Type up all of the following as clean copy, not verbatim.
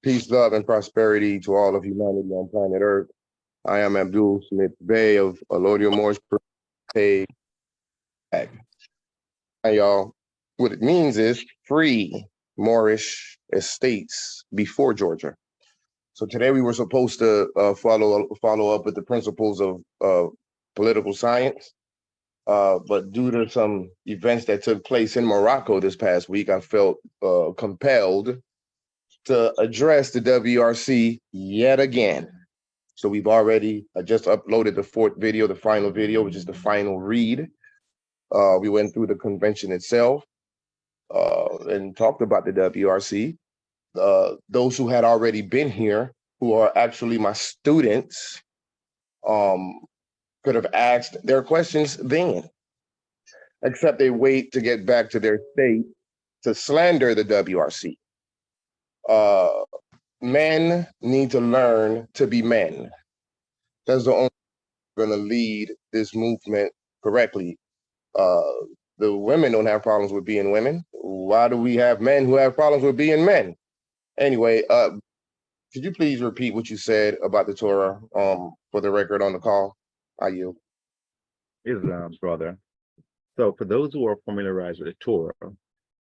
Peace, love, and prosperity to all of humanity on planet Earth. I am Abdul Smith Bey of Alodia Morris page. Hi, y'all. What it means is free Moorish estates before Georgia. So today we were supposed to follow up with the principles of political science. But due to some events that took place in Morocco this past week, I felt compelled to address the WRC yet again. So we've already just uploaded the fourth video, the final video, which is the final read. We went through the convention itself and talked about the WRC. Those who had already been here, who are actually my students, could have asked their questions then, except they wait to get back to their state to slander the WRC. Men need to learn to be men. That's the only way we're going to lead this movement correctly. The women don't have problems with being women. Why do we have men who have problems with being men? Anyway, could you please repeat what you said about the Torah for the record on the call? I yield. Islam's brother. So for those who are familiarized with the Torah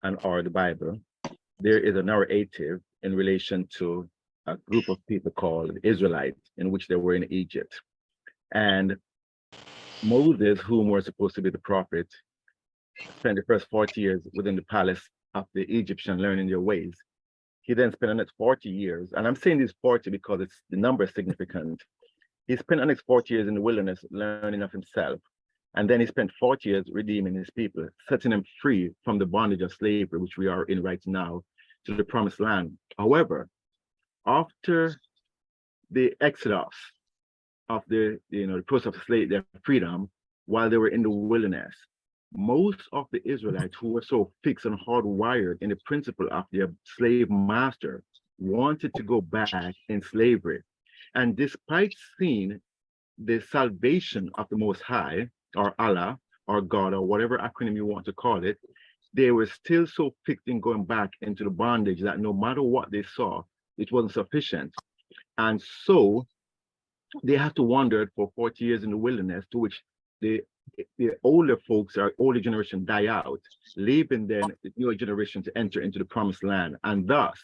and or the Bible, there is a narrative in relation to a group of people called Israelites, in which they were in Egypt. And Moses, whom was supposed to be the prophet, spent the first 40 years within the palace of the Egyptian, learning their ways. He then spent the next 40 years, and I'm saying this 40 because the number is significant. He spent the next 40 years in the wilderness learning of himself. And then he spent 40 years redeeming his people, setting them free from the bondage of slavery, which we are in right now, to the promised land. However, after the exodus of the process of their freedom, while they were in the wilderness, most of the Israelites who were so fixed and hardwired in the principle of their slave master wanted to go back in slavery. And despite seeing the salvation of the Most High, or Allah, or God, or whatever acronym you want to call it, they were still so fixed in going back into the bondage that no matter what they saw, it wasn't sufficient. And so they had to wander for 40 years in the wilderness, to which the older folks, our older generation, die out, leaving then the newer generation to enter into the promised land. And thus,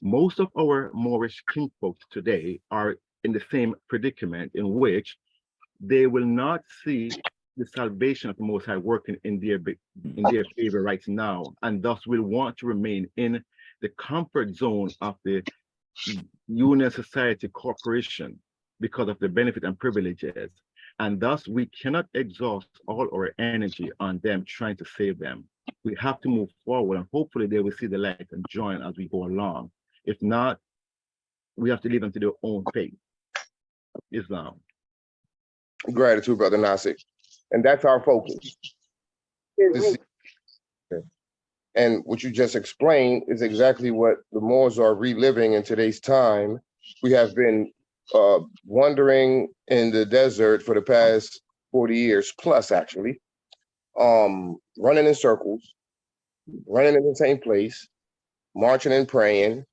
most of our Moorish kinfolk today are in the same predicament, in which they will not see the salvation of the Most High working in their favor right now, and thus will want to remain in the comfort zone of the Union Society Corporation because of the benefit and privileges. And thus we cannot exhaust all our energy on them trying to save them. We have to move forward, and hopefully they will see the light and join as we go along. If not, we have to leave them to their own fate. Islam. Gratitude, Brother Nasik. And that's our focus. And what you just explained is exactly what the Moors are reliving in today's time. We have been wandering in the desert for the past 40 years plus, actually, running in circles, running in the same place, marching and praying,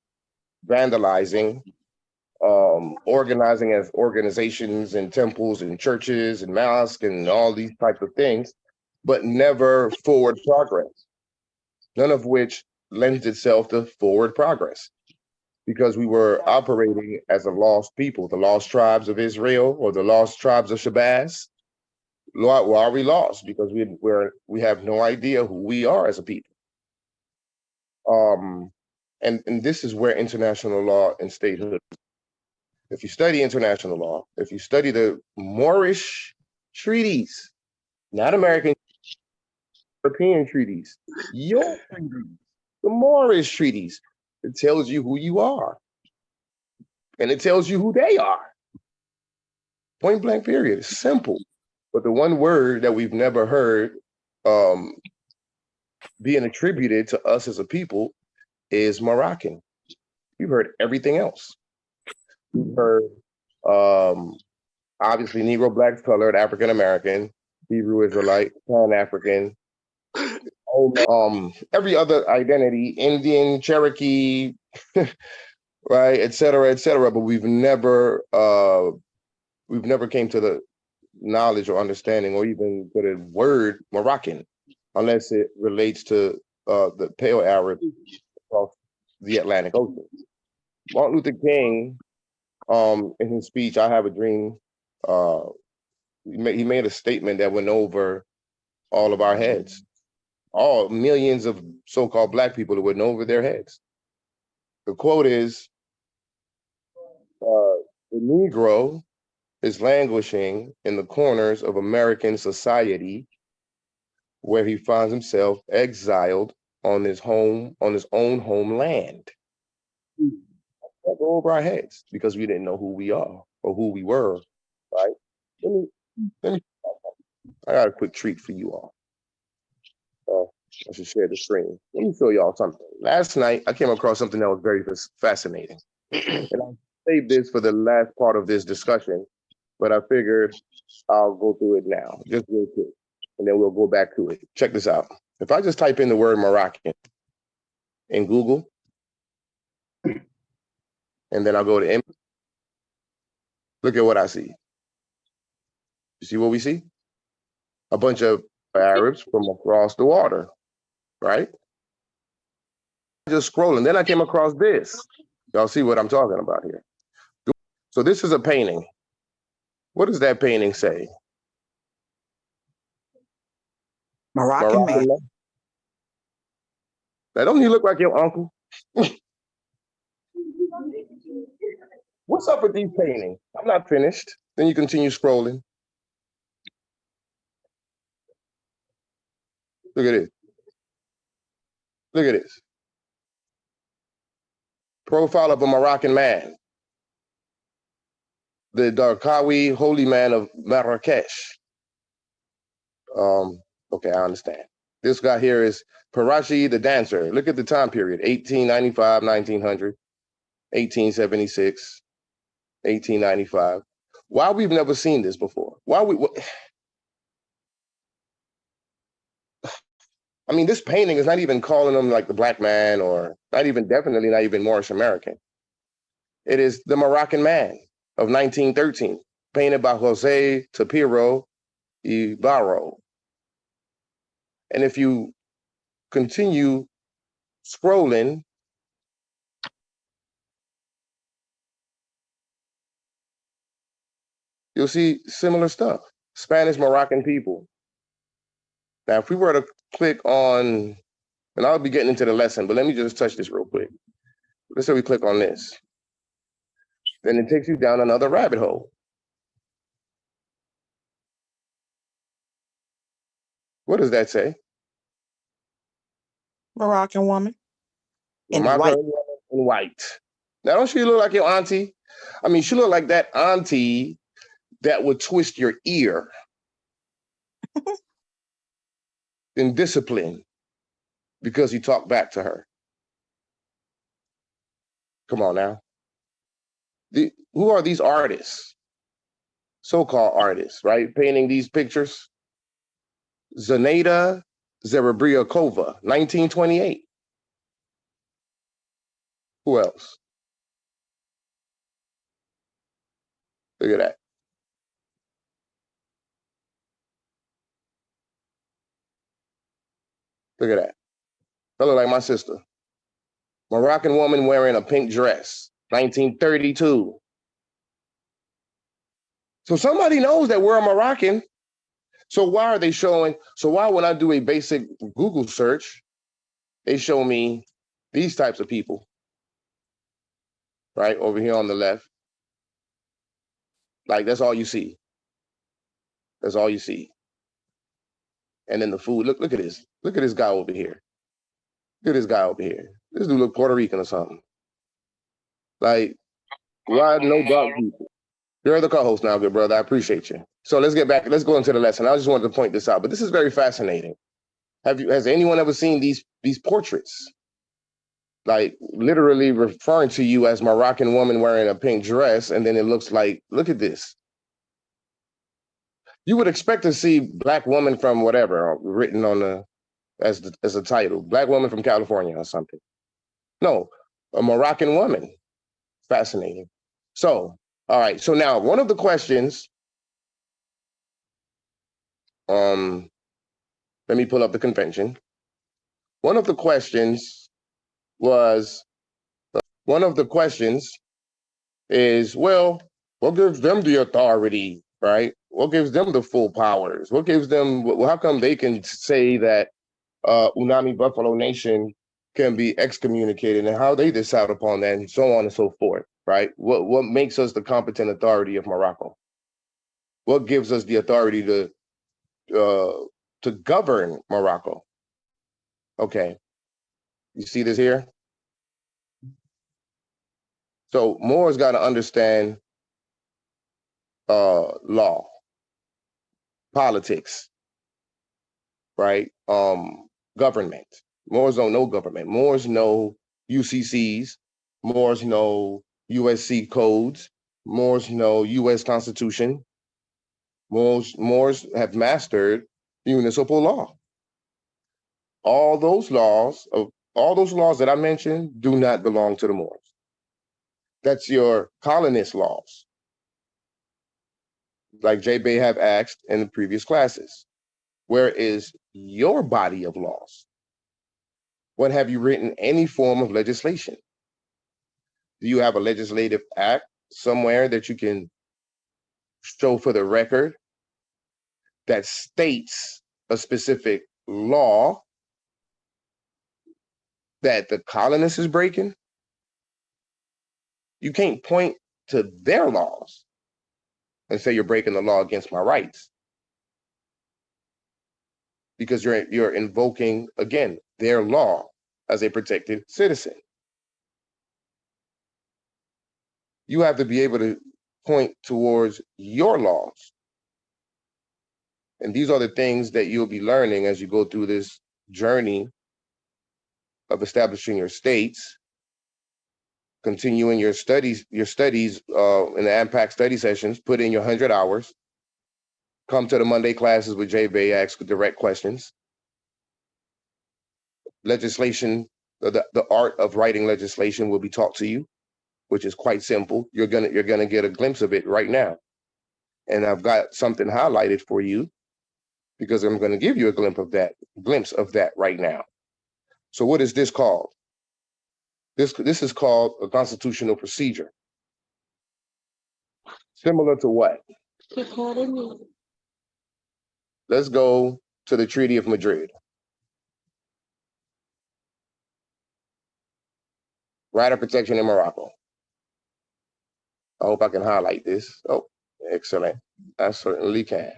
vandalizing, organizing as organizations and temples and churches and mosques and all these types of things, but never forward progress, none of which lends itself to forward progress, because we were operating as a lost people, the lost tribes of Israel or the lost tribes of Shabazz. Why are we lost? Because we have no idea who we are as a people. And this is where international law and statehood. If you study international law, if you study the Moorish treaties, not American, European treaties, your treaties, the Moorish treaties, it tells you who you are. And it tells you who they are. Point blank period. It's simple. But the one word that we've never heard being attributed to us as a people is Moroccan. We've heard everything else. We've heard, obviously, Negro, Black, Colored, African American, Hebrew Israelite, Pan-African, every other identity, Indian, Cherokee, right, et cetera, but we've never came to the knowledge or understanding or even put a word Moroccan, unless it relates to the Pale Arab across the Atlantic Ocean. Martin Luther King, in his speech, "I Have a Dream," uh, he made a statement that went over all of our heads, all millions of so-called Black people that went over their heads. The quote is, "The Negro is languishing in the corners of American society where he finds himself exiled on his own homeland." That go over our heads because we didn't know who we are or who we were, right? Let me, let me, I got a quick treat for you all. I should share the screen. Let me show y'all something. Last night, I came across something that was very fascinating. And I saved this for the last part of this discussion, but I figured I'll go through it now, just real quick, and then we'll go back to it. Check this out. If I just type in the word Moroccan in Google, and then I'll go to image, look at what I see. You see what we see? A bunch of Arabs from across the water, right? Just scrolling. Then I came across this. Y'all see what I'm talking about here. So this is a painting. What does that painting say? Moroccan man. Now, don't he look like your uncle? What's up with these paintings? I'm not finished. Then you continue scrolling. Look at this. Look at this. Profile of a Moroccan man. The Darqawi holy man of Marrakesh. Okay, I understand. This guy here is Parashi the dancer. Look at the time period, 1895, 1900, 1876, 1895. Why we've never seen this before? I mean, this painting is not even calling him like the Black man or definitely not even Moorish American. It is the Moroccan man of 1913, painted by Jose Tapiro Ibarro. And if you continue scrolling, you'll see similar stuff. Spanish Moroccan people. Now, if we were to click on, and I'll be getting into the lesson, but let me just touch this real quick. Let's say we click on this. Then it takes you down another rabbit hole. What does that say? Moroccan woman in Moroccan white. woman in white. Now, don't she look like your auntie? I mean, she look like that auntie that would twist your ear in discipline because you talk back to her. Come on now. Who are these artists? So-called artists, right? Painting these pictures. Zenaida Zerebriakova, 1928. Who else? Look at that. Look at that. That look like my sister. Moroccan woman wearing a pink dress, 1932. So somebody knows that we're a Moroccan. So why are they showing? So why, when I do a basic Google search, they show me these types of people, right? Over here on the left. Like, that's all you see. That's all you see. And then the food, look at this. Look at this guy over here. Look at this guy over here. This dude look Puerto Rican or something. Like, why no dark people? You're the co-host now, good brother. I appreciate you. So let's get back. Let's go into the lesson. I just wanted to point this out, but this is very fascinating. Has anyone ever seen these portraits? Like, literally referring to you as Moroccan woman wearing a pink dress, and then it looks like, look at this. You would expect to see Black woman from whatever written on the as a title, Black woman from California or something. No, a Moroccan woman. Fascinating. So, all right. So now one of the questions, let me pull up the convention. One of the questions is, well, what gives them the authority, right? What gives them the full powers? What gives them, how come they can say that Unami Buffalo Nation can be excommunicated and how they decide upon that and so on and so forth, right? What makes us the competent authority of Morocco? What gives us the authority to govern Morocco? Okay, you see this here? So Moore's got to understand law, politics, right? Government. Moors don't know government. Moors know UCCs. Moors know USC codes. Moors know US Constitution. Moors have mastered municipal law. All those laws that I mentioned do not belong to the Moors. That's your colonist laws, like J. Bay have asked in the previous classes. Where is your body of laws? When have you written any form of legislation? Do you have a legislative act somewhere that you can show for the record that states a specific law that the colonist is breaking? You can't point to their laws and say you're breaking the law against my rights, because you're invoking, again, their law as a protected citizen. You have to be able to point towards your laws. And these are the things that you'll be learning as you go through this journey of establishing your states, continuing your studies in the AMPAG study sessions, put in your 100 hours, come to the Monday classes with Jay Bay, ask direct questions. Legislation, the art of writing legislation will be taught to you, which is quite simple. You're gonna get a glimpse of it right now. And I've got something highlighted for you because I'm gonna give you a glimpse of that right now. So what is this called? This is called a constitutional procedure. Similar to what? Let's go to the Treaty of Madrid. Right of protection in Morocco. I hope I can highlight this. Oh, excellent. I certainly can.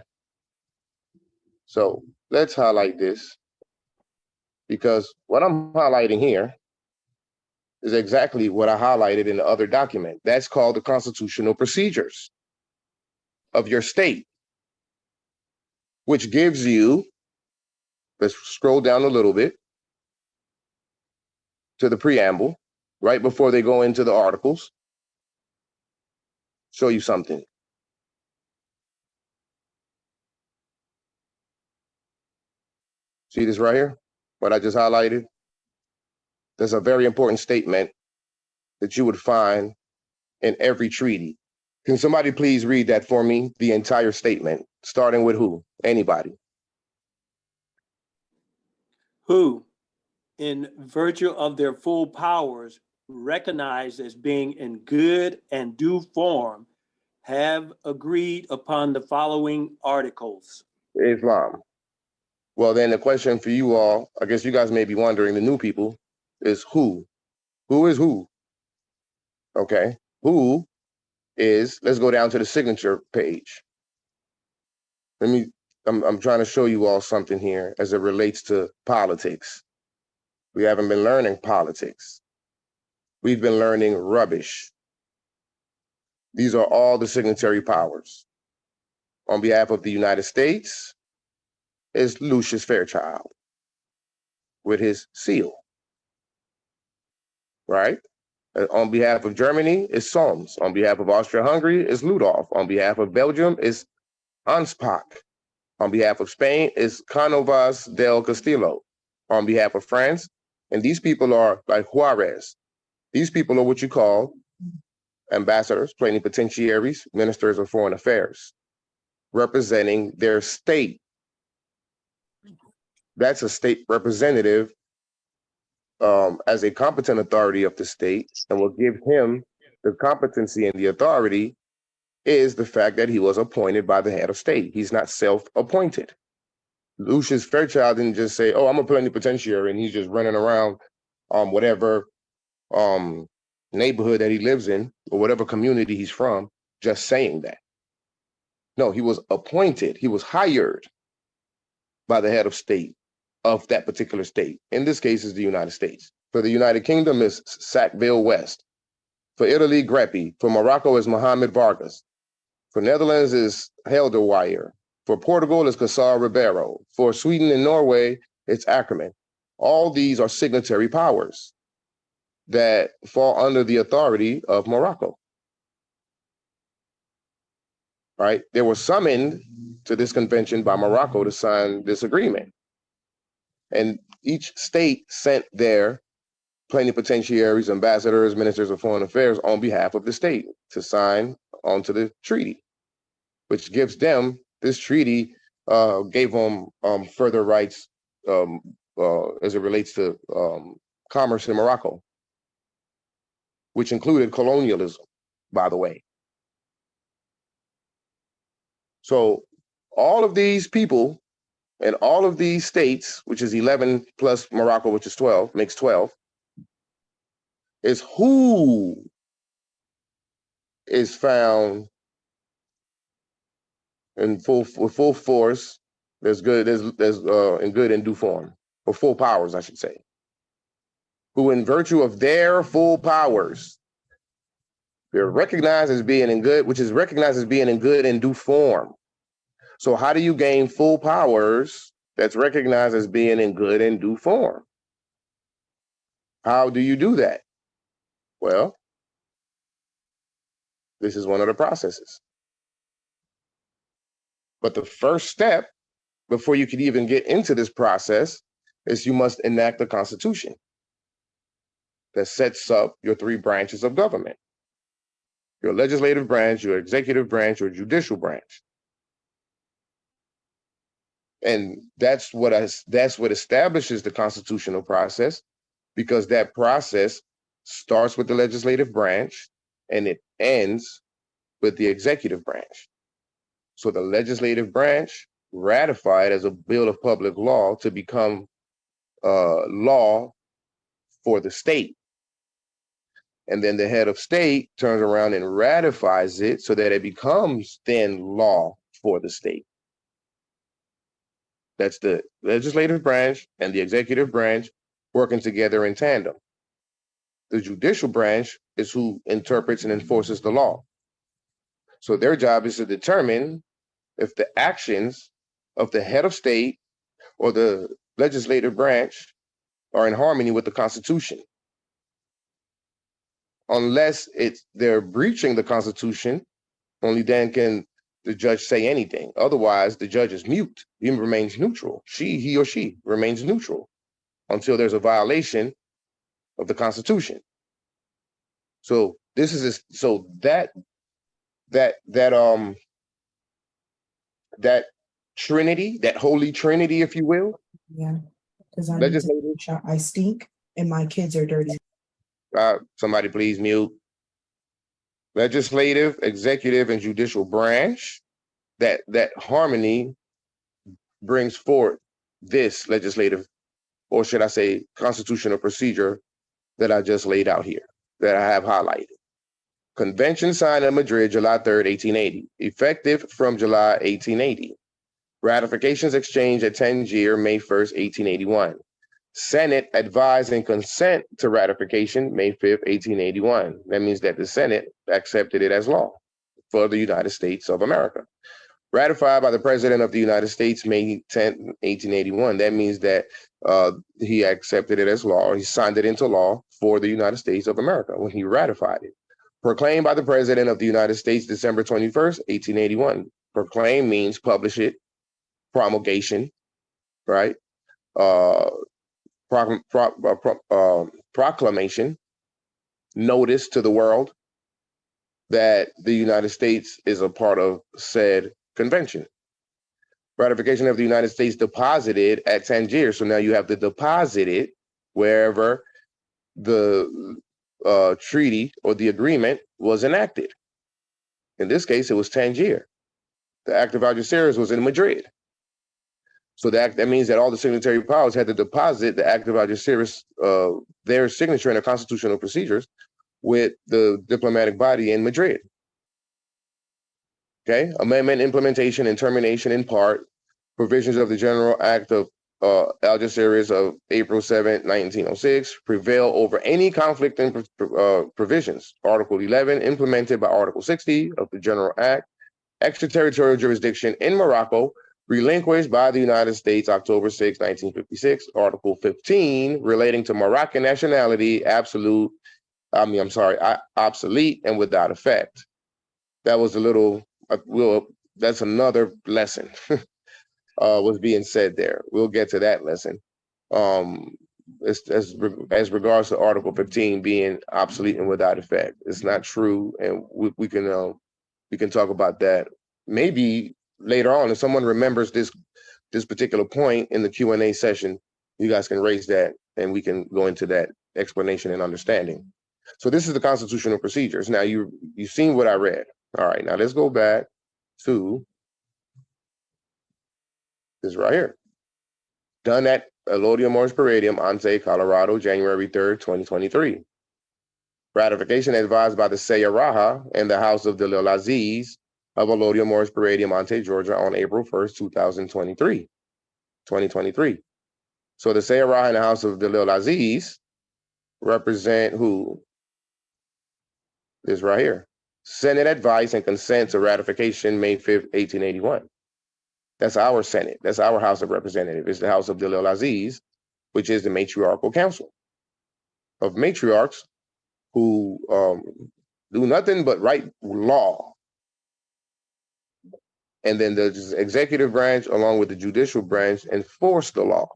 So let's highlight this, because what I'm highlighting here is exactly what I highlighted in the other document. That's called the constitutional procedures of your state, which gives you, let's scroll down a little bit to the preamble, right before they go into the articles. Show you something. See this right here? What I just highlighted? There's a very important statement that you would find in every treaty. Can somebody please read that for me? The entire statement, starting with who? Anybody? Who, in virtue of their full powers, recognized as being in good and due form, have agreed upon the following articles. Islam. Well, then the question for you all, I guess you guys may be wondering, the new people, is who? Who is who? Okay. Who is, let's go down to the signature page. I'm trying to show you all something here as it relates to politics. We haven't been learning politics. We've been learning rubbish. These are all the signatory powers. On behalf of the United States is Lucius Fairchild with his seal, right? On behalf of Germany is Solms. On behalf of Austria-Hungary is Ludolf. On behalf of Belgium is Anspach. On behalf of Spain is Canovas del Castillo. On behalf of France, and these people are like Juarez. These people are what you call ambassadors, plenipotentiaries, ministers of foreign affairs, representing their state. That's a state representative as a competent authority of the state, and will give him the competency and the authority is the fact that he was appointed by the head of state. He's not self-appointed. Lucius Fairchild didn't just say, oh, I'm a plenipotentiary, and he's just running around whatever neighborhood that he lives in or whatever community he's from, just saying that. No, he was appointed. He was hired by the head of state of that particular state. In this case, is the United States. For the United Kingdom is Sackville West. For Italy, Greppi. For Morocco is Mohammed Vargas. For Netherlands is Helderweijer. For Portugal is Casar Ribeiro. For Sweden and Norway, it's Ackerman. All these are signatory powers that fall under the authority of Morocco. Right? They were summoned to this convention by Morocco to sign this agreement. And each state sent their plenipotentiaries, ambassadors, ministers of foreign affairs on behalf of the state to sign onto the treaty, which gives them, this treaty gave them further rights as it relates to commerce in Morocco, which included colonialism, by the way. So all of these people and all of these states, which is 11 plus Morocco, which is 12, makes 12, is who is found in full force. There's good, there's in good and due form, or full powers, I should say. Who, in virtue of their full powers, they're recognized as being in good, which is recognized as being in good and due form. So how do you gain full powers that's recognized as being in good and due form? How do you do that? Well, this is one of the processes. But the first step, before you can even get into this process, is you must enact a constitution that sets up your three branches of government: your legislative branch, your executive branch, your judicial branch. And that's what establishes the constitutional process, because that process starts with the legislative branch and it ends with the executive branch. So the legislative branch ratified as a bill of public law to become law for the state. And then the head of state turns around and ratifies it so that it becomes then law for the state. That's the legislative branch and the executive branch working together in tandem. The judicial branch is who interprets and enforces the law. So their job is to determine if the actions of the head of state or the legislative branch are in harmony with the Constitution. Unless they're breaching the Constitution, only then can the judge say anything. Otherwise, the judge is mute. He remains neutral. He or she remains neutral until there's a violation of the Constitution. So this is that Trinity, that holy Trinity, if you will. Yeah, because Legislative. I stink and my kids are dirty. Somebody please mute. Legislative, executive, and judicial branch. That harmony brings forth this legislative, or should I say, constitutional procedure that I just laid out here, that I have highlighted. Convention signed in Madrid, July 3rd, 1880, effective from July 1880. Ratifications exchanged at Tangier, May 1st, 1881. Senate advised and consent to ratification, May 5th, 1881. That means that the Senate accepted it as law for the United States of America. Ratified by the President of the United States, May 10th, 1881. That means that he accepted it as law. He signed it into law for the United States of America when he ratified it. Proclaimed by the President of the United States, December 21st, 1881. Proclaim means publish it, promulgation, right? Proclamation, notice to the world. that the United States is a part of said convention. Ratification of the United States deposited at Tangier. So now you have to deposit it wherever the treaty or the agreement was enacted. In this case, it was Tangier. The Act of Algeciras was in Madrid. So that means that all the signatory powers had to deposit the Act of Algeciras, their signature in the constitutional procedures with the diplomatic body in Madrid. Okay, amendment, implementation, and termination in part, provisions of the General Act of Algeciras of April 7, 1906, prevail over any conflict in provisions. Article 11, implemented by Article 60 of the General Act, extraterritorial jurisdiction in Morocco, relinquished by the United States October 6, 1956. Article 15, relating to Moroccan nationality, obsolete and without effect. That was a little, that's another lesson was being said there. We'll get to that lesson. As regards to Article 15 being obsolete and without effect, it's not true, and we can talk about that maybe later on. If someone remembers this particular point in the Q&A session, you guys can raise that, and we can go into that explanation and understanding. So this is the constitutional procedures. Now you've seen what I read. All right, now let's go back to this right here. Done at Elodio Morris Palladium, Ante, Colorado, January 3rd, 2023. Ratification advised by the Sayaraha and the House of Dalil Aziz of Elodio Morris Palladium, Ante, Georgia on April 1st, 2023. So the Sayaraha and the House of Dalil Aziz represent who? This right here. Senate advice and consent to ratification May 5th, 1881. That's our Senate. That's our House of Representatives. It's the House of Dalil Aziz, which is the matriarchal council of matriarchs who do nothing but write law. And then the executive branch, along with the judicial branch, enforce the law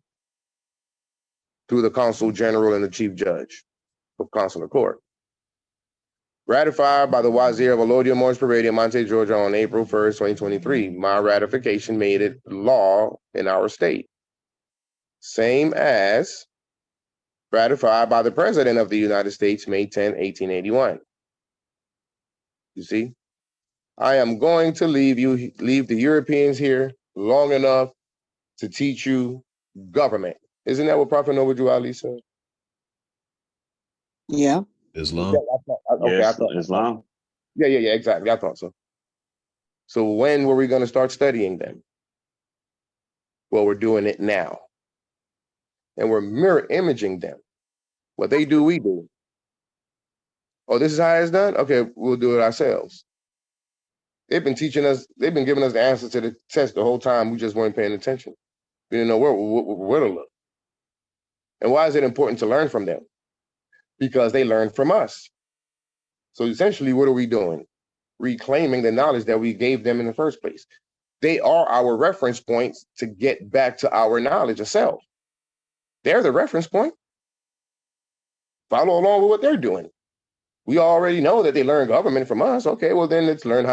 through the consul general and the chief judge of consular court. Ratified by the Wazir of Elodio Morris Palladium, Monte, Georgia on April 1st, 2023. My ratification made it law in our state. Same as ratified by the President of the United States, May 10, 1881. You see, I am going to leave the Europeans here long enough to teach you government. Isn't that what Prophet Noble Ali said? Yeah. Islam. Okay, I thought Islam. Yeah, exactly. I thought so. So when were we going to start studying them? Well, we're doing it now. And we're mirror imaging them. What they do, we do. Oh, this is how it's done? Okay, we'll do it ourselves. They've been teaching us, they've been giving us the answer to the test the whole time. We just weren't paying attention. We didn't know where to look. And why is it important to learn from them? Because they learned from us. So essentially, what are we doing? Reclaiming the knowledge that we gave them in the first place. They are our reference points to get back to our knowledge of self. They're the reference point. Follow along with what they're doing. We already know that they learn government from us. Okay, well then let's learn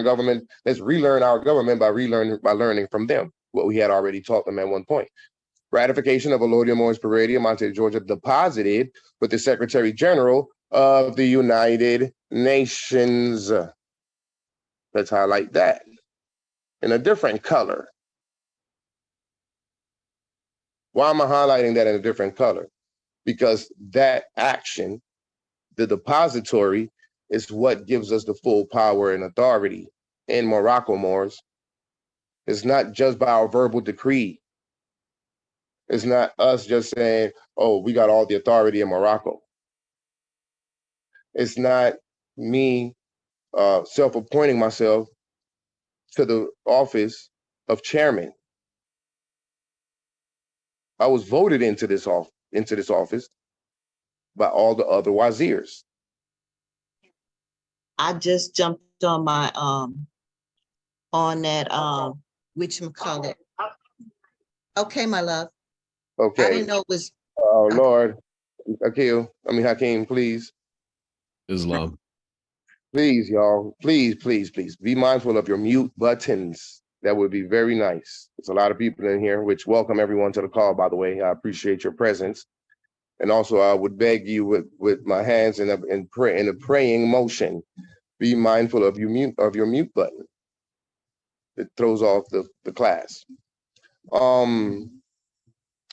government. Let's relearn our government by learning from them what we had already taught them at one point. Ratification of Elodio Morris Palladium, Monte, Georgia, deposited with the Secretary General of the United Nations. Let's highlight that in a different color. Why am I highlighting that in a different color? Because that action, the depository, is what gives us the full power and authority in Morocco, Moors. It's not just by our verbal decree. It's not us just saying, oh, we got all the authority in Morocco. It's not me self-appointing myself to the office of chairman. I was voted into this office by all the other wazirs. I just jumped on my on that whatchamacallit. Okay, my love. I Okay. didn't know it was Oh, Lord. Hakeem, please. Islam. Please, y'all, please, please, please be mindful of your mute buttons. That would be very nice. There's a lot of people in here, which welcome everyone to the call, by the way. I appreciate your presence. And also I would beg you with my hands in a praying motion, be mindful of your mute button. It throws off the class.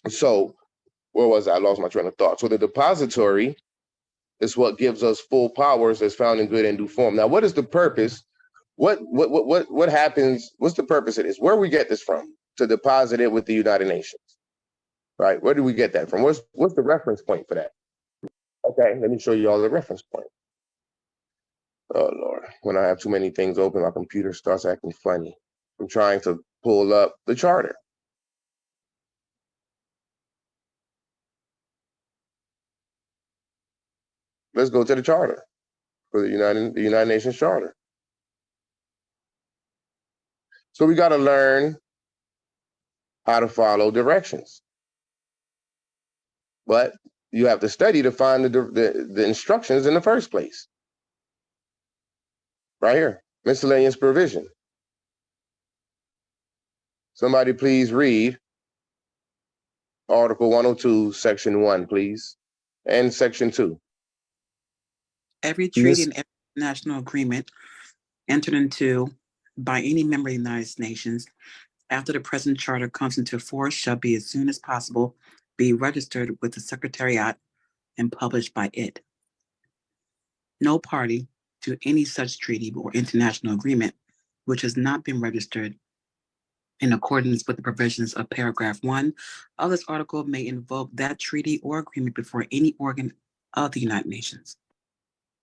So where was I? I lost my train of thought. So the depository is what gives us full powers as found in good and due form. Now, what is the purpose? What happens? What's the purpose of this? Where we get this from? To deposit it with the United Nations, right? Where do we get that from? What's the reference point for that? Okay, let me show you all the reference point. Oh Lord, when I have too many things open, my computer starts acting funny. I'm trying to pull up the charter. Let's go to the charter for the United Nations Charter. So we got to learn how to follow directions. But you have to study to find the instructions in the first place. Right here, miscellaneous provision. Somebody please read Article 102, Section 1, please, and Section 2. Every treaty and every international agreement entered into by any member of the United Nations after the present charter comes into force shall be as soon as possible be registered with the Secretariat and published by it. No party to any such treaty or international agreement which has not been registered in accordance with the provisions of paragraph 1 of this article may invoke that treaty or agreement before any organ of the United Nations.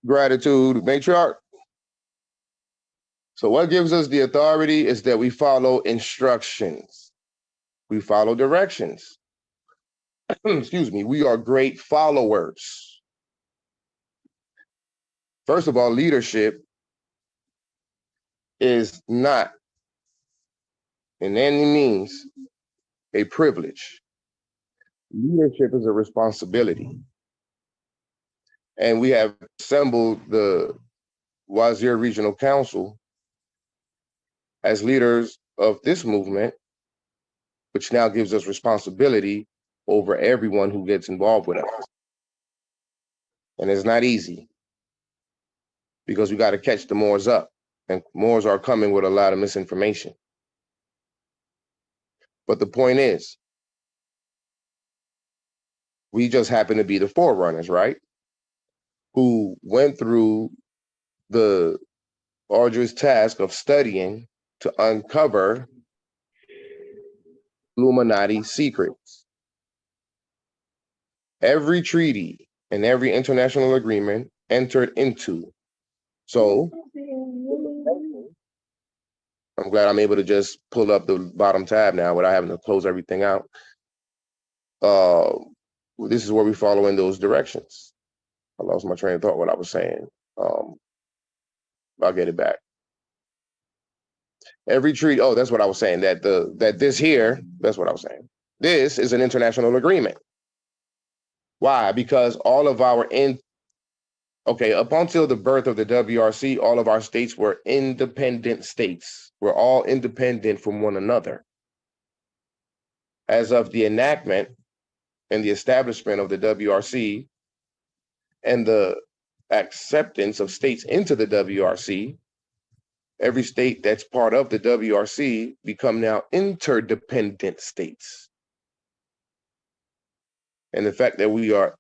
Gratitude, matriarch. So what gives us the authority is that we follow instructions. We follow directions. Excuse me, we are great followers. First of all, leadership is not in any means a privilege. Leadership is a responsibility. And we have assembled the Wazir Regional Council as leaders of this movement, which now gives us responsibility over everyone who gets involved with us. And it's not easy because we got to catch the Moors up, and Moors are coming with a lot of misinformation. But the point is, we just happen to be the forerunners, right? Who went through the arduous task of studying to uncover Illuminati secrets. Every treaty and every international agreement entered into. So I'm glad I'm able to just pull up the bottom tab now without having to close everything out. This is where we follow in those directions. I lost my train of thought, what I was saying. I'll get it back. Every treaty, oh, that's what I was saying, that this here, that's what I was saying. This is an international agreement. Why? Because all of our up until the birth of the WRC, all of our states were independent states. We're all independent from one another. As of the enactment and the establishment of the WRC and the acceptance of states into the WRC, every state that's part of the WRC become now interdependent states. And the fact that we are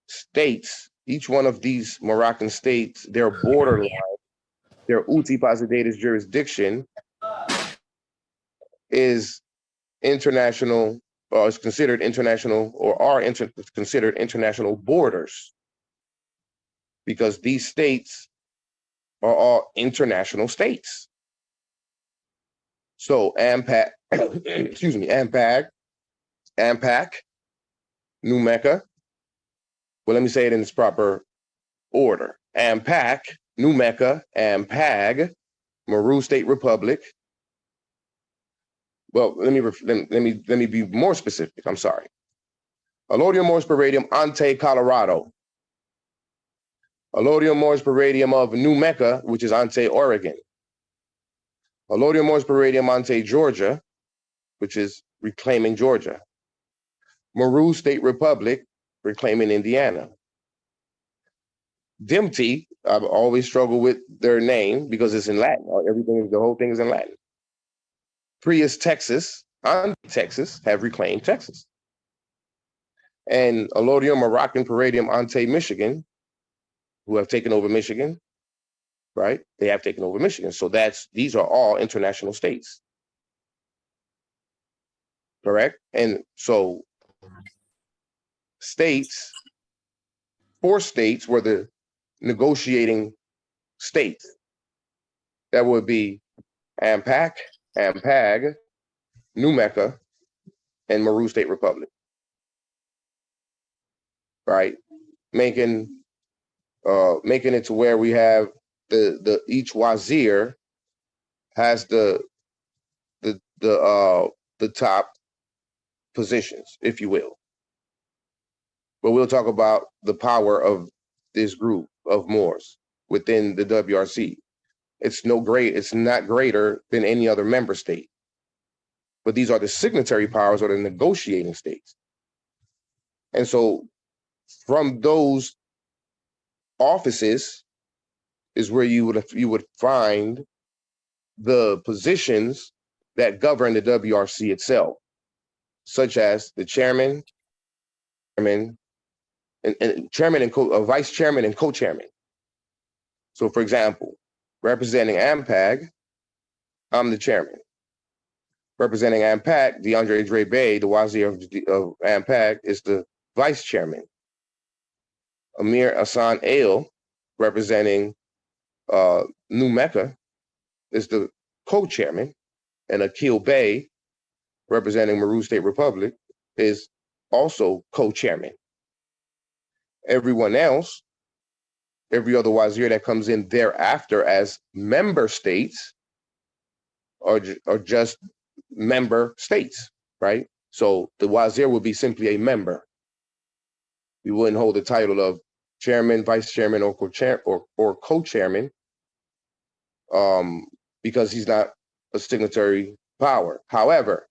states, each one of these Moroccan states, their borderline, their uti posidatus jurisdiction is international, or is considered international, or are considered international borders, because these states are all international states. So AMPAG, excuse me, AMPAG, New Mecca. Well, let me say it in its proper order. AMPAG, New Mecca, AMPAG, Meru State Republic. Well, let me be more specific. I'm sorry. Allodium Morspiradium Ante Colorado. Allodium Mors Paradium of New Mecca, which is Ante, Oregon. Allodium Mors Paradium Ante, Georgia, which is reclaiming Georgia. Maru State Republic, reclaiming Indiana. Dimti, I've always struggled with their name because it's in Latin. The whole thing is in Latin. Prius, Texas, and Texas have reclaimed Texas. And Allodium Moroccan Paradium Ante, Michigan, who have taken over Michigan, right? They have taken over Michigan. So these are all international states. Correct? And so states, 4 states were the negotiating states. That would be AMPAG, New Mecca, and Maru State Republic. Right? Making it to where we have each wazir has the top positions, if you will. But we'll talk about the power of this group of Moors within the WRC. It's not greater than any other member state. But these are the signatory powers or the negotiating states. And so from those offices is where you would find the positions that govern the WRC itself, such as the chairman, and vice chairman and co-chairman. So, for example, representing AMPAG, I'm the chairman. Representing AMPAG, DeAndre Dre Bay, the wazir of AMPAG, is the vice chairman. Amir Hassan Ale, representing New Mecca, is the co-chairman, and Akil Bey, representing Maru State Republic, is also co-chairman. Everyone else, every other wazir that comes in thereafter as member states are just member states, right? So the wazir would be simply a member. We wouldn't hold the title of chairman, vice chairman, or co-chairman, because he's not a signatory power. However,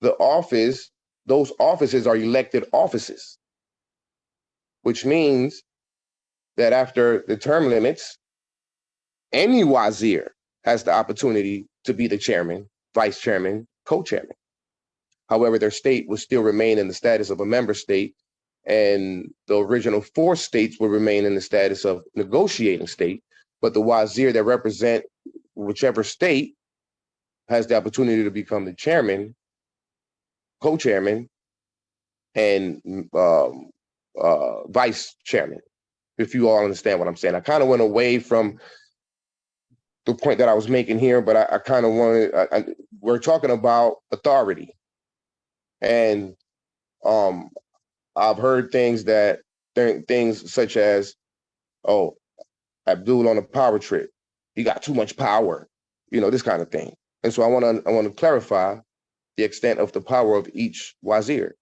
those offices are elected offices, which means that after the term limits, any wazir has the opportunity to be the chairman, vice chairman, co-chairman. However, their state will still remain in the status of a member state, and the original 4 states will remain in the status of negotiating state, but the wazir that represent whichever state has the opportunity to become the chairman, co-chairman, and vice chairman, if you all understand what I'm saying. I kind of went away from the point that I was making here, but I kind of wanted, we're talking about authority. And I've heard things such as, oh, Abdul on a power trip, he got too much power, this kind of thing. And so I want to clarify the extent of the power of each wazir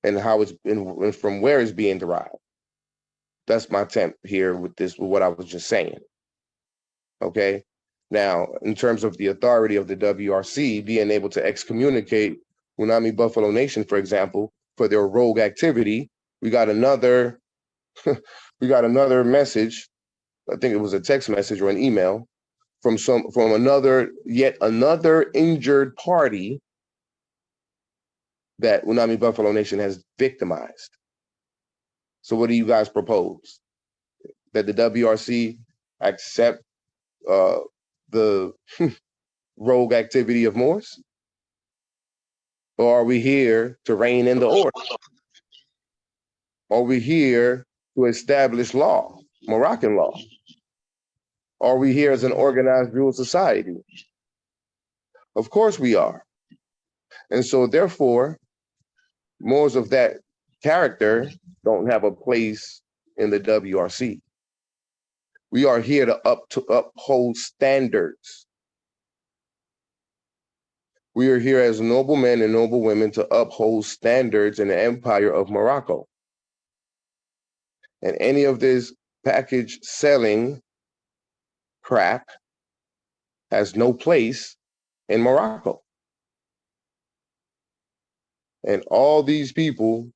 and how and from where it's being derived. That's my attempt here with what I was just saying. Okay. Now, in terms of the authority of the WRC being able to excommunicate Unami Buffalo Nation, for example, for their rogue activity, we got another message. I think it was a text message or an email from yet another injured party that Unami Buffalo Nation has victimized. So what do you guys propose? That the WRC accept the rogue activity of Moors? Or are we here to rein in the order? Are we here to establish law, Moroccan law? Are we here as an organized dual society? Of course we are. And so therefore, Moors of that character don't have a place in the WRC. We are here to uphold standards. We are here as noble men and noble women to uphold standards in the empire of Morocco. And any of this package selling crap has no place in Morocco. And all these people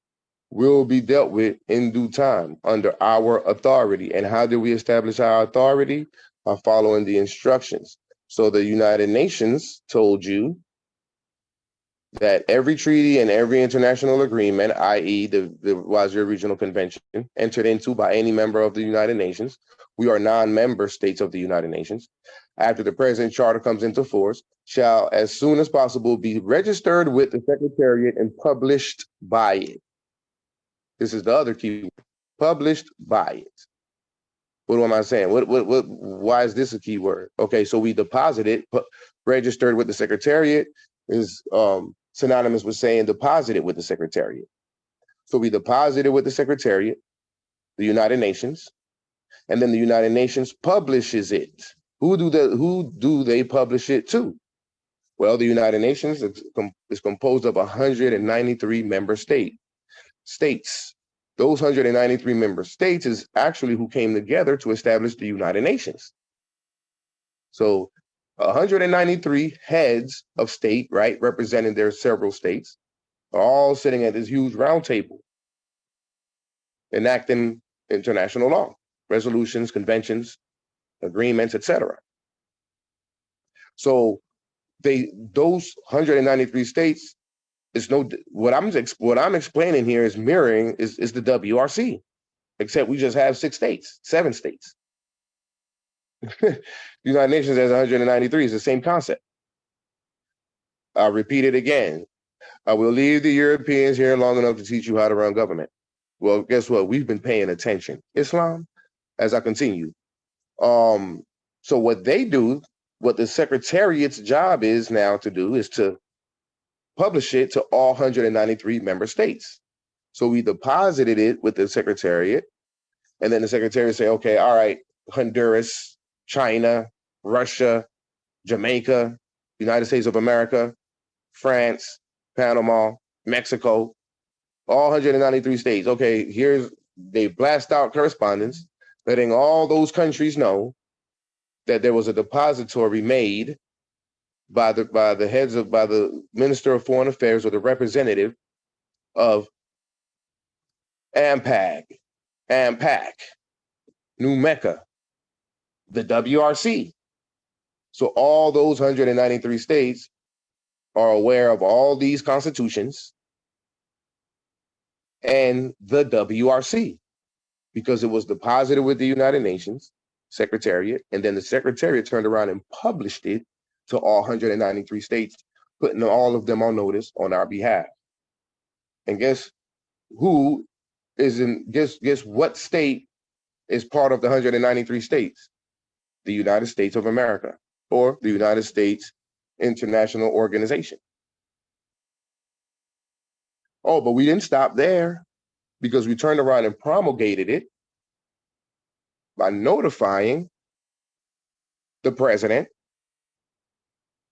will be dealt with in due time under our authority. And how do we establish our authority? By following the instructions. So the United Nations told you that every treaty and every international agreement, i.e. the WRC Regional Convention, entered into by any member of the United Nations, we are non-member states of the United Nations, after the present charter comes into force, shall as soon as possible be registered with the Secretariat and published by it. This is the other key word, published by it. What am I saying? Why is this a key word? Okay, so we deposit it, registered with the Secretariat is synonymous with saying deposited with the Secretariat. So we deposited with the Secretariat, the United Nations, and then the United Nations publishes it. Who do they publish it to? Well, the United Nations is composed of 193 member states. Those 193 member states is actually who came together to establish the United Nations. So 193 heads of state, right, representing their several states, are all sitting at this huge round table, enacting international law, resolutions, conventions, agreements, etc. So those 193 states is what I'm explaining here is mirroring is the WRC, except we just have 7 states. The United Nations has 193. It's the same concept. I'll repeat it again. I will leave the Europeans here long enough to teach you how to run government. Well, guess what? We've been paying attention. Islam, as I continue. So what they do, what the Secretariat's job is now to do is to publish it to all 193 member states. So we deposited it with the Secretariat, and then the Secretariat say, okay, all right, Honduras, China, Russia, Jamaica, United States of America, France, Panama, Mexico, all 193 states. Okay, they blast out correspondence, letting all those countries know that there was a depository made by the Minister of Foreign Affairs or the representative of AMPAG, New Mecca, the WRC. So all those 193 states are aware of all these constitutions and the WRC because it was deposited with the United Nations Secretariat, and then the Secretariat turned around and published it to all 193 states, putting all of them on notice on our behalf. And guess what state is part of the 193 states? The United States of America, or the United States International Organization. Oh, but we didn't stop there, because we turned around and promulgated it by notifying the President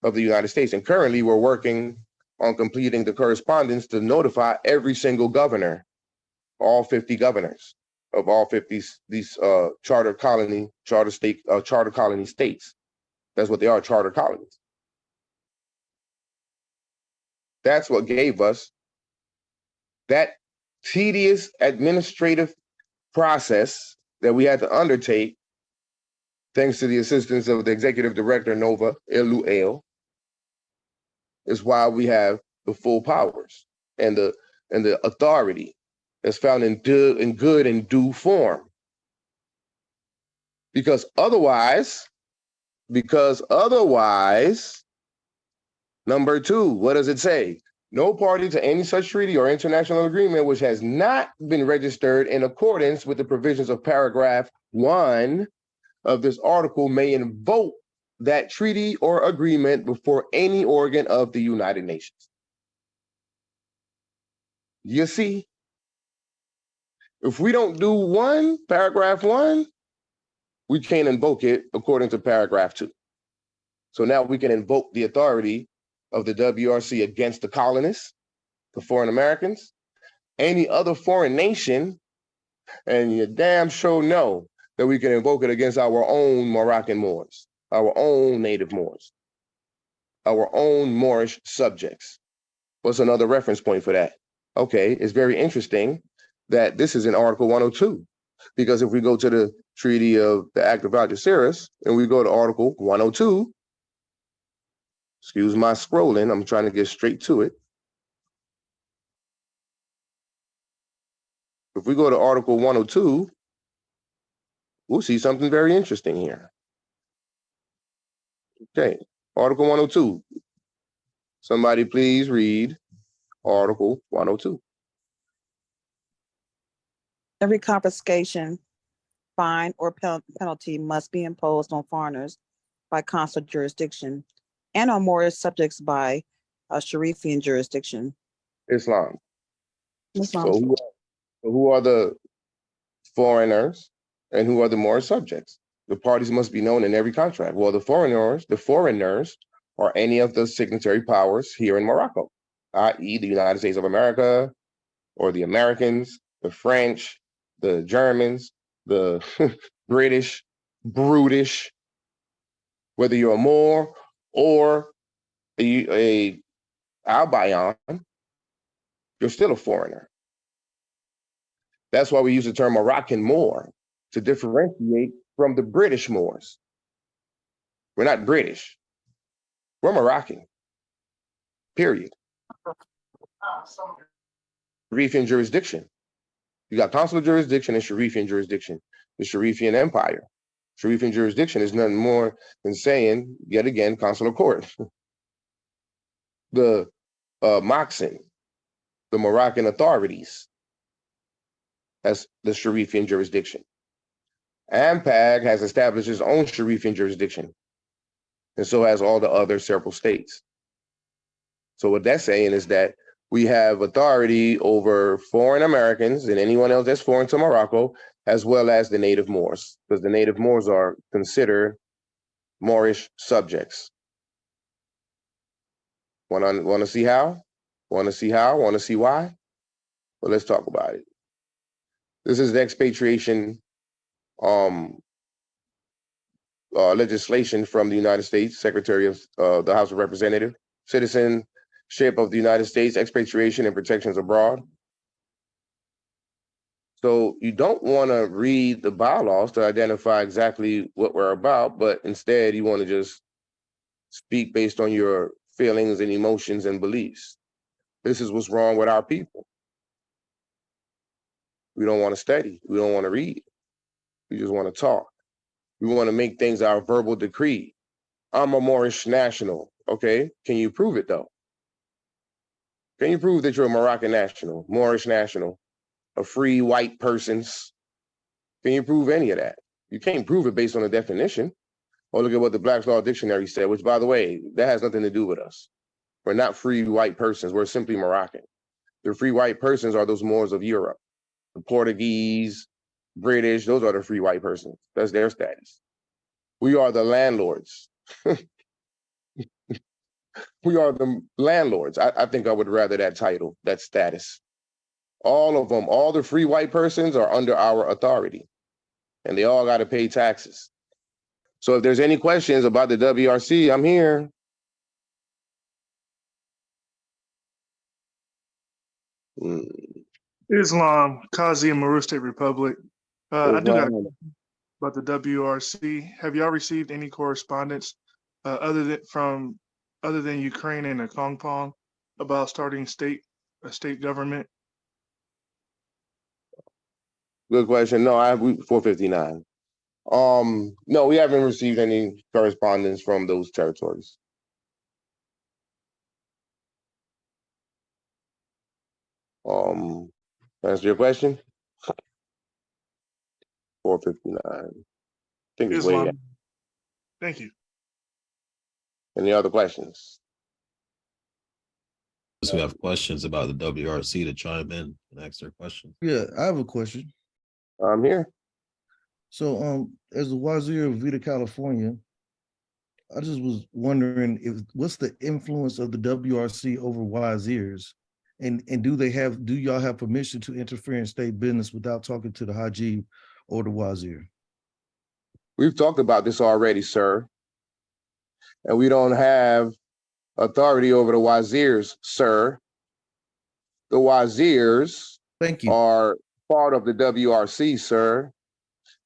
of the United States. And currently we're working on completing the correspondence to notify every single governor, all 50 governors of all 50 these charter colony states. That's what they are, charter colonies. That's what gave us that tedious administrative process that we had to undertake, thanks to the assistance of the executive director, Nova Eluel, is why we have the full powers and the authority that's found in good and due form. Because otherwise, number 2, what does it say? No party to any such treaty or international agreement which has not been registered in accordance with the provisions of paragraph 1 of this article may invoke that treaty or agreement before any organ of the United Nations. You see, if we don't do paragraph 1, we can't invoke it according to paragraph 2. So now we can invoke the authority of the WRC against the colonists, the foreign Americans, any other foreign nation And you damn sure know that we can invoke it against our own Moroccan Moors, our own native Moors, our own Moorish subjects. What's another reference point for that? Okay, it's very interesting that this is in Article 102, because if we go to the Treaty of the Act of Algeciras and we go to Article 102, excuse my scrolling, I'm trying to get straight to it. If we go to Article 102, we'll see something very interesting here. Okay, Article 102. Somebody please read Article 102. Every confiscation, fine, or penalty must be imposed on foreigners by consular jurisdiction and on Moorish subjects by a Sharifian jurisdiction. Islam. Islam. So who are the foreigners and who are the Moorish subjects? The parties must be known in every contract. Well, the foreigners are any of the signatory powers here in Morocco, i.e. the United States of America, or the Americans, the French, the Germans, the British, brutish, whether you're a Moor or a Albayan, you're still a foreigner. That's why we use the term Moroccan Moor to differentiate from the British Moors. We're not British. We're Moroccan, period. Sharifian jurisdiction. You got consular jurisdiction and Sharifian jurisdiction, the Sharifian Empire. Sharifian jurisdiction is nothing more than saying, yet again, consular court. The Moxen, the Moroccan authorities, that's the Sharifian jurisdiction. AMPAG has established its own Sharifian jurisdiction, and so has all the other several states. So what that's saying is that we have authority over foreign Americans and anyone else that's foreign to Morocco, as well as the native Moors, because the native Moors are considered Moorish subjects. Want to see how? Want to see how? Want to see why? Well, let's talk about it. This is the expatriation legislation from the United States, Secretary of the House of Representatives, Citizenship of the United States, Expatriation and Protections Abroad. So you don't want to read the bylaws to identify exactly what we're about, but instead you want to just speak based on your feelings and emotions and beliefs. This is what's wrong with our people. We don't want to study. We don't want to read. We just want to talk. We want to make things our verbal decree. I'm a Moorish national. Okay, can you prove it though? Can you prove that you're a Moroccan national, Moorish national, a free white person's? Can you prove any of that? You can't prove it based on a definition. Or look at what the Black's Law Dictionary said, which, by the way, that has nothing to do with us. We're not free white persons. We're simply Moroccan. The free white persons are those Moors of Europe. The Portuguese, British, those are the free white persons. That's their status. We are the landlords. We are the landlords. I think I would rather that title, that status. All of them, all the free white persons are under our authority, and they all got to pay taxes. So if there's any questions about the WRC, I'm here. Islam, Kazi and Maru State Republic. I do got a Islam. question about the WRC. Have y'all received any correspondence other than Ukraine and the Kong Pong about starting a state government? Good question. No, I have 459. No, we haven't received any correspondence from those territories. Answer your question? 459. I think it's way Islam. out. Thank you. Any other questions? Those who have questions about the WRC to chime in and ask their questions. Yeah, I have a question. I'm here. So, as the Wazir of Vita, California, I just was wondering what's the influence of the WRC over Wazirs, And do y'all have permission to interfere in state business without talking to the Hajib or the Wazir? We've talked about this already, sir. And we don't have authority over the Wazirs, sir. The Wazirs Thank you. are part of the WRC, sir.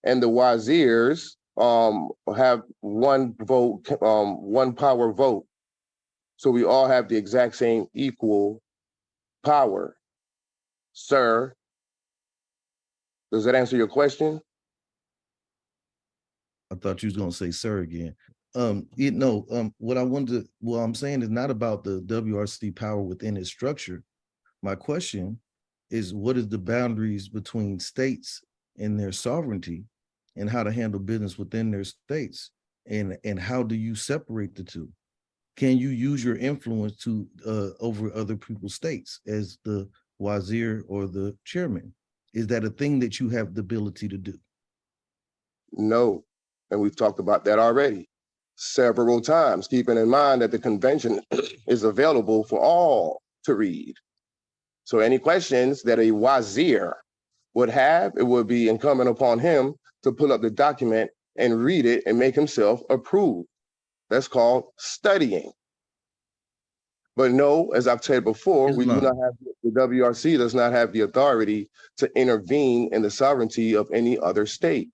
And the Wazirs have one vote, one power vote. So we all have the exact same equal power, sir. Does that answer your question? I thought you was gonna say sir again. What I'm saying is not about the WRC power within its structure. My question is, what is the boundaries between states and their sovereignty and how to handle business within their states? And how do you separate the two? Can you use your influence to over other people's states as the wazir or the chairman? Is that a thing that you have the ability to do? No. And we've talked about that already several times, keeping in mind that the convention is available for all to read. So any questions that a wazir would have, it would be incumbent upon him to pull up the document and read it and make himself approve. That's called studying. But no, as I've said before, we do not have, the WRC does not have the authority to intervene in the sovereignty of any other state.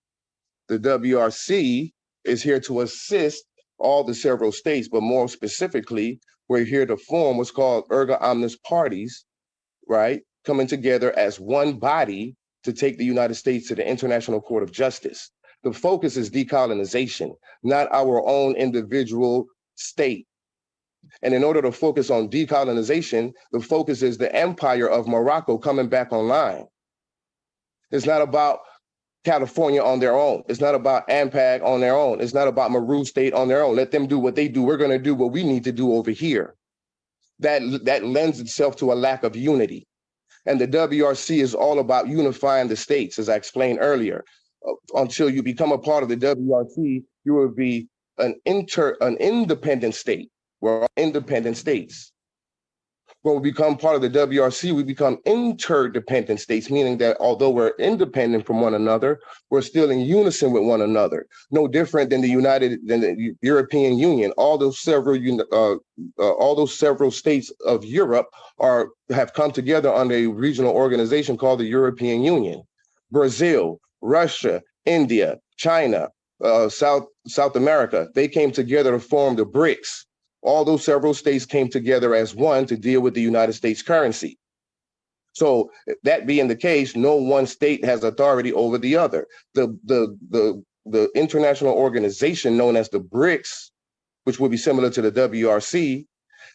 The WRC is here to assist all the several states, but more specifically, we're here to form what's called erga omnes parties, right? Coming together as one body to take the United States to the International Court of Justice. The focus is decolonization, not our own individual state. And in order to focus on decolonization, the focus is the empire of Morocco coming back online. It's not about California on their own. It's not about AMPAG on their own. It's not about Maru State on their own. Let them do what they do. We're going to do what we need to do over here. That lends itself to a lack of unity. And the WRC is all about unifying the states, as I explained earlier. Until you become a part of the WRC, you will be an independent state. We're all independent states. When we become part of the WRC, we become interdependent states, meaning that although we're independent from one another, we're still in unison with one another. No different than the European Union. All those several states of Europe have come together under a regional organization called the European Union. Brazil, Russia, India, China, South America, they came together to form the BRICS. All those several states came together as one to deal with the United States currency. So that being the case, no one state has authority over the other. The international organization known as the BRICS, which would be similar to the WRC,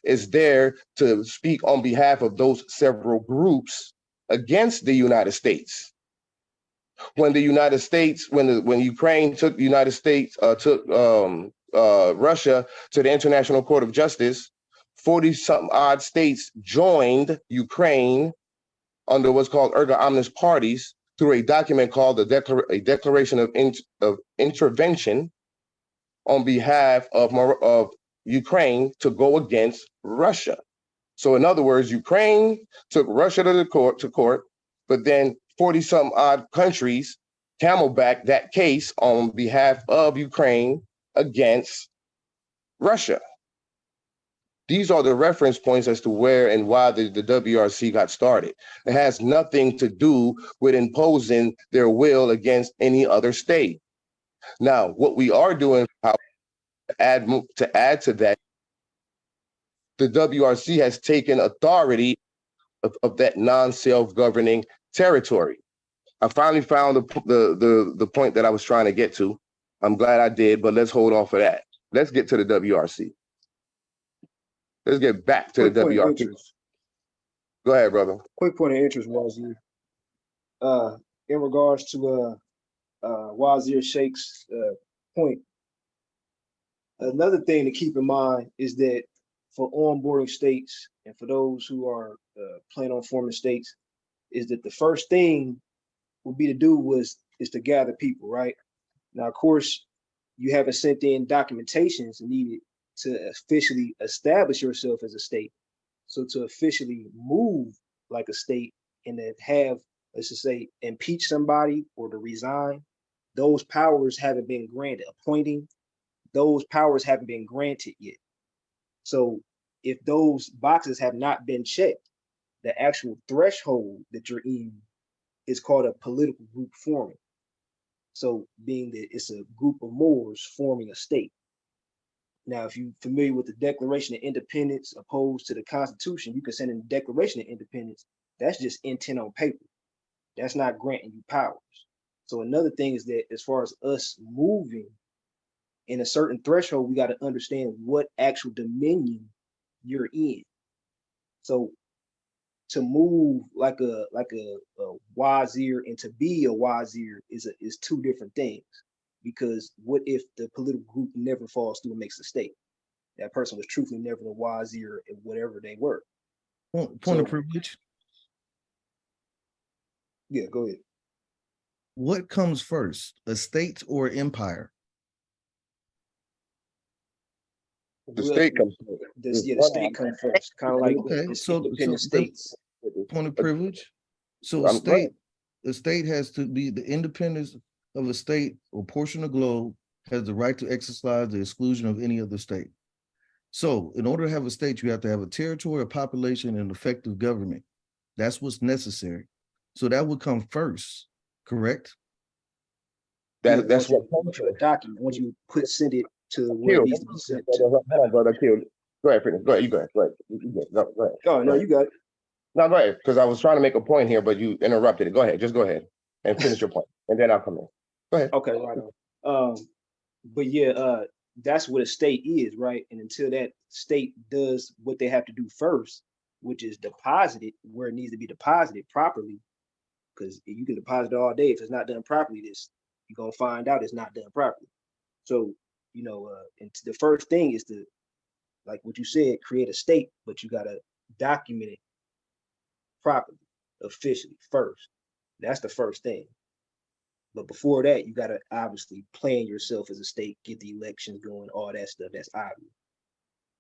is there to speak on behalf of those several groups against the United States. When the United States, when Ukraine took the United States, Russia to the International Court of Justice, 40-something odd states joined Ukraine under what's called erga omnes parties through a document called a Declaration of Intervention on behalf of Ukraine to go against Russia. So in other words, Ukraine took Russia to the court, but then 40-something odd countries camelbacked that case on behalf of Ukraine against Russia. These are the reference points as to where and why the WRC got started. It has nothing to do with imposing their will against any other state. Now, what we are doing, to add to that, the WRC has taken authority of that non-self-governing territory. I finally found the point that I was trying to get to. I'm glad I did, but let's hold off of that. Let's get to the WRC. Let's get back to the WRC. Go ahead, brother. Quick point of interest, Wazir. In regards to Wazir Sheikh's point, another thing to keep in mind is that for onboarding states and for those who are planning on forming states, is that the first thing would be to do is to gather people, right? Now, of course, you haven't sent in documentations needed to officially establish yourself as a state. So to officially move like a state and to have, let's just say, impeach somebody or to resign, those powers haven't been granted. Appointing, those powers haven't been granted yet. So if those boxes have not been checked, the actual threshold that you're in is called a political group forming. So being that it's a group of Moors forming a state. Now, if you're familiar with the Declaration of Independence opposed to the Constitution, you can send in the Declaration of Independence. That's just intent on paper. That's not granting you powers. So another thing is that as far as us moving in a certain threshold, we got to understand what actual dominion you're in. So to move like a wazir and to be a wazir is two different things. Because what if the political group never falls through and makes a state? That person was truthfully never a wazir and whatever they were. Point of privilege. Yeah, go ahead. What comes first, a state or empire? The state comes first. The state comes first, kind of like independent states. Point of privilege. So the state has to be the independence of a state or portion of the globe has the right to exercise the exclusion of any other state. So in order to have a state, you have to have a territory, a population, and effective government. That's what's necessary. So that would come first, correct? That's what a document. Once you send it to where it needs to be sent. Hold on, brother. Go ahead, finish. Go ahead. You go ahead. Go ahead. Oh no, you got it. No, go ahead. Because I was trying to make a point here, but you interrupted it. Go ahead. Just go ahead and finish your point, and then I'll come in. Go ahead. Okay, right on. But yeah, that's what a state is, right? And until that state does what they have to do first, which is deposit it where it needs to be deposited properly, because you can deposit it all day. If it's not done properly, you're gonna find out it's not done properly. So, and the first thing is to, like what you said, create a state, but you gotta document it properly, officially first. That's the first thing. But before that, you gotta obviously plan yourself as a state, get the elections going, all that stuff. That's obvious.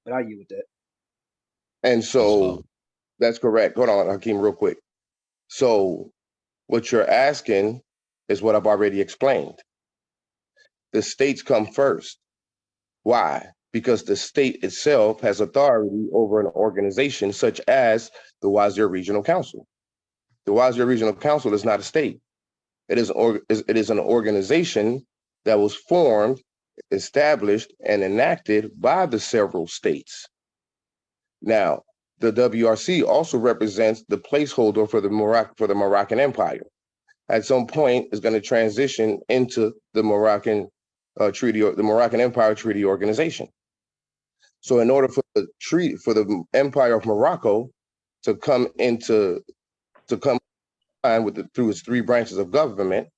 But I agree with that. And so that's correct. Hold on, Hakeem, real quick. So what you're asking is what I've already explained. The states come first. Why? Because the state itself has authority over an organization such as the Wazir Regional Council. The Wazir Regional Council is not a state. It is an organization that was formed, established, and enacted by the several states. Now, the WRC also represents the placeholder for the Moroccan Empire. At some point, is going to transition into the Moroccan the Moroccan Empire Treaty Organization. So, in order for the Empire of Morocco to come through its three branches of government,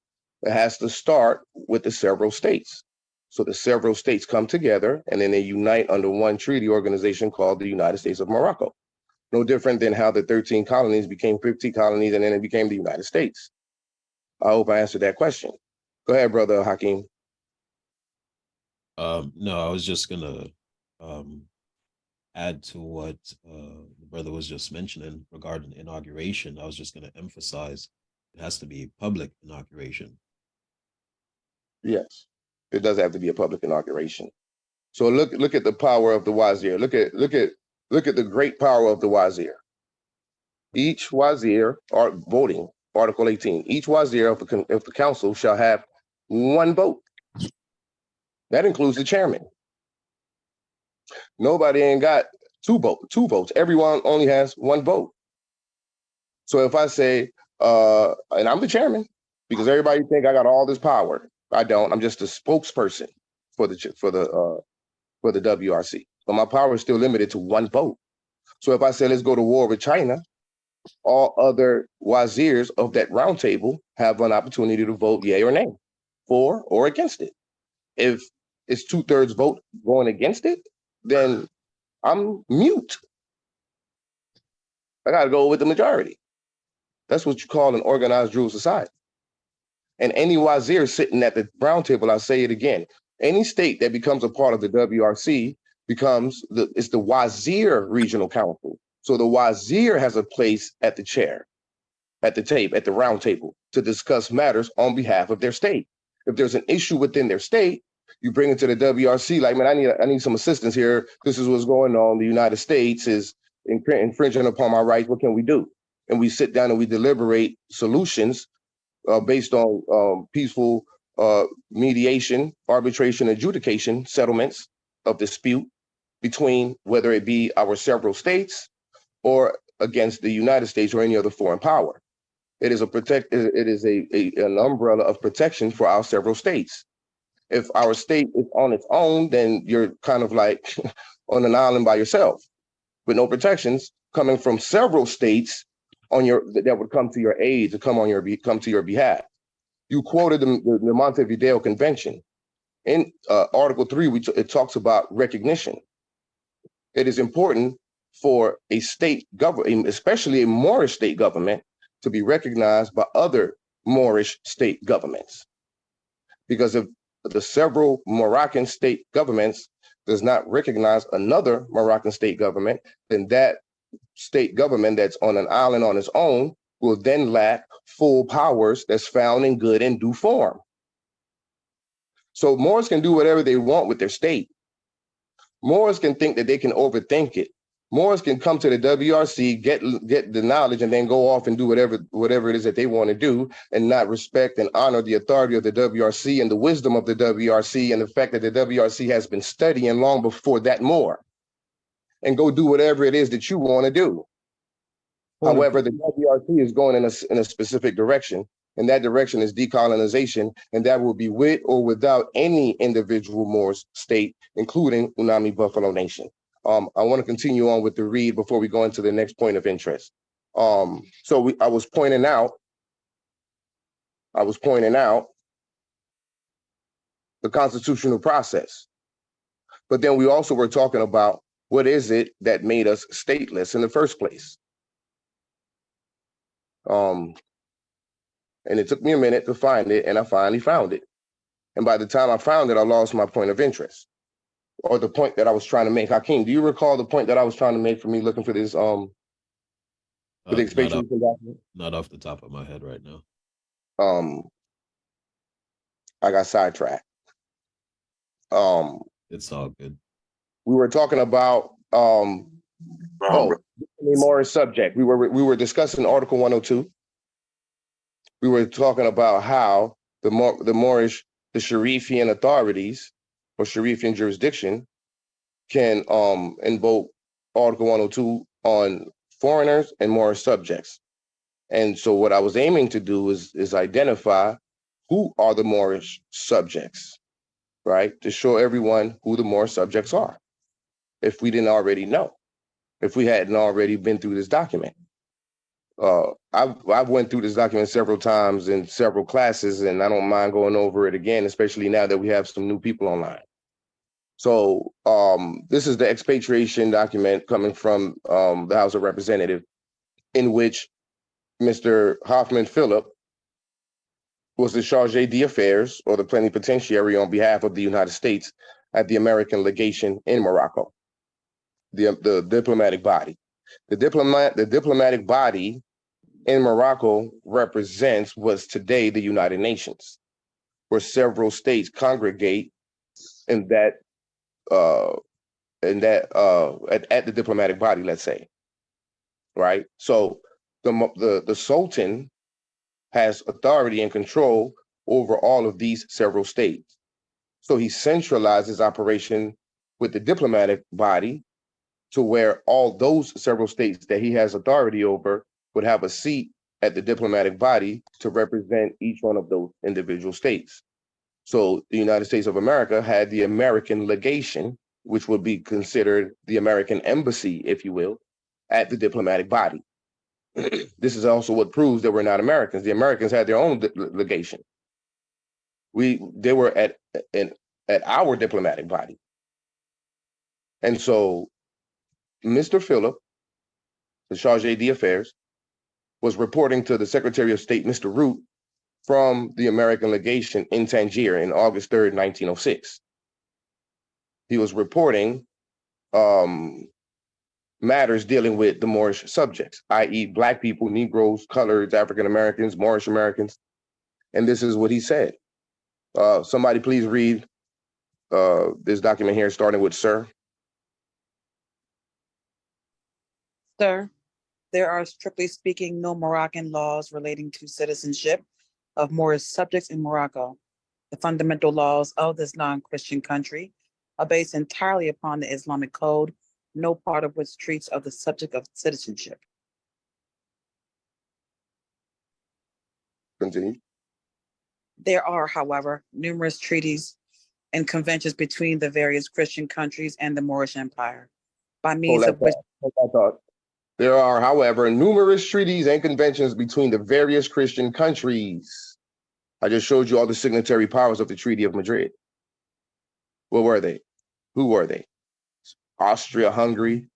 it has to start with the several states. So the several states come together and then they unite under one treaty organization called the United States of Morocco. No different than how the 13 colonies became 50 colonies and then it became the United States. I hope I answered that question. Go ahead, brother Hakeem. No, I was just gonna add to what the brother was just mentioning regarding inauguration. I was just going to emphasize it has to be public inauguration. Yes, it does have to be a public inauguration. So look at the power of the Wazir. Look at the great power of the Wazir. Each Wazir are voting, Article 18. Each Wazir of the council shall have one vote. That includes the chairman. Nobody ain't got two votes. Everyone only has one vote. So if I say, and I'm the chairman, because everybody think I got all this power. I don't. I'm just a spokesperson for the WRC. But my power is still limited to one vote. So if I say let's go to war with China, all other wazirs of that round table have an opportunity to vote yay or nay, for or against it. If it's 2/3 vote going against it, then I'm mute. I got to go with the majority. That's what you call an organized rule society. And any wazir sitting at the round table, I'll say it again, any state that becomes a part of the WRC it's the Wazir Regional Council. So the wazir has a place at the chair, at the round table, to discuss matters on behalf of their state. If there's an issue within their state, you bring it to the WRC, like, man, I need some assistance here. This is what's going on. The United States is infringing upon my rights. What can we do? And we sit down and we deliberate solutions based on peaceful mediation, arbitration, adjudication, settlements of dispute between whether it be our several states or against the United States or any other foreign power. It is an umbrella of protection for our several states. If our state is on its own, then you're kind of like on an island by yourself with no protections coming from several states that would come to your aid to come to your behalf. You quoted the Montevideo Convention. In Article 3, it talks about recognition. It is important for a state government, especially a Moorish state government, to be recognized by other Moorish state governments. Because if the several Moroccan state governments does not recognize another Moroccan state government, then that state government that's on an island on its own will then lack full powers that's found in good and due form. So Moors can do whatever they want with their state. Moors can think that they can overthink it. Moors can come to the WRC, get the knowledge, and then go off and do whatever it is that they want to do, and not respect and honor the authority of the WRC and the wisdom of the WRC and the fact that the WRC has been studying long before that Moor, and go do whatever it is that you want to do. However, the WRC is going in a specific direction, and that direction is decolonization, and that will be with or without any individual Moors state, including Unami Buffalo Nation. I want to continue on with the read before we go into the next point of interest. I was pointing out the constitutional process, but then we also were talking about what is it that made us stateless in the first place. And it took me a minute to find it, and I finally found it. And by the time I found it, I lost my point of interest, or the point that I was trying to make. Hakeem, do you recall the point that I was trying to make for me looking for this for the expatriation document? Not off the top of my head right now. I got sidetracked. It's all good. We were talking about Moorish subject. We were discussing Article 102. We were talking about how the Moorish, the Sharifian authorities or Sharifian jurisdiction can invoke Article 102 on foreigners and Moorish subjects. And so what I was aiming to do is identify who are the Moorish subjects, right? To show everyone who the Moorish subjects are, if we didn't already know, if we hadn't already been through this document. I've went through this document several times in several classes, and I don't mind going over it again, especially now that we have some new people online. So this is the expatriation document coming from the House of Representatives, in which Mr. Hoffman Phillip was the charge d'affaires, or the plenipotentiary on behalf of the United States at the American legation in Morocco, the diplomatic body. The diplomatic body in Morocco represents what's today the United Nations, where several states congregate in that at the diplomatic body, let's say, right? So the Sultan has authority and control over all of these several states. So he centralizes operation with the diplomatic body to where all those several states that he has authority over would have a seat at the diplomatic body to represent each one of those individual states. So the United States of America had the American legation, which would be considered the American embassy, if you will, at the diplomatic body. This is also what proves that we're not Americans. The Americans had their own legation. They were at our diplomatic body. And so Mr. Phillip, the charge d'affaires, was reporting to the Secretary of State, Mr. Root, from the American legation in Tangier in August 3rd, 1906. He was reporting matters dealing with the Moorish subjects, i.e. Black people, Negroes, coloreds, African Americans, Moorish Americans. And this is what he said. Somebody please read this document here, starting with Sir. Sir, there are strictly speaking no Moroccan laws relating to citizenship of Moorish subjects in Morocco. The fundamental laws of this non-Christian country are based entirely upon the Islamic code, no part of which treats of the subject of citizenship. Continue. There are, however, numerous treaties and conventions between the various Christian countries and the Moorish Empire, by means of which There are, however, numerous treaties and conventions between the various Christian countries. I just showed you all the signatory powers of the Treaty of Madrid. What were they? Who were they? Austria, Hungary,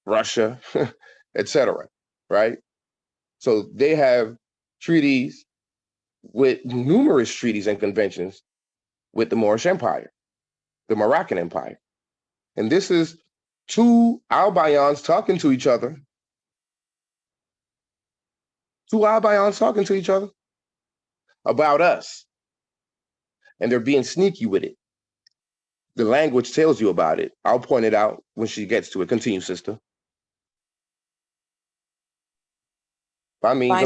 Russia, etc. Right? So they have treaties with numerous treaties and conventions with the Moorish Empire, the Moroccan Empire. And this is two Albayans talking to each other. Two Albayans talking to each other about us. And they're being sneaky with it. The language tells you about it. I'll point it out when she gets to it. Continue, sister. By means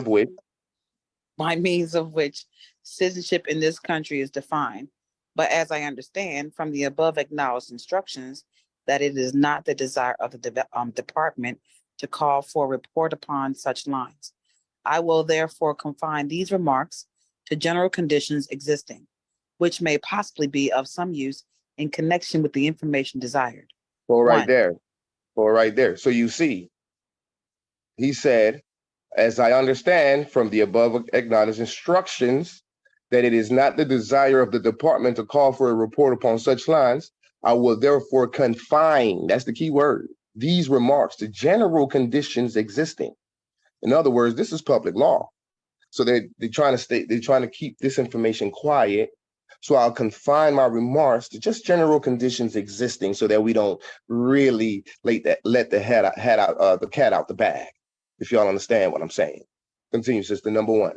of which citizenship in this country is defined. But as I understand from the above acknowledged instructions, that it is not the desire of the department to call for a report upon such lines. I will therefore confine these remarks to general conditions existing, which may possibly be of some use in connection with the information desired. Right there. So you see, he said, as I understand from the above acknowledged instructions, that it is not the desire of the department to call for a report upon such lines. I will therefore confine, that's the key word, these remarks to general conditions existing. In other words, this is public law. So they're trying to keep this information quiet. So I'll confine my remarks to just general conditions existing so that we don't really let the cat out the bag, if y'all understand what I'm saying. Continue, sister. Number one.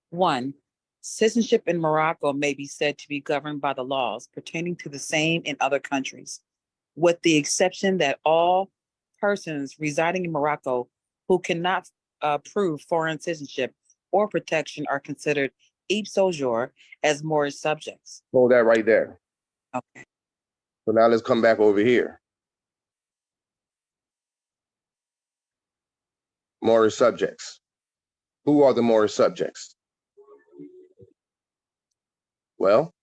1. Citizenship in Morocco may be said to be governed by the laws pertaining to the same in other countries, with the exception that all persons residing in Morocco who cannot prove foreign citizenship or protection are considered ipso jure as Moorish subjects. Hold that right there. Okay. So now let's come back over here. Moorish subjects. Who are the Moorish subjects? Well,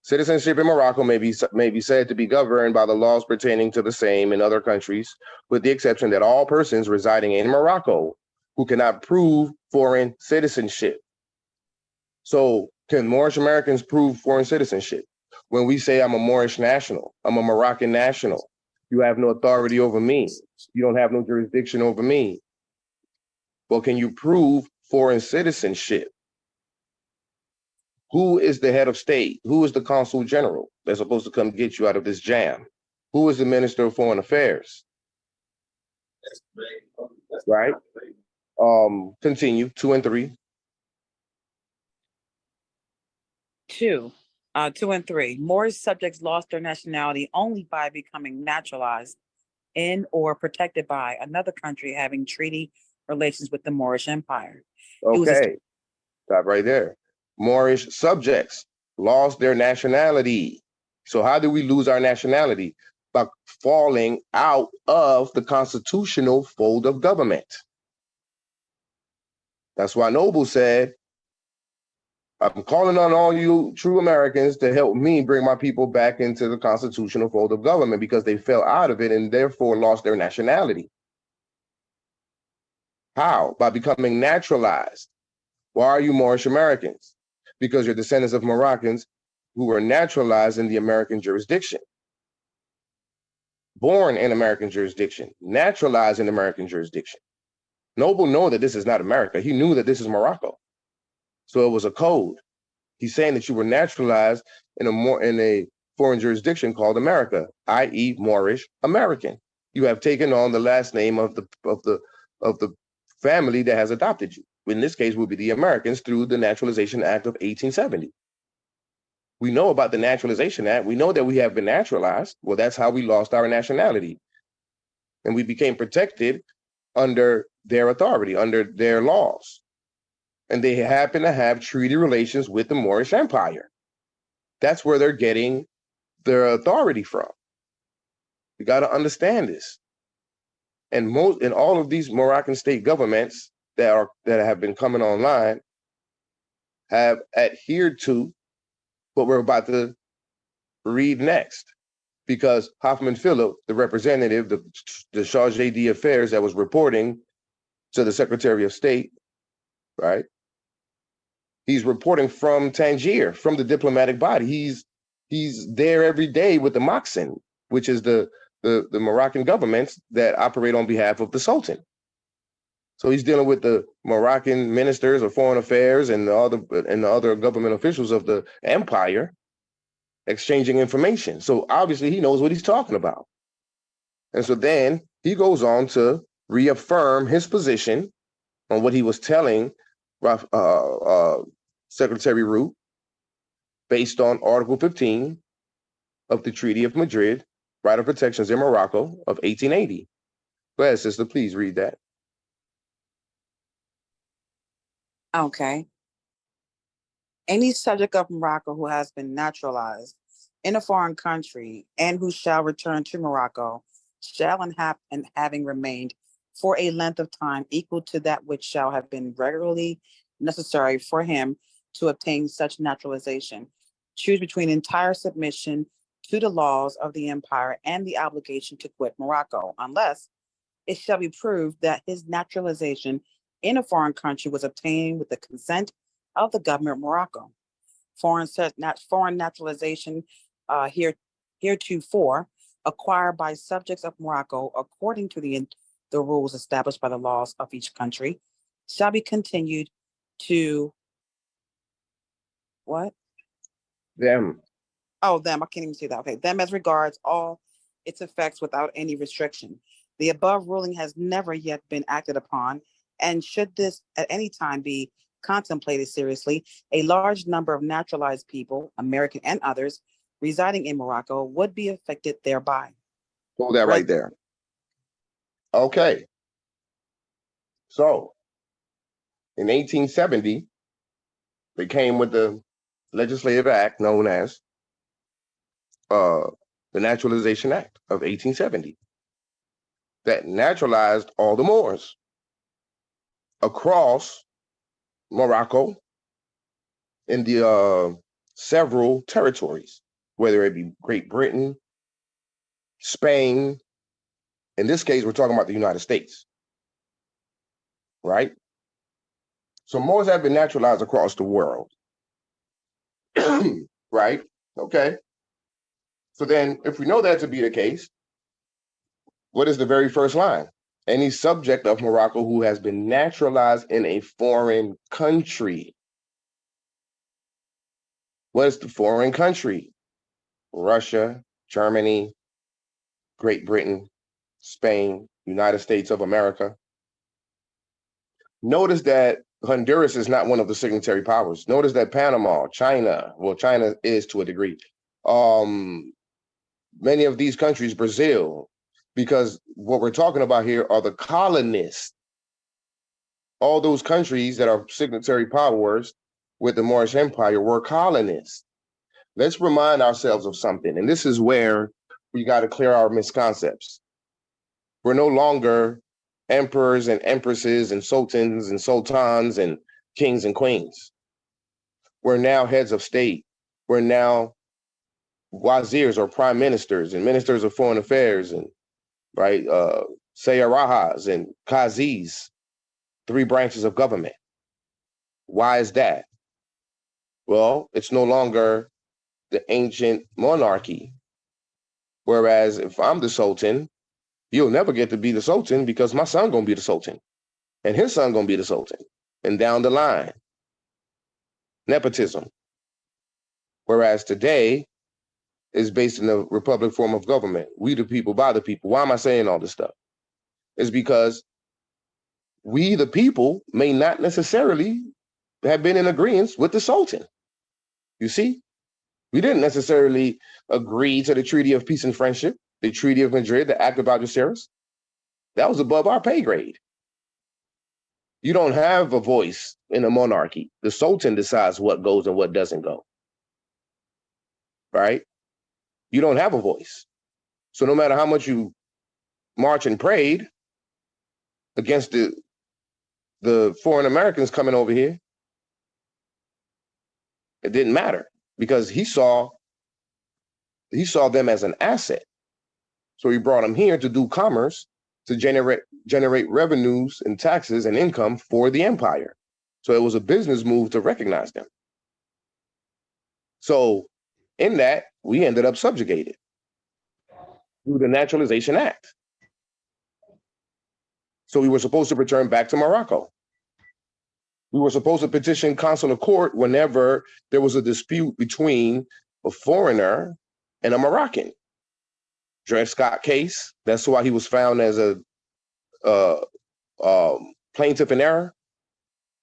citizenship in Morocco may be said to be governed by the laws pertaining to the same in other countries, with the exception that all persons residing in Morocco who cannot prove foreign citizenship. So can Moorish Americans prove foreign citizenship? When we say I'm a Moorish national, I'm a Moroccan national, you have no authority over me. You don't have no jurisdiction over me. Well, can you prove foreign citizenship? Who is the head of state? Who is the consul general that's supposed to come get you out of this jam? Who is the minister of foreign affairs? Right? Continue, 2 and 3. 2 and 3. Moorish subjects lost their nationality only by becoming naturalized in or protected by another country having treaty relations with the Moorish Empire. Okay, stop right there. Moorish subjects lost their nationality. So how do we lose our nationality? By falling out of the constitutional fold of government. That's why Noble said, I'm calling on all you true Americans to help me bring my people back into the constitutional fold of government, because they fell out of it and therefore lost their nationality. How? By becoming naturalized. Why are you Moorish Americans? Because you're descendants of Moroccans who were naturalized in the American jurisdiction. Born in American jurisdiction, naturalized in American jurisdiction. Noble knew that this is not America. He knew that this is Morocco. So it was a code. He's saying that you were naturalized in a foreign jurisdiction called America, i.e. Moorish American. You have taken on the last name of the family that has adopted you. In this case, would be the Americans through the Naturalization Act of 1870. We know about the Naturalization Act. We know that we have been naturalized. Well, that's how we lost our nationality. And we became protected under their authority, under their laws. And they happen to have treaty relations with the Moorish Empire. That's where they're getting their authority from. You got to understand this. And all of these Moroccan state governments that have been coming online have adhered to what we're about to read next. Because Hoffman Phillip, the representative, the charge d'affaires that was reporting to the Secretary of State, right? He's reporting from Tangier, from the diplomatic body. He's there every day with the Moxen, which is the Moroccan governments that operate on behalf of the Sultan. So he's dealing with the Moroccan ministers of foreign affairs and the other government officials of the empire, exchanging information. So obviously he knows what he's talking about. And so then he goes on to reaffirm his position on what he was telling Secretary Root based on Article 15 of the Treaty of Madrid, Right of Protections in Morocco of 1880. Go ahead, sister, please read that. Okay. Any subject of Morocco who has been naturalized in a foreign country and who shall return to Morocco shall and having remained for a length of time equal to that which shall have been regularly necessary for him to obtain such naturalization, choose between entire submission to the laws of the empire and the obligation to quit Morocco, unless it shall be proved that his naturalization in a foreign country was obtained with the consent of the government of Morocco. Foreign naturalization heretofore acquired by subjects of Morocco according to the rules established by the laws of each country shall be continued to what? Them. Oh, them. I can't even see that. Okay. Them as regards all its effects without any restriction. The above ruling has never yet been acted upon, and should this at any time be contemplated seriously, a large number of naturalized people, American and others, residing in Morocco would be affected thereby. Hold that right there. Okay. So in 1870, they came with the legislative act known as the Naturalization Act of 1870 that naturalized all the Moors across Morocco in the several territories, whether it be Great Britain, Spain. In this case, we're talking about the United States, right? So Moors have been naturalized across the world, right? Okay. So then if we know that to be the case, what is the very first line? Any subject of Morocco who has been naturalized in a foreign country. What is the foreign country? Russia, Germany, Great Britain, Spain, United States of America. Notice that Honduras is not one of the signatory powers. Notice that Panama, China, well, China is to a degree. Many of these countries, Brazil, because what we're talking about here are the colonists. All those countries that are signatory powers with the Moorish Empire were colonists. Let's remind ourselves of something, and this is where we got to clear our misconceptions. We're no longer emperors and empresses and sultans and sultans and kings and queens. We're now heads of state. We're now wazirs or prime ministers and ministers of foreign affairs and right sayarahas and qazis, 3 branches of government. Why is that? Well, it's no longer the ancient monarchy. Whereas if I'm the sultan, you'll never get to be the sultan because my son gonna be the sultan and his son gonna be the sultan and down the line. Nepotism. Whereas today, is based in the republic form of government. We the people, by the people. Why am I saying all this stuff? It's because we the people may not necessarily have been in agreement with the Sultan. You see, we didn't necessarily agree to the Treaty of Peace and Friendship, the Treaty of Madrid, the Act of Algeciras. That was above our pay grade. You don't have a voice in a monarchy. The Sultan decides what goes and what doesn't go. Right? You don't have a voice. So no matter how much you march and prayed against the foreign Americans coming over here, it didn't matter because he saw them as an asset. So he brought them here to do commerce, to generate revenues and taxes and income for the empire. So it was a business move to recognize them. So in that, we ended up subjugated through the Naturalization Act. So we were supposed to return back to Morocco. We were supposed to petition consular court whenever there was a dispute between a foreigner and a Moroccan. Dred Scott case, that's why he was found as a plaintiff in error,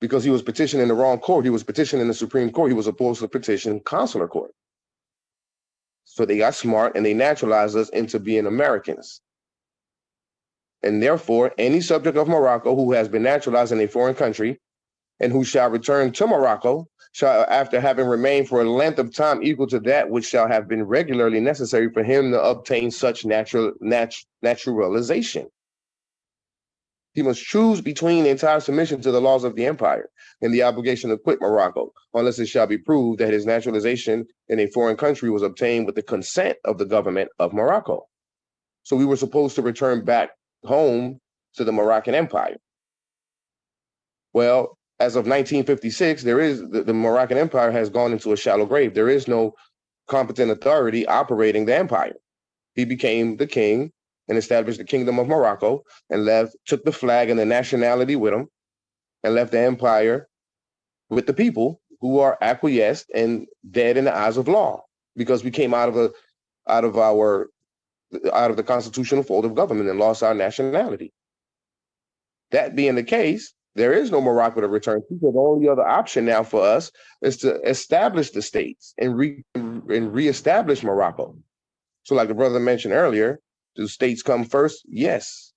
because he was petitioning the wrong court. He was petitioning the Supreme Court. He was supposed to petition consular court. So they got smart and they naturalized us into being Americans. And therefore, any subject of Morocco who has been naturalized in a foreign country and who shall return to Morocco shall, after having remained for a length of time equal to that which shall have been regularly necessary for him to obtain such naturalization. He must choose between the entire submission to the laws of the empire and the obligation to quit Morocco, unless it shall be proved that his naturalization in a foreign country was obtained with the consent of the government of Morocco. So we were supposed to return back home to the Moroccan Empire. Well, as of 1956, the Moroccan Empire has gone into a shallow grave. There is no competent authority operating the empire. He became the king and established the Kingdom of Morocco and took the flag and the nationality with him and left the empire with the people who are acquiesced and dead in the eyes of law, because we came out of the constitutional fold of government and lost our nationality. That being the case, there is no Morocco to return to. So the only other option now for us is to establish the states and reestablish Morocco. So like the brother mentioned earlier, do states come first? Yes.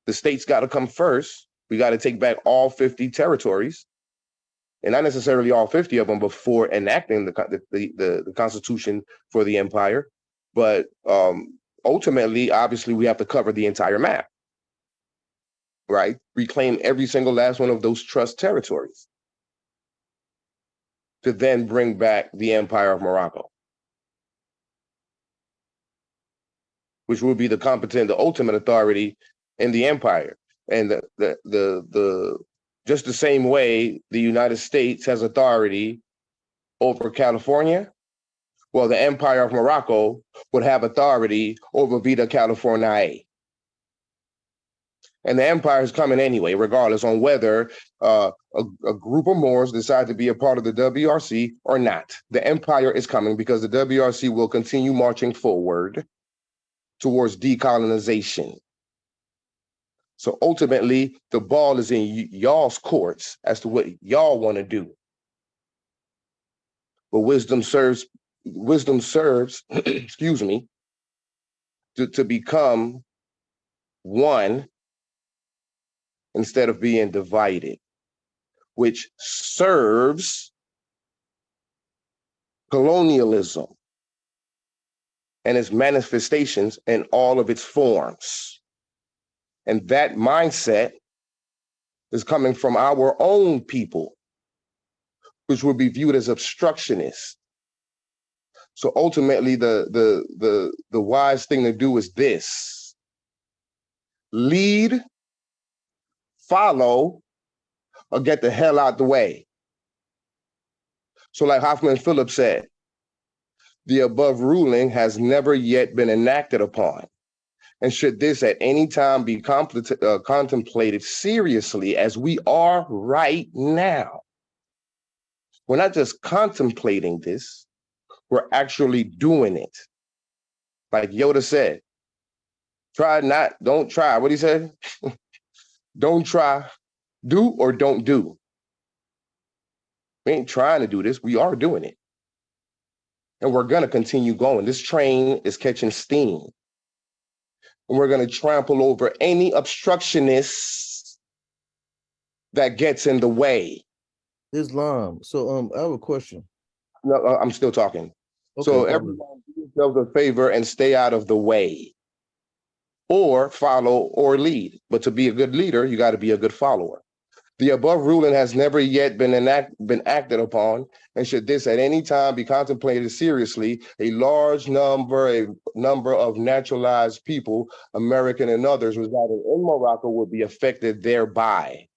The states got to come first. We got to take back all 50 territories, and not necessarily all 50 of them before enacting the Constitution for the empire. But ultimately, obviously, we have to cover the entire map, right? Reclaim every single last one of those trust territories to then bring back the Empire of Morocco, which will be the ultimate authority in the empire. And just the same way the United States has authority over California, well, the Empire of Morocco would have authority over Vita Californiae. And the empire is coming anyway, regardless on whether a group of Moors decide to be a part of the WRC or not. The empire is coming because the WRC will continue marching forward towards decolonization. So ultimately, the ball is in y'all's courts as to what y'all want to do. But wisdom serves, excuse me, to become one instead of being divided, which serves colonialism and its manifestations in all of its forms. And that mindset is coming from our own people, which will be viewed as obstructionists. So ultimately, the wise thing to do is this: lead, follow, or get the hell out the way. So like Hoffman Phillips said, the above ruling has never yet been enacted upon. And should this at any time be contemplated seriously, as we are right now, we're not just contemplating this, We're actually doing it. Like Yoda said, don't try. What he said? Don't try, do or don't do. We ain't trying to do this. We are doing it. And we're going to continue going. This train is catching steam. And we're going to trample over any obstructionists that gets in the way. Islam. So I have a question. No, I'm still talking. Okay, So follow. everyone do yourselves a favor and stay out of the way, or follow or lead. But to be a good leader, you got to be a good follower. The above ruling has never yet been acted upon, and should this at any time be contemplated seriously, a large number of naturalized people, American and others residing in Morocco, would be affected thereby.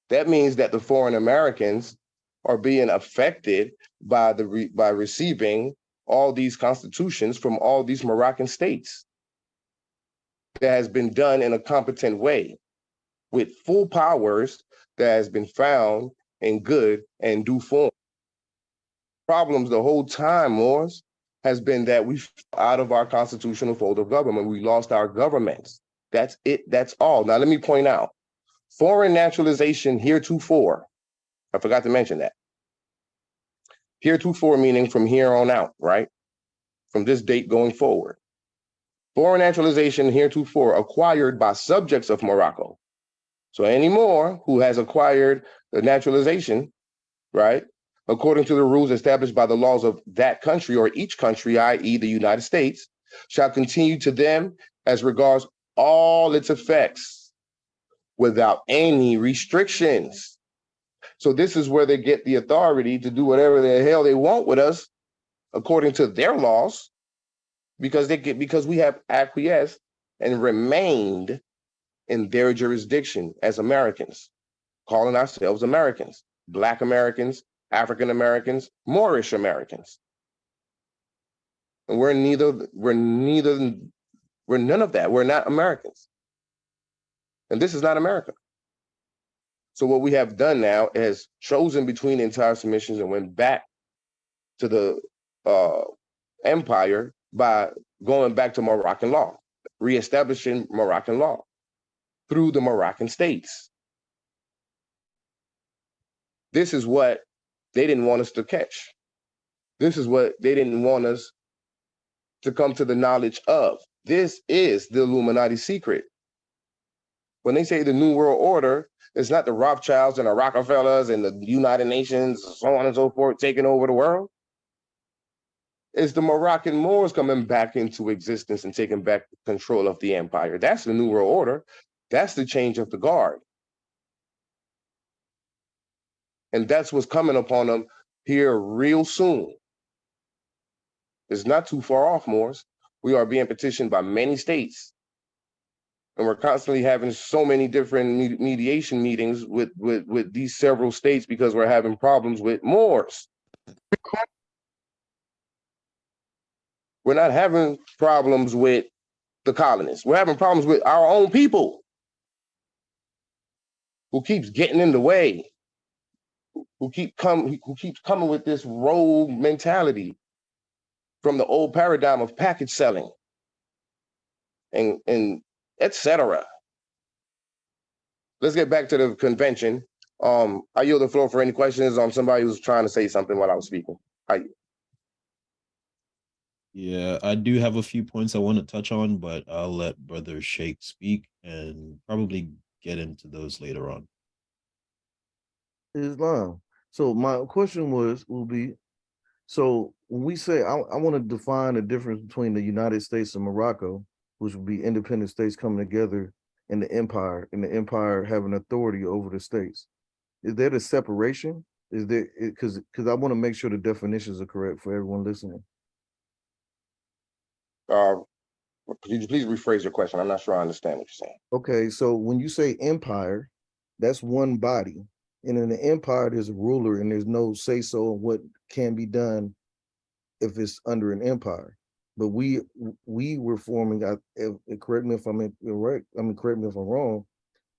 That means that the foreign Americans are being affected by receiving all these constitutions from all these Moroccan states. That has been done in a competent way, with full powers that has been found in good and due form. Problems the whole time, Morris, has been that we out of our constitutional fold of government. We lost our governments. That's it. That's all. Now, let me point out, foreign naturalization heretofore, I forgot to mention that. Heretofore meaning from here on out, right? From this date going forward. Foreign naturalization heretofore acquired by subjects of Morocco. So anymore, who has acquired the naturalization, right, according to the rules established by the laws of that country or each country, i.e. the United States, shall continue to them as regards all its effects without any restrictions. So this is where they get the authority to do whatever the hell they want with us, according to their laws, because we have acquiesced and remained in their jurisdiction as Americans, calling ourselves Americans, Black Americans, African Americans, Moorish Americans. And we're none of that. We're not Americans. And this is not America. So what we have done now is chosen between entire submissions and went back to the empire by going back to Moroccan law, reestablishing Moroccan law through the Moroccan states. This is what they didn't want us to catch. This is what they didn't want us to come to the knowledge of. This is the Illuminati secret. When they say the New World Order, it's not the Rothschilds and the Rockefellers and the United Nations, so on and so forth, taking over the world. It's the Moroccan Moors coming back into existence and taking back control of the empire. That's the New World Order. That's the change of the guard. And that's what's coming upon them here real soon. It's not too far off, Moors. We are being petitioned by many states. And we're constantly having so many different mediation meetings with these several states because we're having problems with Moors. We're not having problems with the colonists. We're having problems with our own people who keeps getting in the way, who keeps coming with this rogue mentality from the old paradigm of package selling and etc. Let's get back to the convention. I yield the floor for any questions on somebody who's trying to say something while I was speaking. Yeah, I do have a few points I want to touch on, but I'll let Brother Sheikh speak and probably get into those later on. Islam. So my question will be, so when we say, I want to define the difference between the United States and Morocco, which would be independent states coming together in the empire, and the empire having authority over the states. Is there the separation? Is there, because I want to make sure the definitions are correct for everyone listening. Could you please rephrase your question? I'm not sure I understand what you're saying. Okay, so when you say empire, that's one body. And in the empire, there's a ruler and there's no say-so on what can be done if it's under an empire. But we were forming, correct me if I'm incorrect, correct me if I'm wrong,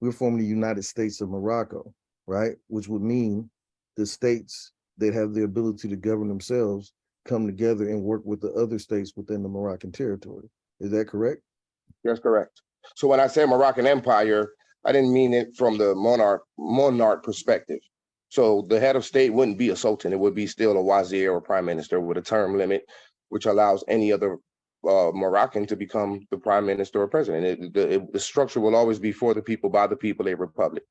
we're forming the United States of Morocco, right? Which would mean the states that have the ability to govern themselves come together and work with the other states within the Moroccan territory. Is that correct? That's correct. So when I say Moroccan Empire, I didn't mean it from the monarch perspective. So the head of state wouldn't be a sultan. It would be still a wazir or prime minister with a term limit, which allows any other Moroccan to become the prime minister or president. The structure will always be for the people, by the people, a republic.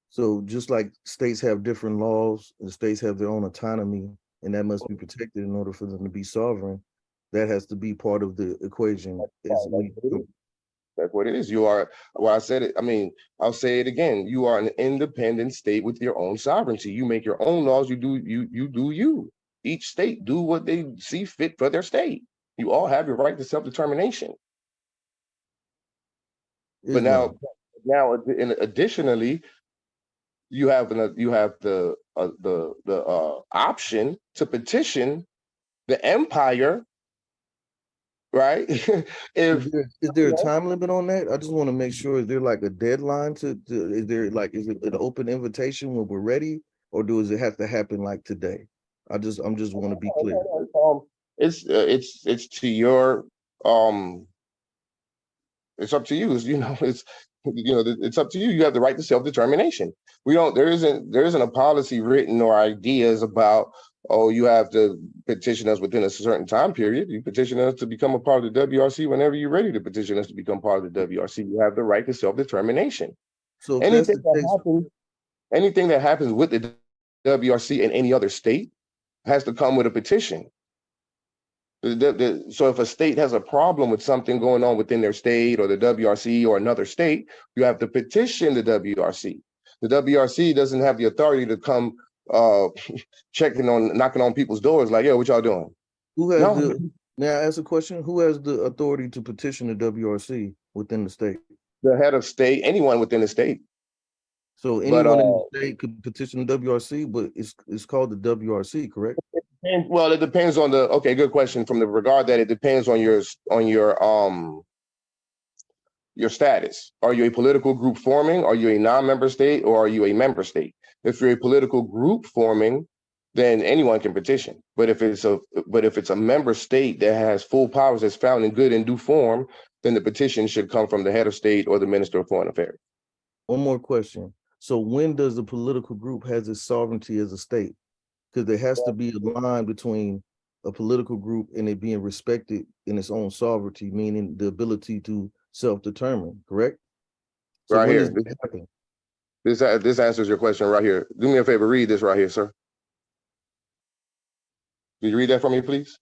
So just like states have different laws and states have their own autonomy, and that must be protected in order for them to be sovereign, that has to be part of the equation. That's what it is. You are, well, I said it, I mean, I'll say it again. You are an independent state with your own sovereignty. You make your own laws. You do you. Each state do what they see fit for their state. You all have your right to self-determination. But now, additionally, you have the option to petition the empire, right? Is there a time limit on that? I just want to make sure, is there like a deadline is it an open invitation when we're ready, or does it have to happen like today? I'm just want to be clear. It's to your it's up to you. It's up to you. You have the right to self-determination. There isn't a policy written or ideas about, oh, you have to petition us within a certain time period. You petition us to become a part of the WRC whenever you're ready to petition us to become part of the WRC. You have the right to self-determination. So anything that happens with the WRC in any other state has to come with a petition. So if a state has a problem with something going on within their state or the WRC or another state, you have to petition the WRC. The WRC doesn't have the authority to come knocking on people's doors like, yo, what y'all doing? May I ask a question? Who has the authority to petition the WRC within the state? The head of state, anyone within the state. So anyone in the state could petition the WRC, but it's called the WRC, correct? Well, it depends on good question. From the regard that it depends on your status. Are you a political group forming? Are you a non-member state, or are you a member state? If you're a political group forming, then anyone can petition. But if it's a member state that has full powers that's found in good and due form, then the petition should come from the head of state or the Minister of Foreign Affairs. One more question. So when does the political group has its sovereignty as a state? Because there has to be a line between a political group and it being respected in its own sovereignty, meaning the ability to self-determine, correct? So right here. This answers your question right here. Do me a favor, read this right here, sir. Can you read that for me, please?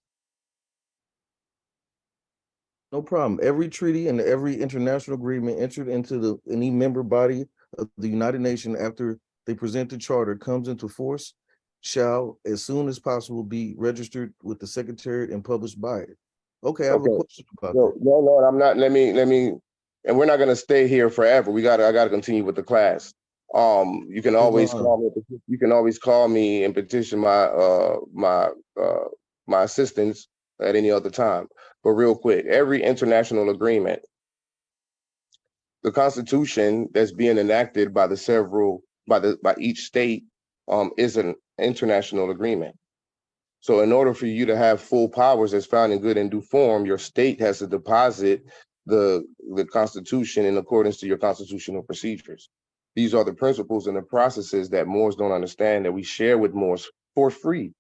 No problem. Every treaty and every international agreement entered into any member body of the United Nations after they present the charter comes into force shall, as soon as possible, be registered with the Secretariat and published by it. Okay, I have a question about that. No, I'm not. Let me, and we're not going to stay here forever. I got to continue with the class. You can always call me. You can always call me and petition my assistance at any other time. But real quick, every international agreement, the Constitution that's being enacted by by each state, is an international agreement. So in order for you to have full powers as found in good and due form, your state has to deposit the Constitution in accordance to your constitutional procedures. These are the principles and the processes that Moors don't understand, that we share with Moors for free.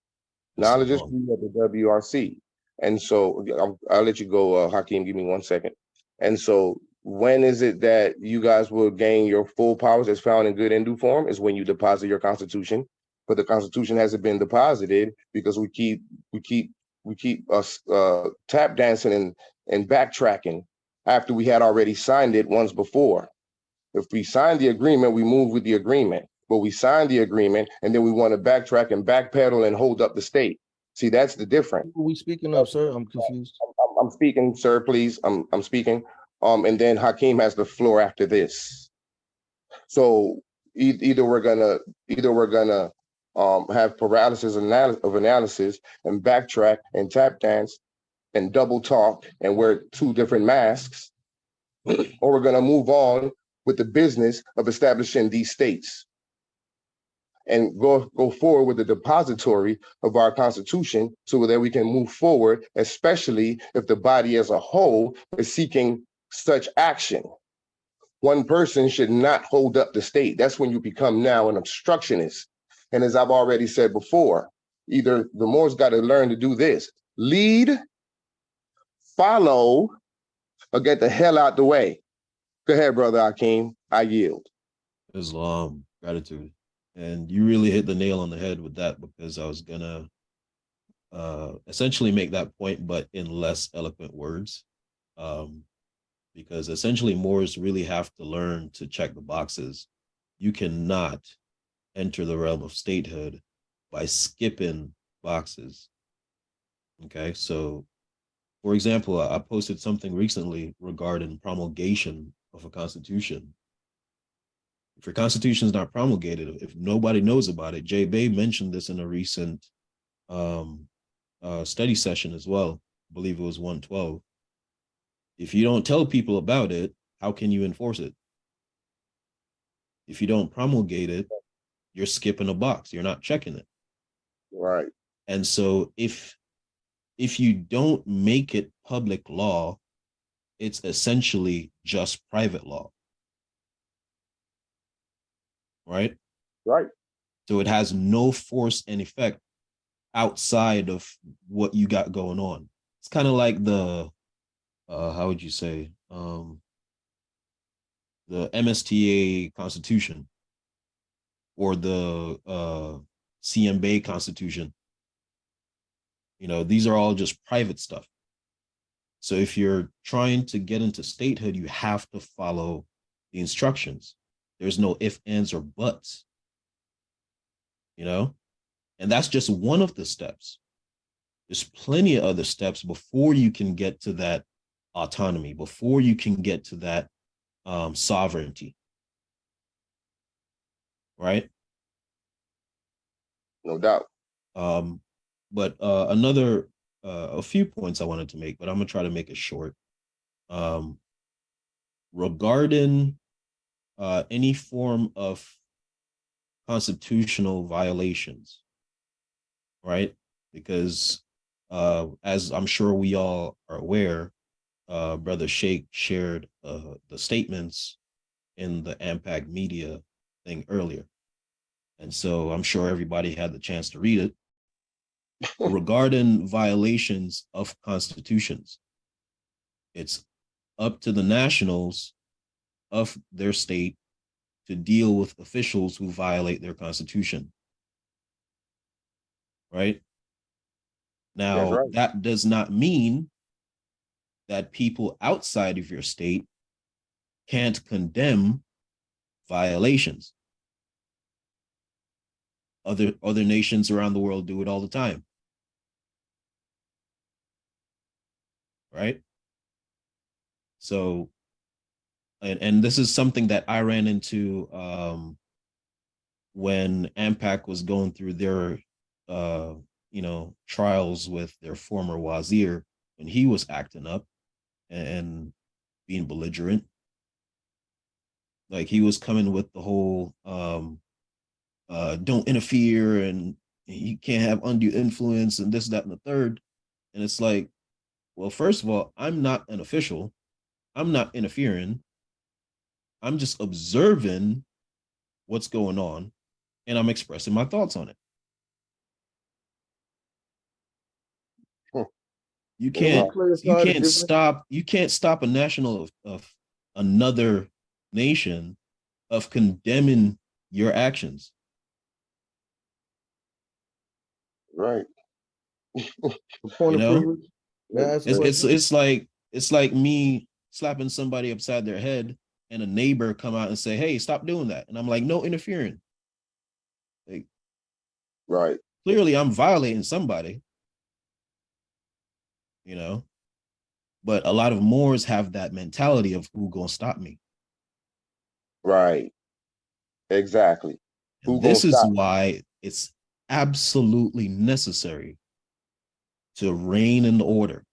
Knowledge is free at the WRC. And so I'll let you go, Hakeem, give me 1 second. And so when is it that you guys will gain your full powers as found in good and due form? Is when you deposit your Constitution. But the Constitution hasn't been deposited because we keep tap dancing and backtracking after we had already signed it once before. If we signed the agreement, we move with the agreement. But we signed the agreement and then we want to backtrack and backpedal and hold up the state. See, that's the difference. Who are we speaking of, sir? I'm confused. I'm speaking, sir, please. I'm speaking. And then Hakeem has the floor after this. So either we're gonna have paralysis of analysis and backtrack and tap dance and double talk and wear 2 different masks, or we're gonna move on with the business of establishing these states. and go forward with the depository of our Constitution so that we can move forward, especially if the body as a whole is seeking such action. One person should not hold up the state. That's when you become now an obstructionist. And as I've already said before, either the Moors got to learn to do this: lead, follow, or get the hell out the way. Go ahead, Brother Akeem. I yield. Islam, gratitude. And you really hit the nail on the head with that, because I was gonna essentially make that point, but in less eloquent words. Because essentially Moors really have to learn to check the boxes. You cannot enter the realm of statehood by skipping boxes. Okay, so for example, I posted something recently regarding promulgation of a constitution. If your constitution is not promulgated, if nobody knows about it, Jay Bay mentioned this in a recent study session as well. I believe it was 112. If you don't tell people about it, how can you enforce it? If you don't promulgate it, you're skipping a box. You're not checking it. Right. And so if you don't make it public law, it's essentially just private law. Right? Right. So it has no force and effect outside of what you got going on. It's kind of like the how would you say, the MSTA Constitution or the CMBA Constitution. You know, these are all just private stuff. So if you're trying to get into statehood, you have to follow the instructions. There's no ifs, ands, or buts. You know, and that's just one of the steps. There's plenty of other steps before you can get to that autonomy, before you can get to that sovereignty. Right? No doubt. But another, a few points I wanted to make, but I'm gonna try to make it short. Regarding any form of constitutional violations, right? Because as I'm sure we all are aware, Brother Sheikh shared the statements in the AMPAG media thing earlier. And so I'm sure everybody had the chance to read it. Regarding violations of constitutions, it's up to the nationals of their state to deal with officials who violate their constitution. Right? Now, That's right. that does not mean that people outside of your state can't condemn violations. Other nations around the world do it all the time. Right? So, and this is something that I ran into when AMPAC was going through their trials with their former wazir, when he was acting up and being belligerent. Like, he was coming with the whole don't interfere and you can't have undue influence and this, that, and the third. And it's like, well, first of all, I'm not an official. I'm not interfering. I'm just observing what's going on and I'm expressing my thoughts on it. You can't stop a national of another nation of condemning your actions. Right. You know, it's like me slapping somebody upside their head and a neighbor come out and say, "Hey, stop doing that." And I'm like, "No interfering." Like, right. Clearly I'm violating somebody, you know. But a lot of Moors have that mentality of who gonna stop me. Right. Exactly. And this is why it's absolutely necessary to reign in order.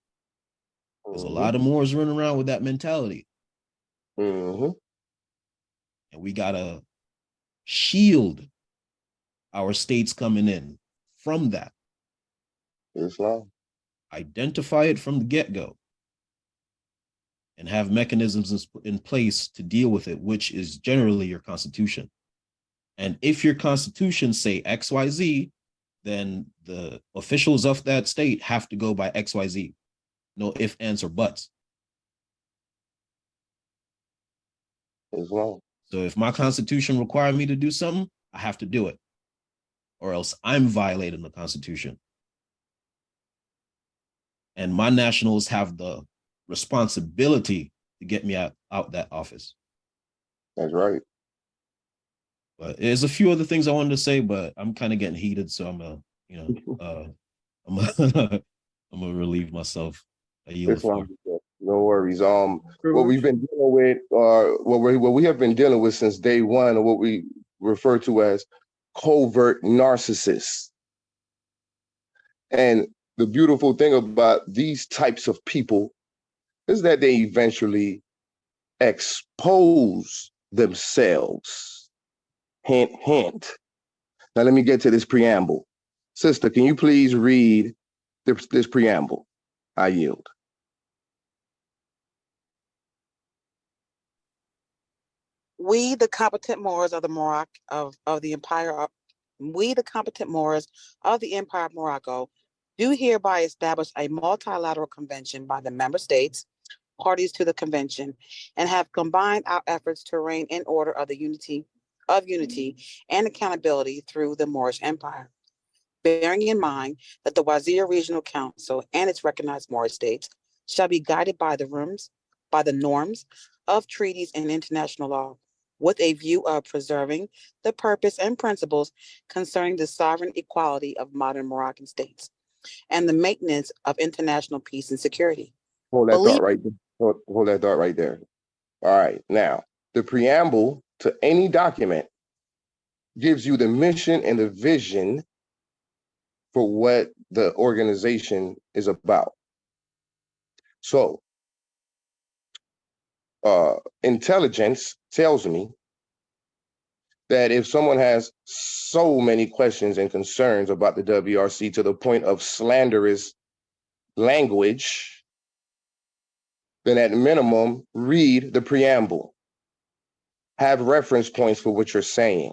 There's a lot of Moors running around with that mentality. Mm-hmm. And we gotta shield our states coming in from that. Islam. Identify it from the get-go and have mechanisms in place to deal with it, which is generally your constitution. And if your constitution say XYZ, then the officials of that state have to go by XYZ. No ifs, ands, or buts. Islam. So if my constitution requires me to do something, I have to do it, or else I'm violating the constitution. And my nationals have the responsibility to get me out that office. That's right. But there's a few other things I wanted to say, but I'm kind of getting heated, so I'm gonna relieve myself. I yield the floor. Islam. No worries. What we've been dealing with, what we have been dealing with since day one, or what we refer to as covert narcissists. And the beautiful thing about these types of people is that they eventually expose themselves. Hint, hint. Now let me get to this preamble. Sister, can you please read this preamble? I yield. We, the competent Moors of the Empire of Morocco, do hereby establish a multilateral convention by the member states, parties to the convention, and have combined our efforts to reign in order of unity and accountability through the Moorish Empire. Bearing in mind that the Wazir Regional Council and its recognized Moorish states shall be guided by the norms of treaties and international law, with a view of preserving the purpose and principles concerning the sovereign equality of modern Moroccan states and the maintenance of international peace and security. Hold that thought right there. Hold that thought right there. All right. Now, the preamble to any document gives you the mission and the vision for what the organization is about. So, intelligence tells me that if someone has so many questions and concerns about the WRC to the point of slanderous language, then at minimum, read the preamble. Have reference points for what you're saying.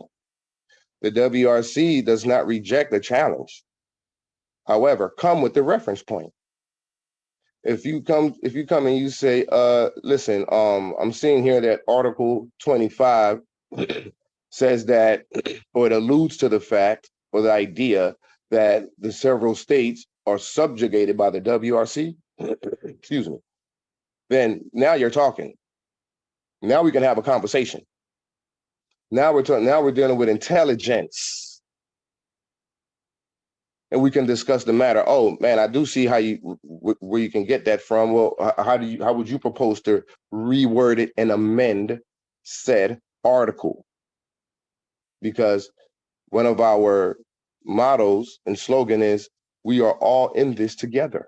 The WRC does not reject the challenge. However, come with the reference point. If you come and you say, listen, I'm seeing here that Article 25 says that, or it alludes to the fact or the idea that the several states are subjugated by the WRC, excuse me, then now you're talking. Now we can have a conversation. Now we're dealing with intelligence. And we can discuss the matter. Oh man, I do see how where you can get that from. Well, how would you propose to reword it and amend said article? Because one of our mottos and slogan is, we are all in this together.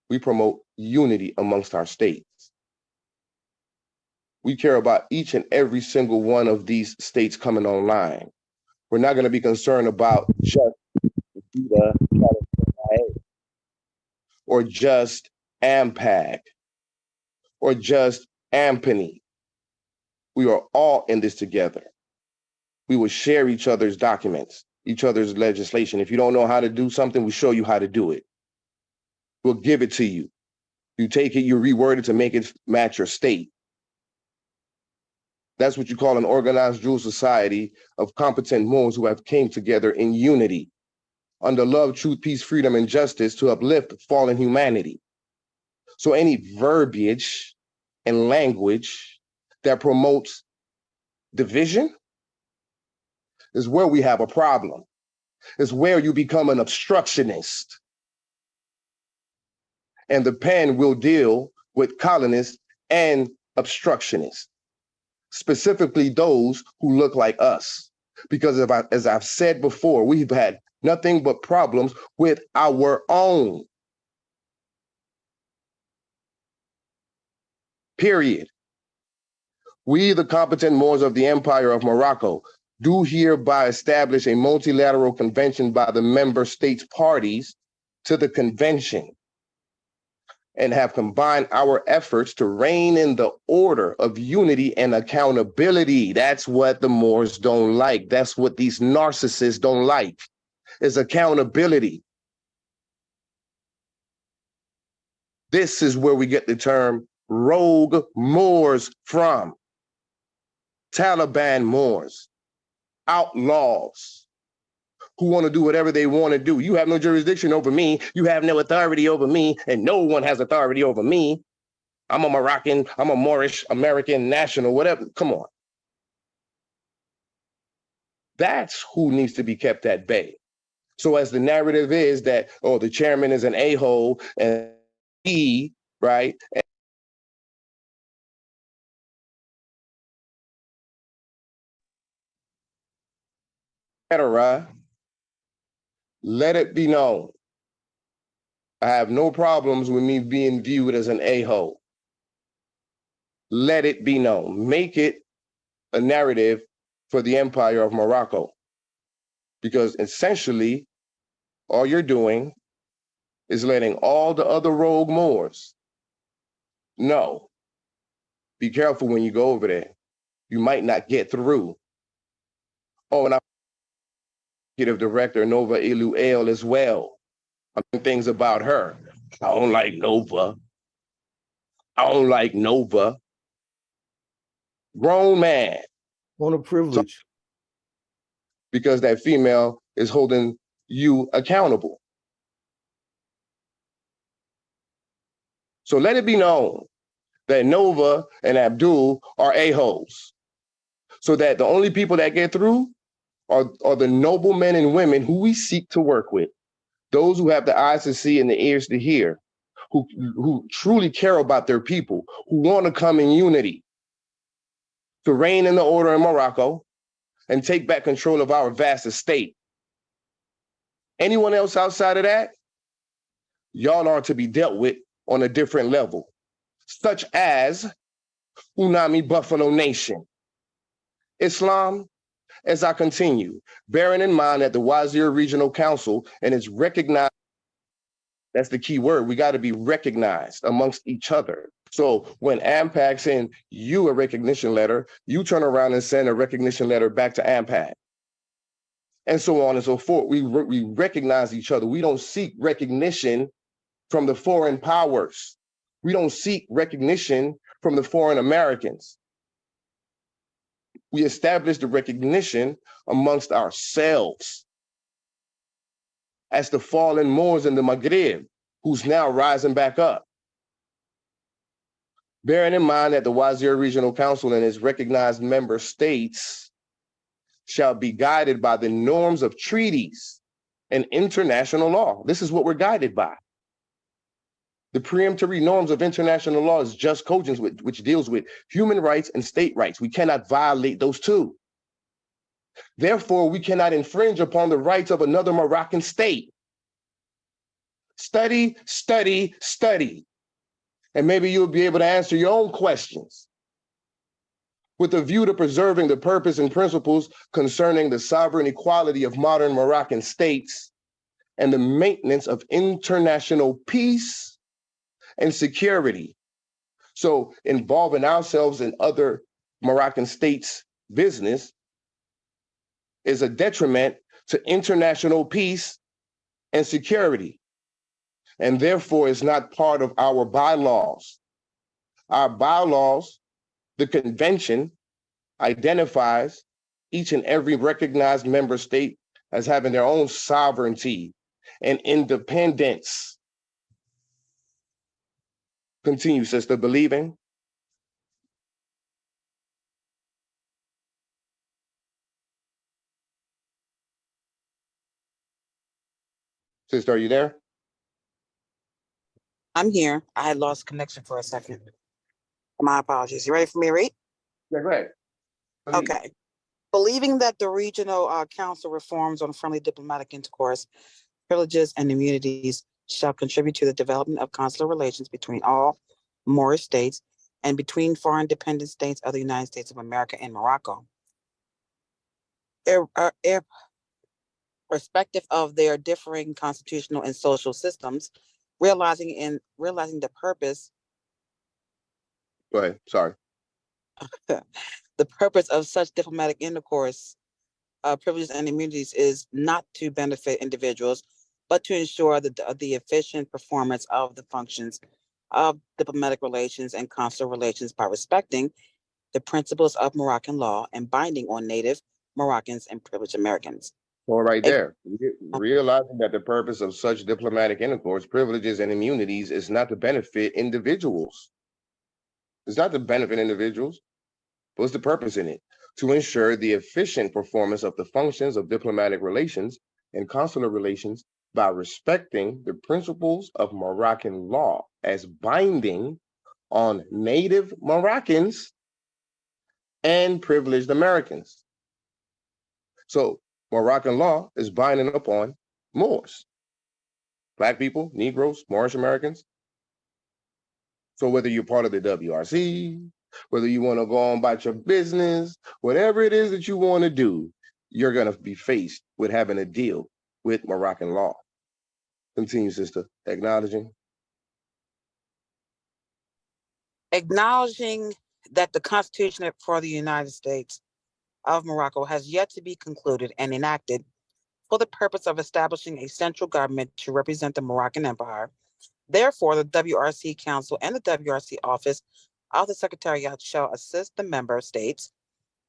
We promote unity amongst our states. We care about each and every single one of these states coming online. We're not going to be concerned about just the or just AMPAG or just AMPANY. We are all in this together. We will share each other's documents, each other's legislation. If you don't know how to do something, we show you how to do it. We'll give it to you. You take it, you reword it to make it match your state. That's what you call an organized dual society of competent Moors who have came together in unity under love, truth, peace, freedom, and justice to uplift fallen humanity. So any verbiage and language that promotes division is where we have a problem. Is where you become an obstructionist. And the pen will deal with colonists and obstructionists, specifically those who look like us. Because as I've said before, we've had nothing but problems with our own. Period. We, the competent Moors of the Empire of Morocco, do hereby establish a multilateral convention by the member states parties to the convention, and have combined our efforts to rein in the order of unity and accountability. That's what the Moors don't like. That's what these narcissists don't like, is accountability. This is where we get the term rogue Moors from. Taliban Moors, outlaws who want to do whatever they want to do. You have no jurisdiction over me. You have no authority over me, and no one has authority over me. I'm a Moroccan, I'm a Moorish, American national, whatever. Come on. That's who needs to be kept at bay. So as the narrative is that, oh, the chairman is an a-hole and he, right? Etc. Let it be known. I have no problems with me being viewed as an a-hole. Let it be known. Make it a narrative for the empire of Morocco. Because essentially, all you're doing is letting all the other rogue Moors know. Be careful when you go over there. You might not get through. Oh, and I'm executive director Nova Ilu Ale as well. Things about her. I don't like Nova. I don't like Nova. Grown man. On a privilege. Because that female is holding you accountable. So let it be known that Nova and Abdul are a-holes. So that the only people that get through are the noble men and women who we seek to work with. Those who have the eyes to see and the ears to hear, who truly care about their people, who want to come in unity to reign in the order in Morocco and take back control of our vast estate. Anyone else outside of that, y'all are to be dealt with on a different level, such as Unami Buffalo Nation. Islam, as I continue, bearing in mind that the Wazir Regional Council and its recognized, that's the key word, we got to be recognized amongst each other. So when AMPAG send you a recognition letter, you turn around and send a recognition letter back to AMPAG. And so on and so forth. We recognize each other. We don't seek recognition from the foreign powers. We don't seek recognition from the foreign Americans. We establish the recognition amongst ourselves as the fallen Moors in the Maghreb, who's now rising back up. Bearing in mind that the Wazir Regional Council and its recognized member states shall be guided by the norms of treaties and international law. This is what we're guided by. The preemptory norms of international law is just cogence, which deals with human rights and state rights. We cannot violate those two. Therefore, we cannot infringe upon the rights of another Moroccan state. Study, study, study. And maybe you'll be able to answer your own questions with a view to preserving the purpose and principles concerning the sovereign equality of modern Moroccan states and the maintenance of international peace and security. So involving ourselves in other Moroccan states' business is a detriment to international peace and security, and therefore is not part of our bylaws. Our bylaws, the convention, identifies each and every recognized member state as having their own sovereignty and independence. Continue, sister, believing. Sister, are you there? I'm here. I had lost connection for a second. My apologies. You ready for me to read? Yeah, go ahead. Okay. Believing that the regional council reforms on friendly diplomatic intercourse, privileges, and immunities shall contribute to the development of consular relations between all Moorish states and between foreign dependent states of the United States of America and Morocco. irrespective of their differing constitutional and social systems, realizing the purpose Go ahead. Sorry. the purpose of such diplomatic intercourse, privileges and immunities is not to benefit individuals, but to ensure the efficient performance of the functions of diplomatic relations and consular relations by respecting the principles of Moroccan law and binding on native Moroccans and privileged Americans. Well, right Ex- there, realizing that the purpose of such diplomatic intercourse, privileges, and immunities is not to benefit individuals. It's not to benefit individuals. What's the purpose in it? To ensure the efficient performance of the functions of diplomatic relations and consular relations by respecting the principles of Moroccan law as binding on native Moroccans and privileged Americans. So Moroccan law is binding upon Moors, Black people, Negroes, Moorish Americans. So whether you're part of the WRC, whether you want to go on about your business, whatever it is that you want to do, you're going to be faced with having to deal with Moroccan law. Continue, sister. Acknowledging that the Constitution for the United States of Morocco has yet to be concluded and enacted for the purpose of establishing a central government to represent the Moroccan Empire. Therefore, the WRC Council and the WRC Office of the Secretariat shall assist the member states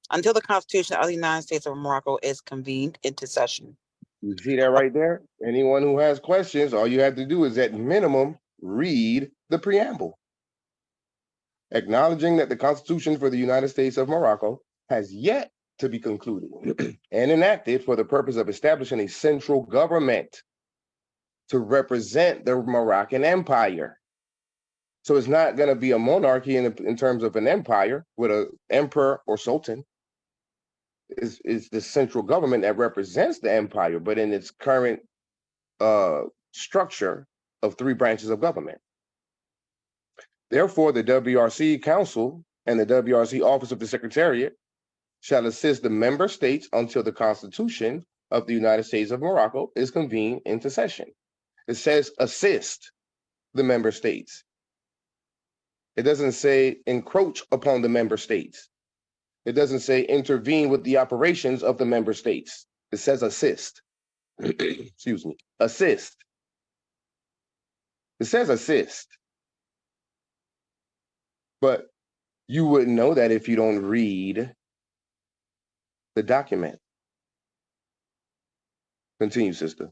until the Constitution of the United States of Morocco is convened into session. You see that right there? Anyone who has questions, all you have to do is at minimum read the preamble. Acknowledging that the Constitution for the United States of Morocco has yet to be concluded and enacted for the purpose of establishing a central government to represent the Moroccan Empire. So it's not going to be a monarchy in terms of an empire with an emperor or sultan. It's the central government that represents the empire, but in its current structure of 3 branches of government. Therefore, the WRC Council and the WRC Office of the Secretariat shall assist the member states until the Constitution of the United States of Morocco is convened into session. It says assist the member states. It doesn't say encroach upon the member states. It doesn't say intervene with the operations of the member states. It says assist. Excuse me, assist. It says assist. But you wouldn't know that if you don't read the document. Continue, sister.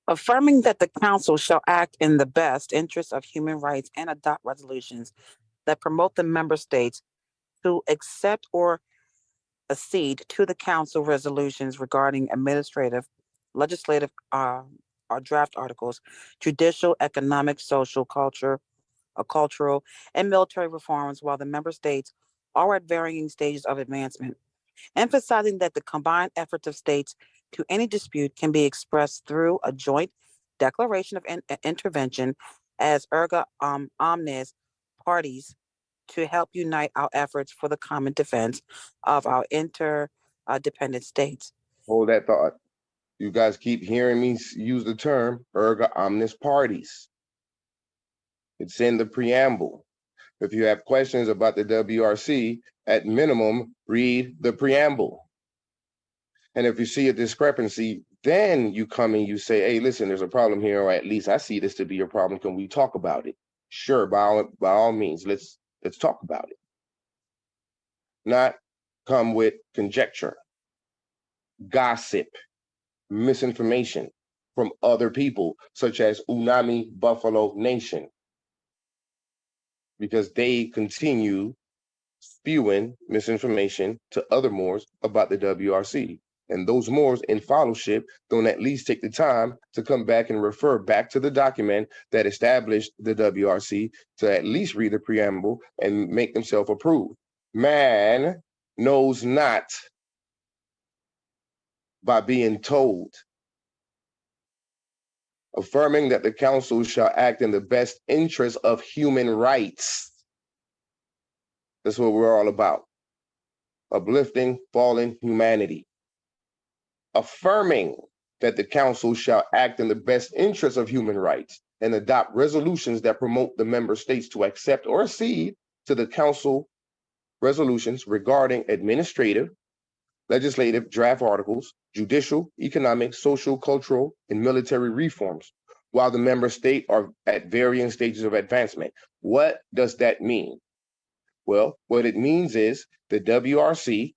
Affirming that the Council shall act in the best interest of human rights and adopt resolutions that promote the member states to accept or accede to the Council resolutions regarding administrative, legislative, or draft articles, judicial, economic, social, cultural, and military reforms while the member states are at varying stages of advancement, emphasizing that the combined efforts of states to any dispute can be expressed through a joint declaration of intervention as erga omnes parties to help unite our efforts for the common defense of our interdependent states. Hold that thought. You guys keep hearing me use the term erga omnes parties. It's in the preamble. If you have questions about the WRC, at minimum, read the preamble. And if you see a discrepancy, then you come and you say, hey, listen, there's a problem here, or at least I see this to be a problem. Can we talk about it? Sure, by all means, let's talk about it. Not come with conjecture, gossip, misinformation from other people, such as Unami Buffalo Nation, because they continue spewing misinformation to other Moors about the WRC. And those Moors in fellowship don't at least take the time to come back and refer back to the document that established the WRC to at least read the preamble and make themselves approve. Man knows not by being told. Affirming that the council shall act in the best interest of human rights. That's what we're all about. uplifting fallen humanity, affirming that the council shall act in the best interest of human rights and adopt resolutions that promote the member states to accept or accede to the council resolutions regarding administrative, legislative draft articles, judicial, economic, social, cultural, and military reforms, while the member state are at varying stages of advancement. What does that mean? Well, what it means is the WRC,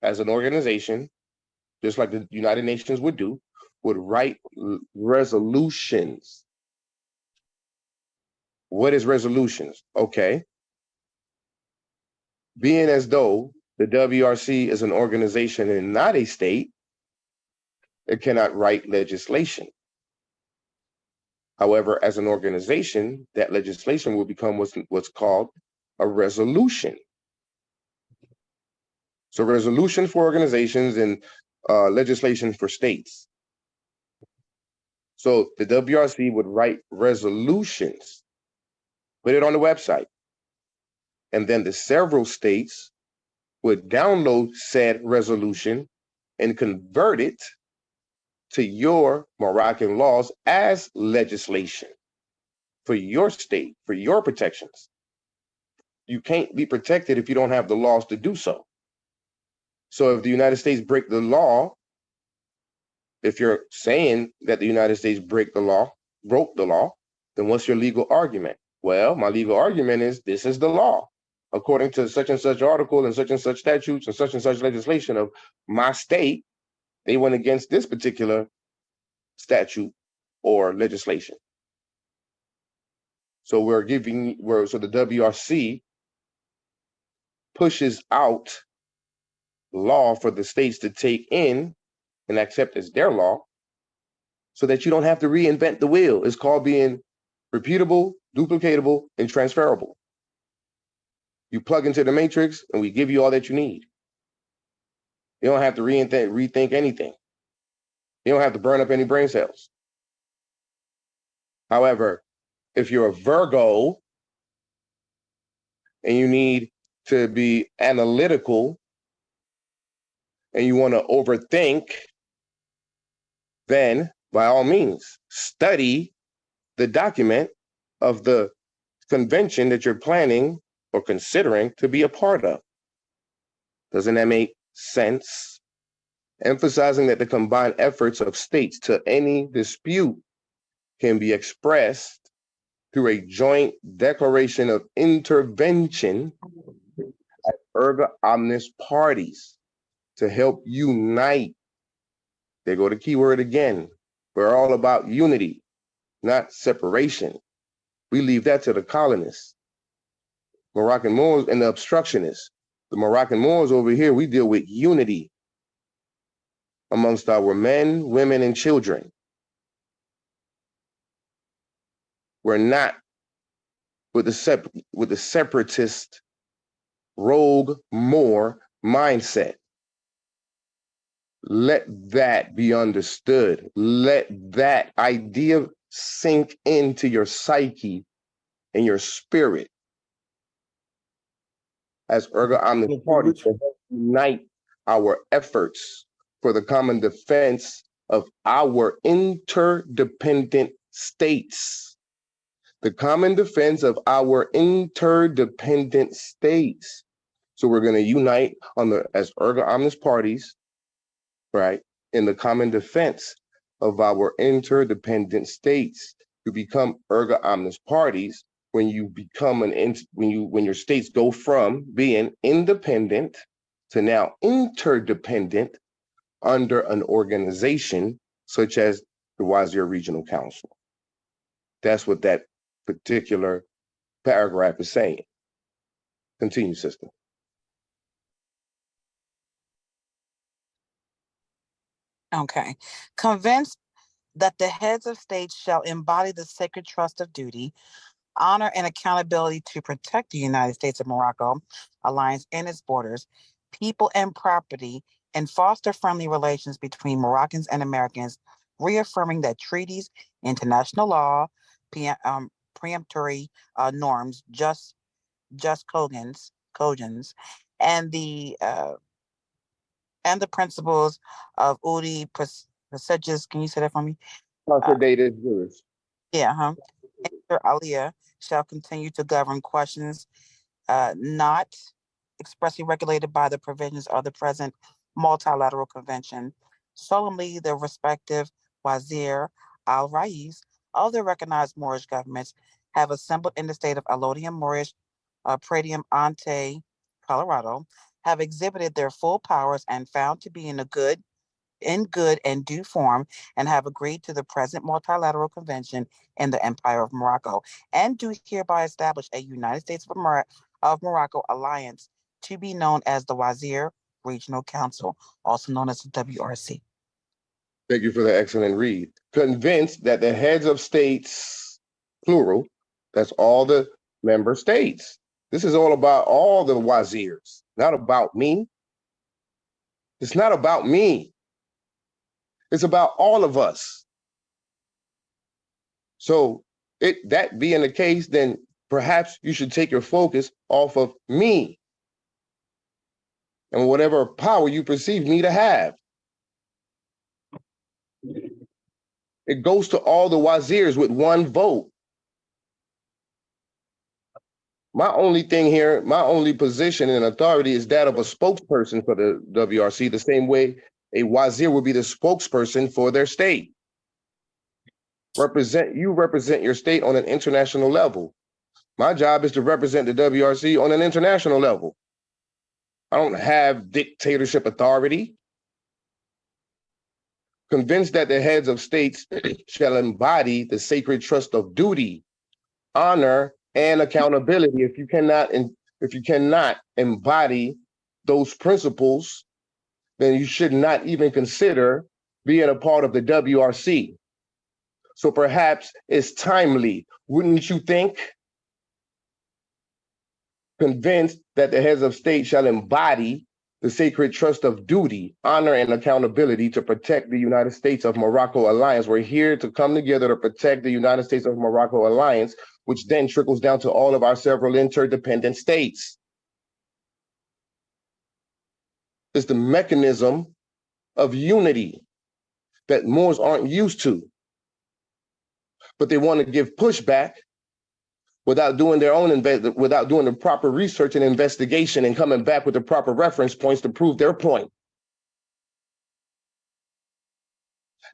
as an organization, just like the United Nations would do, would write resolutions. What is resolutions? Okay. Being as though the WRC is an organization and not a state, it cannot write legislation. However, as an organization, that legislation will become what's called a resolution. So resolution for organizations and legislation for states. So the WRC would write resolutions, put it on the website, and then the several states would download said resolution and convert it to your Moroccan laws as legislation for your state, for your protections. You can't be protected if you don't have the laws to do so. So if the United States break the law, if you're saying that the United States broke the law, then what's your legal argument? Well, my legal argument is this is the law. According to such and such article and such statutes and such legislation of my state, they went against this particular statute or legislation. So so the WRC pushes out law for the states to take in and accept as their law so that you don't have to reinvent the wheel. It's called being repeatable, duplicatable, and transferable. You plug into the matrix and we give you all that you need. You don't have to rethink anything. You don't have to burn up any brain cells. However, if you're a Virgo and you need to be analytical and you want to overthink, then by all means, study the document of the convention that you're planning or considering to be a part of. Doesn't that make sense? Emphasizing that the combined efforts of states to any dispute can be expressed through a joint declaration of intervention at erga omnes parties to help unite. There go the keyword again. We're all about unity, not separation. We leave that to the colonists, Moroccan Moors and the obstructionists. The Moroccan Moors over here, we deal with unity amongst our men, women, and children. We're not with the separatist rogue Moor mindset. Let that be understood. Let that idea sink into your psyche and your spirit as erga omnes party to unite our efforts for the common defense of our interdependent states. The common defense of our interdependent states. So we're going to unite as erga omnes parties, right, in the common defense of our interdependent states. You become erga omnes parties when you become when your states go from being independent to now interdependent under an organization such as the Wazir Regional Council. That's what that particular paragraph is saying. Continue, sister. Okay. Convinced that the heads of states shall embody the sacred trust of duty, honor, and accountability to protect the United States of Morocco alliance and its borders, people and property, and foster friendly relations between Moroccans and Americans, reaffirming that treaties, international law, preemptory norms, just cogents, and the principles of UDI procedures. Can you say that for me? Consolidated jurors. Yeah, Inter alia shall continue to govern questions not expressly regulated by the provisions of the present multilateral convention. Solemnly, the respective Wazir al-Rais of the recognized Moorish governments have assembled in the state of Allodium Moorish, Pradium Ante, Colorado, have exhibited their full powers and found to be in good and due form, and have agreed to the present multilateral convention in the Empire of Morocco, and do hereby establish a United States of Morocco alliance to be known as the Wazir Regional Council, also known as the WRC. Thank you for the excellent read. Convinced that the heads of states, plural, that's all the member states. This is all about all the wazirs, not about me. It's not about me. It's about all of us. So that being the case, then perhaps you should take your focus off of me and whatever power you perceive me to have. It goes to all the wazirs with one vote. My only thing here, my only position and authority is that of a spokesperson for the WRC, the same way a wazir would be the spokesperson for their state. You represent your state on an international level. My job is to represent the WRC on an international level. I don't have dictatorship authority. Convinced that the heads of states shall embody the sacred trust of duty, honor, and accountability. If you cannot embody those principles, then you should not even consider being a part of the WRC. So perhaps it's timely, wouldn't you think? Convinced that the heads of state shall embody the sacred trust of duty, honor, and accountability to protect the United States of Morocco alliance. We're here to come together to protect the United States of Morocco alliance, which then trickles down to all of our several interdependent states. It's the mechanism of unity that Moors aren't used to, but they want to give pushback without doing without doing the proper research and investigation and coming back with the proper reference points to prove their point.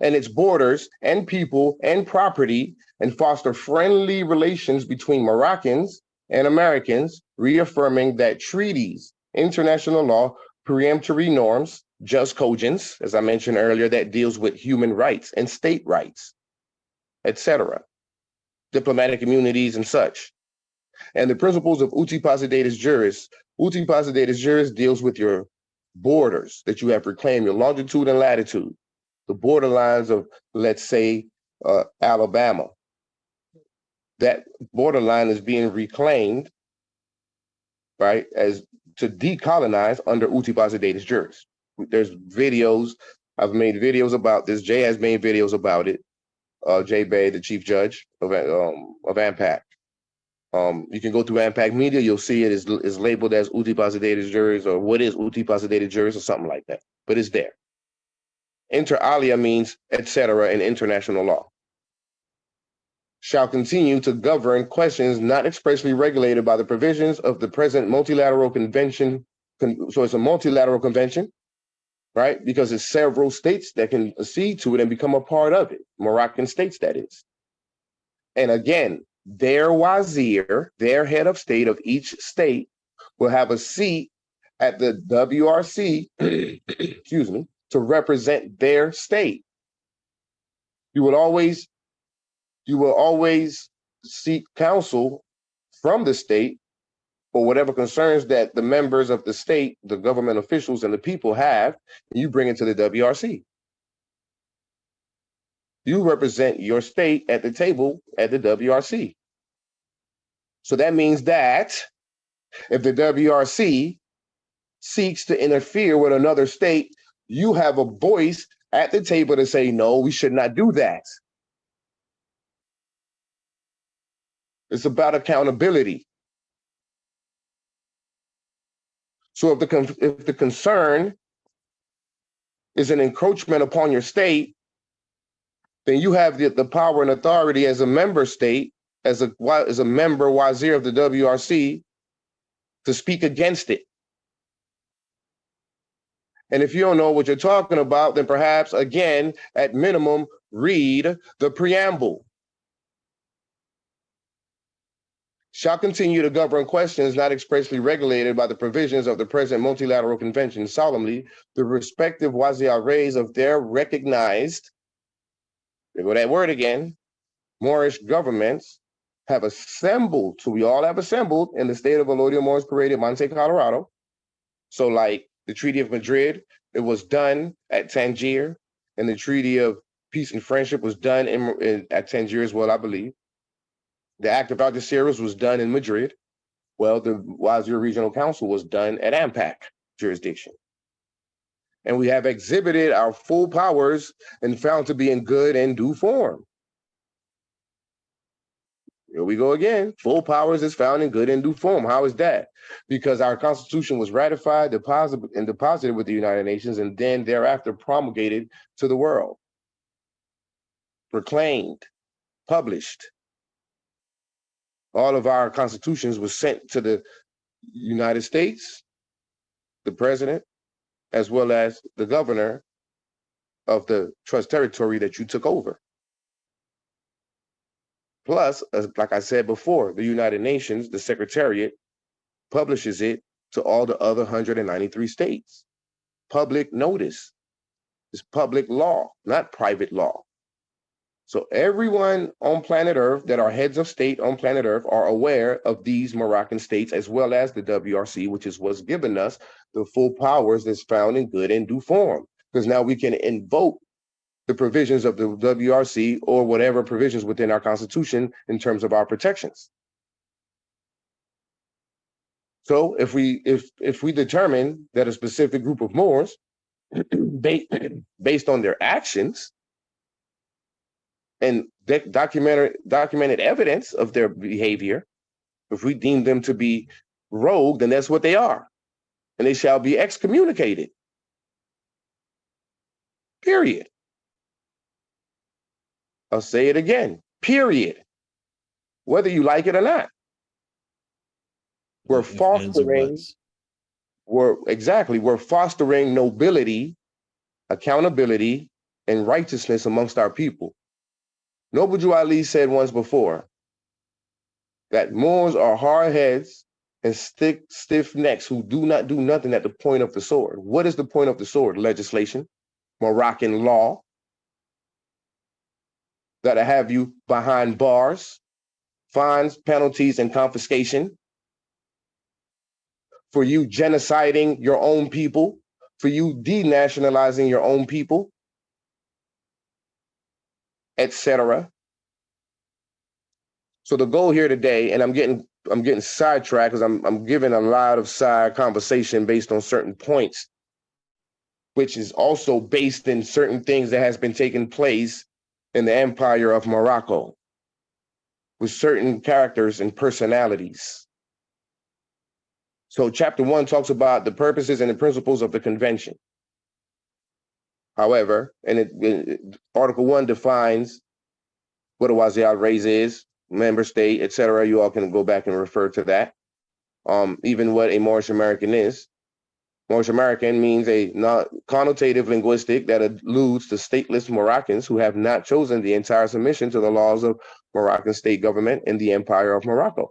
And its borders and people and property, and foster friendly relations between Moroccans and Americans, reaffirming that treaties, international law, preemptory norms, just cogents, as I mentioned earlier, that deals with human rights and state rights, etc., diplomatic immunities and such. And the principles of uti possidetis juris. Uti possidetis juris deals with your borders that you have reclaimed, your longitude and latitude, the borderlines of, let's say, Alabama. That borderline is being reclaimed, right, as to decolonize under uti possidetis juris. There's videos, I've made videos about this. Jay has made videos about it. Jay Bay, the chief judge of AMPAG. You can go through AMPAG Media, you'll see it is labeled as uti possidetis juris, or what is uti possidetis juris, or something like that, but it's there. Inter alia means etc. in international law. Shall continue to govern questions not expressly regulated by the provisions of the present multilateral convention. So it's a multilateral convention, right? Because it's several states that can accede to it and become a part of it. Moroccan states, that is. And again, their wazir, their head of state of each state, will have a seat at the WRC, excuse me, to represent their state. You will always seek counsel from the state for whatever concerns that the members of the state, the government officials, and the people have, and you bring it to the WRC. You represent your state at the table at the WRC. So that means that if the WRC seeks to interfere with another state, you have a voice at the table to say, no, we should not do that. It's about accountability. So if the concern is an encroachment upon your state, then you have the power and authority as a member state, as a member wazir of the WRC, to speak against it. And if you don't know what you're talking about, then perhaps, again, at minimum, read the preamble. Shall continue to govern questions not expressly regulated by the provisions of the present multilateral convention. Solemnly, the respective wazir-rays of their recognized, there go that word again, Moorish governments have assembled, so we all have assembled in the state of Elodio Moorish Parade in Monte, Colorado. So like the Treaty of Madrid, it was done at Tangier, and the Treaty of Peace and Friendship was done at Tangier as well, I believe. The Act of Algeciras was done in Madrid. Well, the Wazir Regional Council was done at AMPAG jurisdiction. And we have exhibited our full powers and found to be in good and due form. Here we go again. Full powers is found in good and due form. How is that? Because our Constitution was ratified, deposited with the United Nations, and then thereafter promulgated to the world. Proclaimed, published. All of our constitutions was sent to the United States, the president, as well as the governor of the trust territory that you took over. Plus, like I said before, the United Nations, the Secretariat, publishes it to all the other 193 states. Public notice is public law, not private law. So everyone on planet Earth that are heads of state on planet Earth are aware of these Moroccan states, as well as the WRC, which is what's given us the full powers that's found in good and due form. Because now we can invoke the provisions of the WRC or whatever provisions within our Constitution in terms of our protections. So if we determine that a specific group of Moors, based on their actions and documented evidence of their behavior, if we deem them to be rogue, then that's what they are, and they shall be excommunicated. Period. I'll say it again. Period. Whether you like it or not. We're fostering. We're fostering nobility, accountability, and righteousness amongst our people. Noble Ali said once before that Moors are hard heads and stiff necks who do not do nothing at the point of the sword. What is the point of the sword? Legislation, Moroccan law, that'll have you behind bars, fines, penalties, and confiscation, for you genociding your own people, for you denationalizing your own people, etc. So the goal here today, and I'm getting sidetracked because I'm giving a lot of side conversation based on certain points, which is also based in certain things that has been taking place in the Empire of Morocco with certain characters and personalities. So chapter 1 talks about the purposes and the principles of the convention. However, Article 1 defines what a Wazir al-Rays is, member state, etc. You all can go back and refer to that. Even what a Moorish American is. Moorish American means a connotative linguistic that alludes to stateless Moroccans who have not chosen the entire submission to the laws of Moroccan state government in the Empire of Morocco.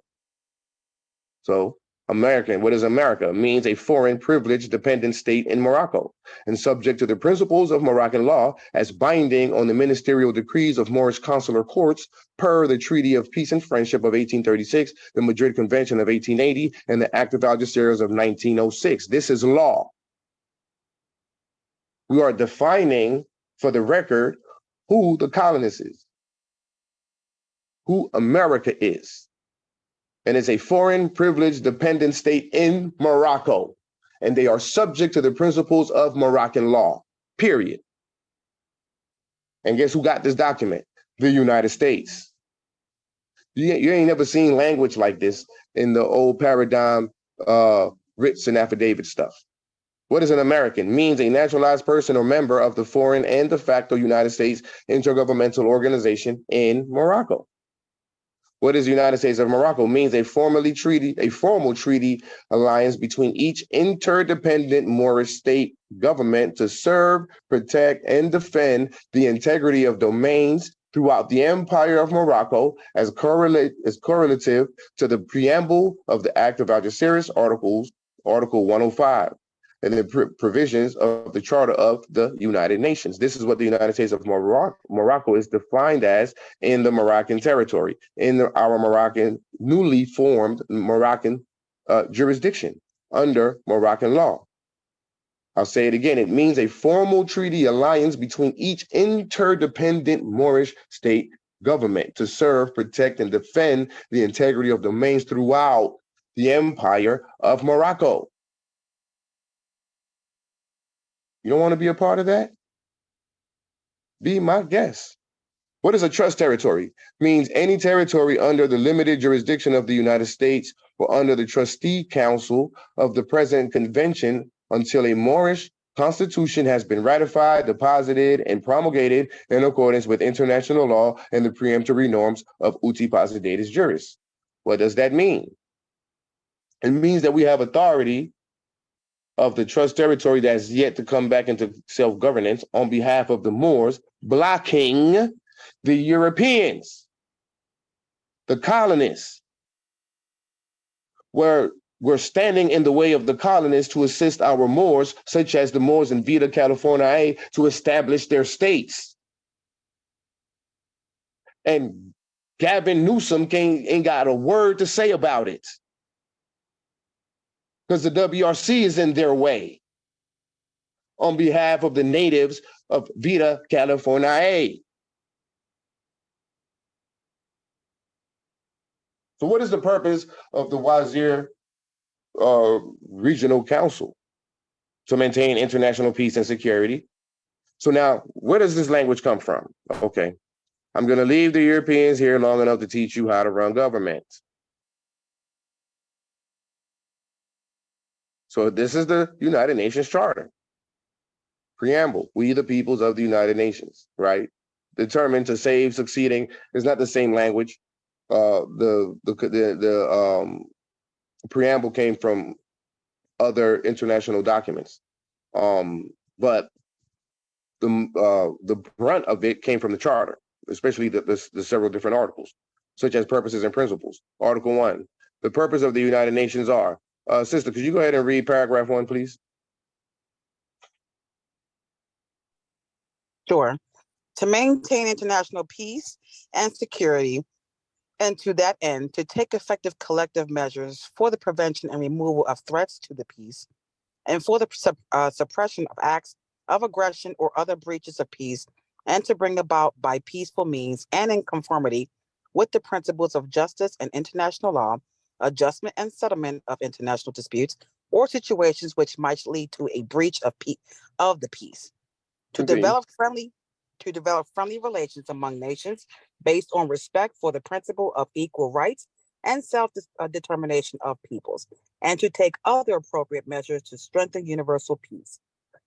So American, what is America? It means a foreign privileged dependent state in Morocco and subject to the principles of Moroccan law as binding on the ministerial decrees of Moorish consular courts per the Treaty of Peace and Friendship of 1836, the Madrid Convention of 1880, and the Act of Algeciras of 1906. This is law. We are defining, for the record, who the colonist is, who America is. And it's a foreign privileged dependent state in Morocco. And they are subject to the principles of Moroccan law, period. And guess who got this document? The United States. You ain't never seen language like this in the old paradigm writs and affidavit stuff. What is an American? Means a naturalized person or member of the foreign and de facto United States intergovernmental organization in Morocco. What is the United States of Morocco? Means a formal treaty alliance between each interdependent Moorish state government to serve, protect, and defend the integrity of domains throughout the Empire of Morocco as correlative to the preamble of the Act of Algeciras, Article 105. And the provisions of the Charter of the United Nations. This is what the United States of Morocco is defined as in the Moroccan territory, in our Moroccan, newly formed Moroccan jurisdiction under Moroccan law. I'll say it again. It means a formal treaty alliance between each interdependent Moorish state government to serve, protect, and defend the integrity of domains throughout the Empire of Morocco. You don't want to be a part of that? Be my guest. What is a trust territory? Means any territory under the limited jurisdiction of the United States or under the trustee council of the present convention until a Moorish constitution has been ratified, deposited, and promulgated in accordance with international law and the preemptory norms of uti possidetis juris. What does that mean? It means that we have authority of the trust territory that's yet to come back into self-governance on behalf of the Moors, blocking the Europeans, the colonists. We're standing in the way of the colonists to assist our Moors, such as the Moors in Vita California, to establish their states. And Gavin Newsom ain't got a word to say about it, because the WRC is in their way on behalf of the natives of Vita California. So what is the purpose of the Wazir Regional Council? To maintain international peace and security. So now, where does this language come from? Okay, I'm gonna leave the Europeans here long enough to teach you how to run government. So this is the United Nations Charter. Preamble, we the peoples of the United Nations, right? Determined to save, succeeding is not the same language. The preamble came from other international documents, but the brunt of it came from the charter, especially the several different articles, such as purposes and principles. Article 1, the purpose of the United Nations are. Sister, could you go ahead and read paragraph 1, please? Sure. To maintain international peace and security, and to that end, to take effective collective measures for the prevention and removal of threats to the peace, and for the suppression of acts of aggression or other breaches of peace, and to bring about by peaceful means and in conformity with the principles of justice and international law, adjustment and settlement of international disputes or situations which might lead to a breach of the peace. To develop friendly relations among nations based on respect for the principle of equal rights and self-determination of peoples, and to take other appropriate measures to strengthen universal peace,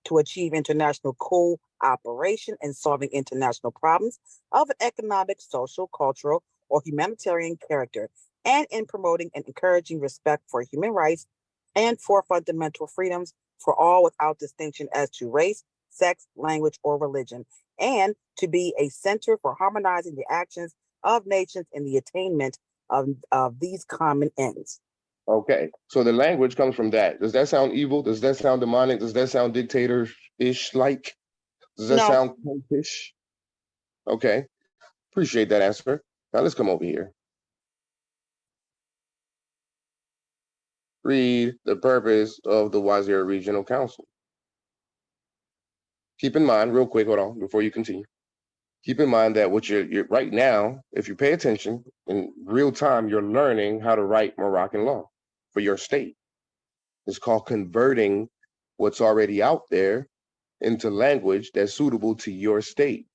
to achieve international cooperation in solving international problems of an economic, social, cultural, or humanitarian character, and in promoting and encouraging respect for human rights and for fundamental freedoms for all without distinction as to race, sex, language, or religion, and to be a center for harmonizing the actions of nations in the attainment of these common ends. Okay, so the language comes from that. Does that sound evil? Does that sound demonic? Does that sound dictator-ish like? Does that sound cultish? Okay, appreciate that answer. Now let's come over here. Read the purpose of the Wazir Regional Council. Keep in mind, real quick, hold on, before you continue. Keep in mind that what you're right now, if you pay attention in real time, you're learning how to write Moroccan law for your state. It's called converting what's already out there into language that's suitable to your state.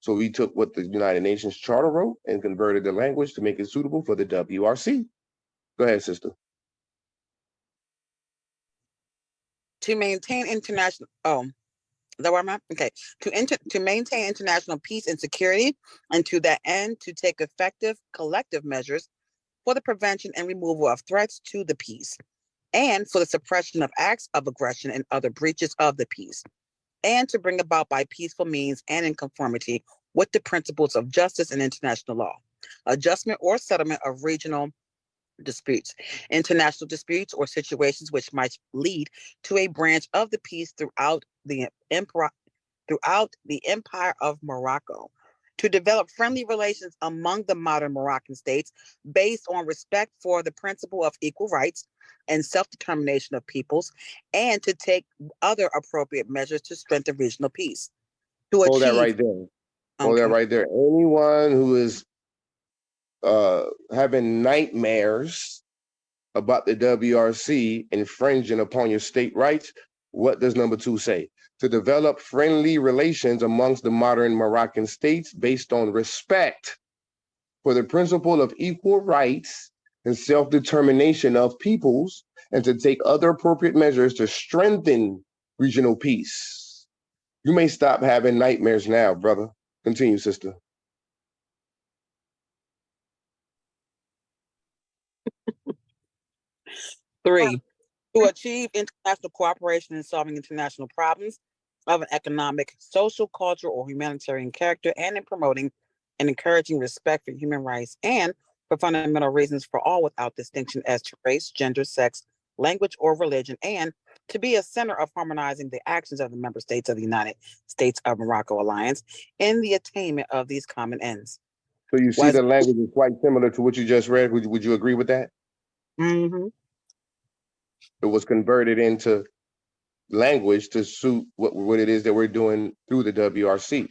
So we took what the United Nations Charter wrote and converted the language to make it suitable for the WRC. Go ahead, sister. To maintain international, is that where I'm at? Okay. To maintain international peace and security, and to that end, to take effective collective measures for the prevention and removal of threats to the peace, and for the suppression of acts of aggression and other breaches of the peace, and to bring about by peaceful means and in conformity with the principles of justice and international law, adjustment or settlement of regional disputes, international disputes, or situations which might lead to a branch of the peace throughout the Empire of Morocco, to develop friendly relations among the modern Moroccan states based on respect for the principle of equal rights and self-determination of peoples, and to take other appropriate measures to strengthen regional peace. To Hold that achieve, right there. Hold that okay, right there. Anyone who is having nightmares about the WRC infringing upon your state rights, what does number 2 say? To develop friendly relations amongst the modern Moroccan states based on respect for the principle of equal rights and self-determination of peoples, and to take other appropriate measures to strengthen regional peace. You may stop having nightmares now, brother. Continue, sister. three, to achieve international cooperation in solving international problems of an economic, social, cultural, or humanitarian character, and in promoting and encouraging respect for human rights, and for fundamental reasons for all without distinction as to race, gender, sex, language, or religion, and to be a center of harmonizing the actions of the member states of the United States of Morocco Alliance in the attainment of these common ends. So you see Was the language is quite similar to what you just read. Would you agree with that? mm-hmm. It was converted into language to suit what it is that we're doing through the WRC.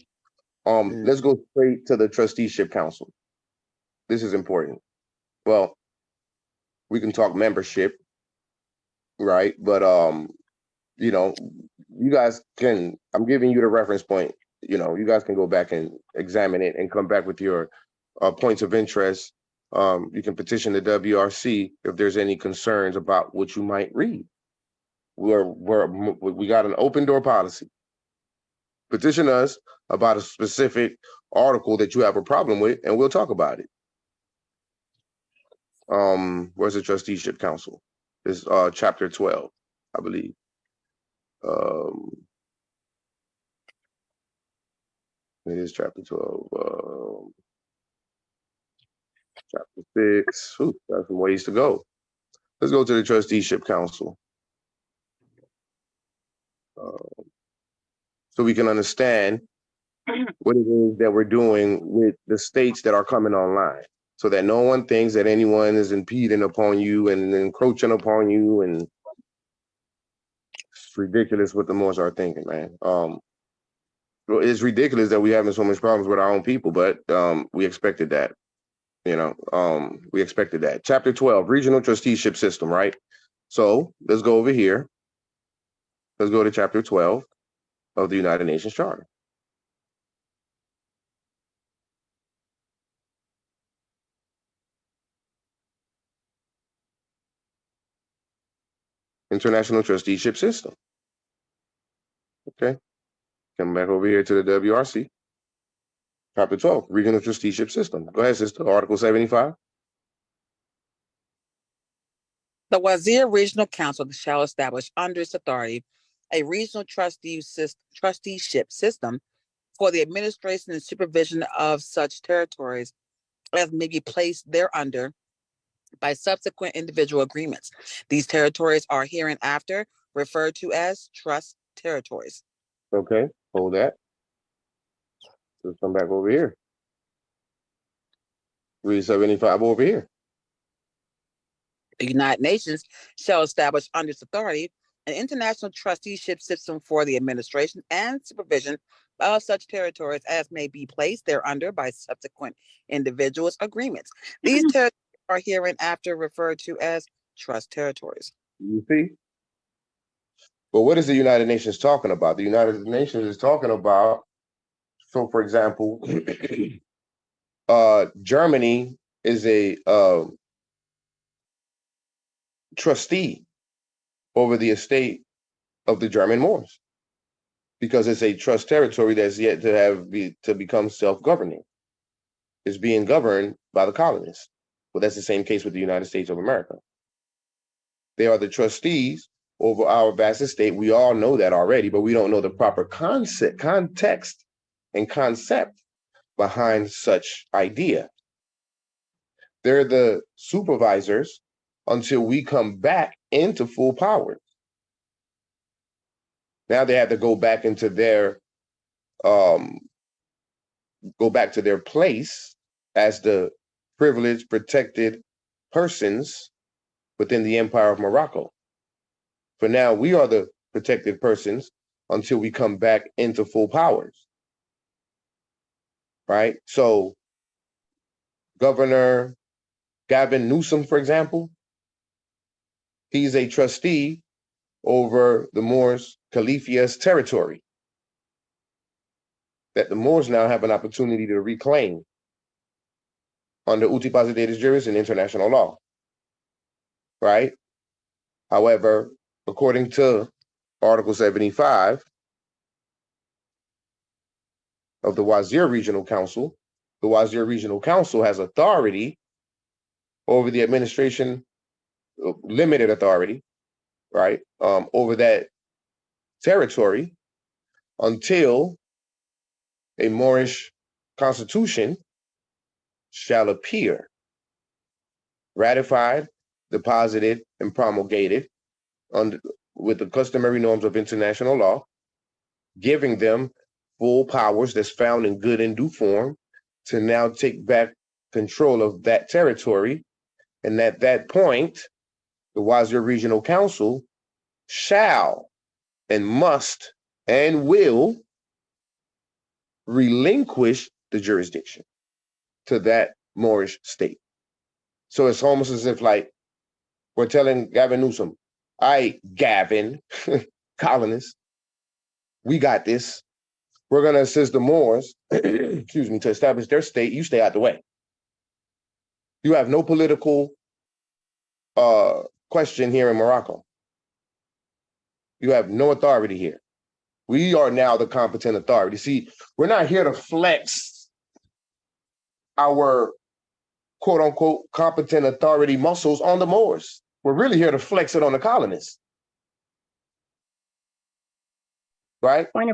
Let's go straight to the trusteeship council. This is important. Well, we can talk membership, right? But you know, you guys can, I'm giving you the reference point. You know, you guys can go back and examine it and come back with your points of interest. You can petition the WRC if there's any concerns about what you might read. We got an open door policy. Petition us about a specific article that you have a problem with, and we'll talk about it. Where's the trusteeship council? It's chapter 12, I believe. It is chapter 12. Chapter 6. Ooh, got some ways to go. Let's go to the trusteeship council. So we can understand what it is that we're doing with the states that are coming online, so that no one thinks that anyone is impeding upon you and encroaching upon you. And it's ridiculous what the Moors are thinking, man. Well, it's ridiculous that we're having so much problems with our own people, but we expected that. You know, we expected that. Chapter 12, regional trusteeship system, right? So let's go over here. Let's go to chapter 12 of the United Nations Charter. International trusteeship system. Okay. Come back over here to the WRC. Chapter 12, regional trusteeship system. Go ahead, sister. Article 75. The Wazir Regional Council shall establish under its authority a regional trusteeship system for the administration and supervision of such territories as may be placed thereunder by subsequent individual agreements. These territories are hereinafter referred to as trust territories. Okay, hold that. Let's come back over here. Read 75 over here. The United Nations shall establish under its authority an international trusteeship system for the administration and supervision of such territories as may be placed thereunder by subsequent individuals' agreements. These territories are hereinafter referred to as trust territories. You see? But what is the United Nations talking about? The United Nations is talking about, so for example, Germany is a trustee over the estate of the German Moors, because it's a trust territory that's yet to become self-governing. It's being governed by the colonists. Well, that's the same case with the United States of America. They are the trustees over our vast estate. We all know that already, but we don't know the proper context and concept behind such idea. They're the supervisors until we come back into full power. Now they have to go back into their place as the privileged, protected persons within the Empire of Morocco. For now, we are the protected persons until we come back into full powers. Right? So Governor Gavin Newsom, for example, he's a trustee over the Moors Khalifia's territory that the Moors now have an opportunity to reclaim under uti possidetis juris and international law. Right? However, according to Article 75 of the Wazir Regional Council, the Wazir Regional Council has authority over the administration, limited authority, right, over that territory until a Moorish constitution shall appear, ratified, deposited, and promulgated with the customary norms of international law, giving them full powers that's found in good and due form to now take back control of that territory. And at that point, the Wazir Regional Council shall and must and will relinquish the jurisdiction to that Moorish state. So it's almost as if like we're telling Gavin Newsom, all right, Gavin, colonists, we got this. We're going to assist the Moors, excuse me, to establish their state. You stay out the way. You have no political question here in Morocco. You have no authority here. We are now the competent authority. See, we're not here to flex our quote unquote competent authority muscles on the Moors. We're really here to flex it on the colonists. Right? Point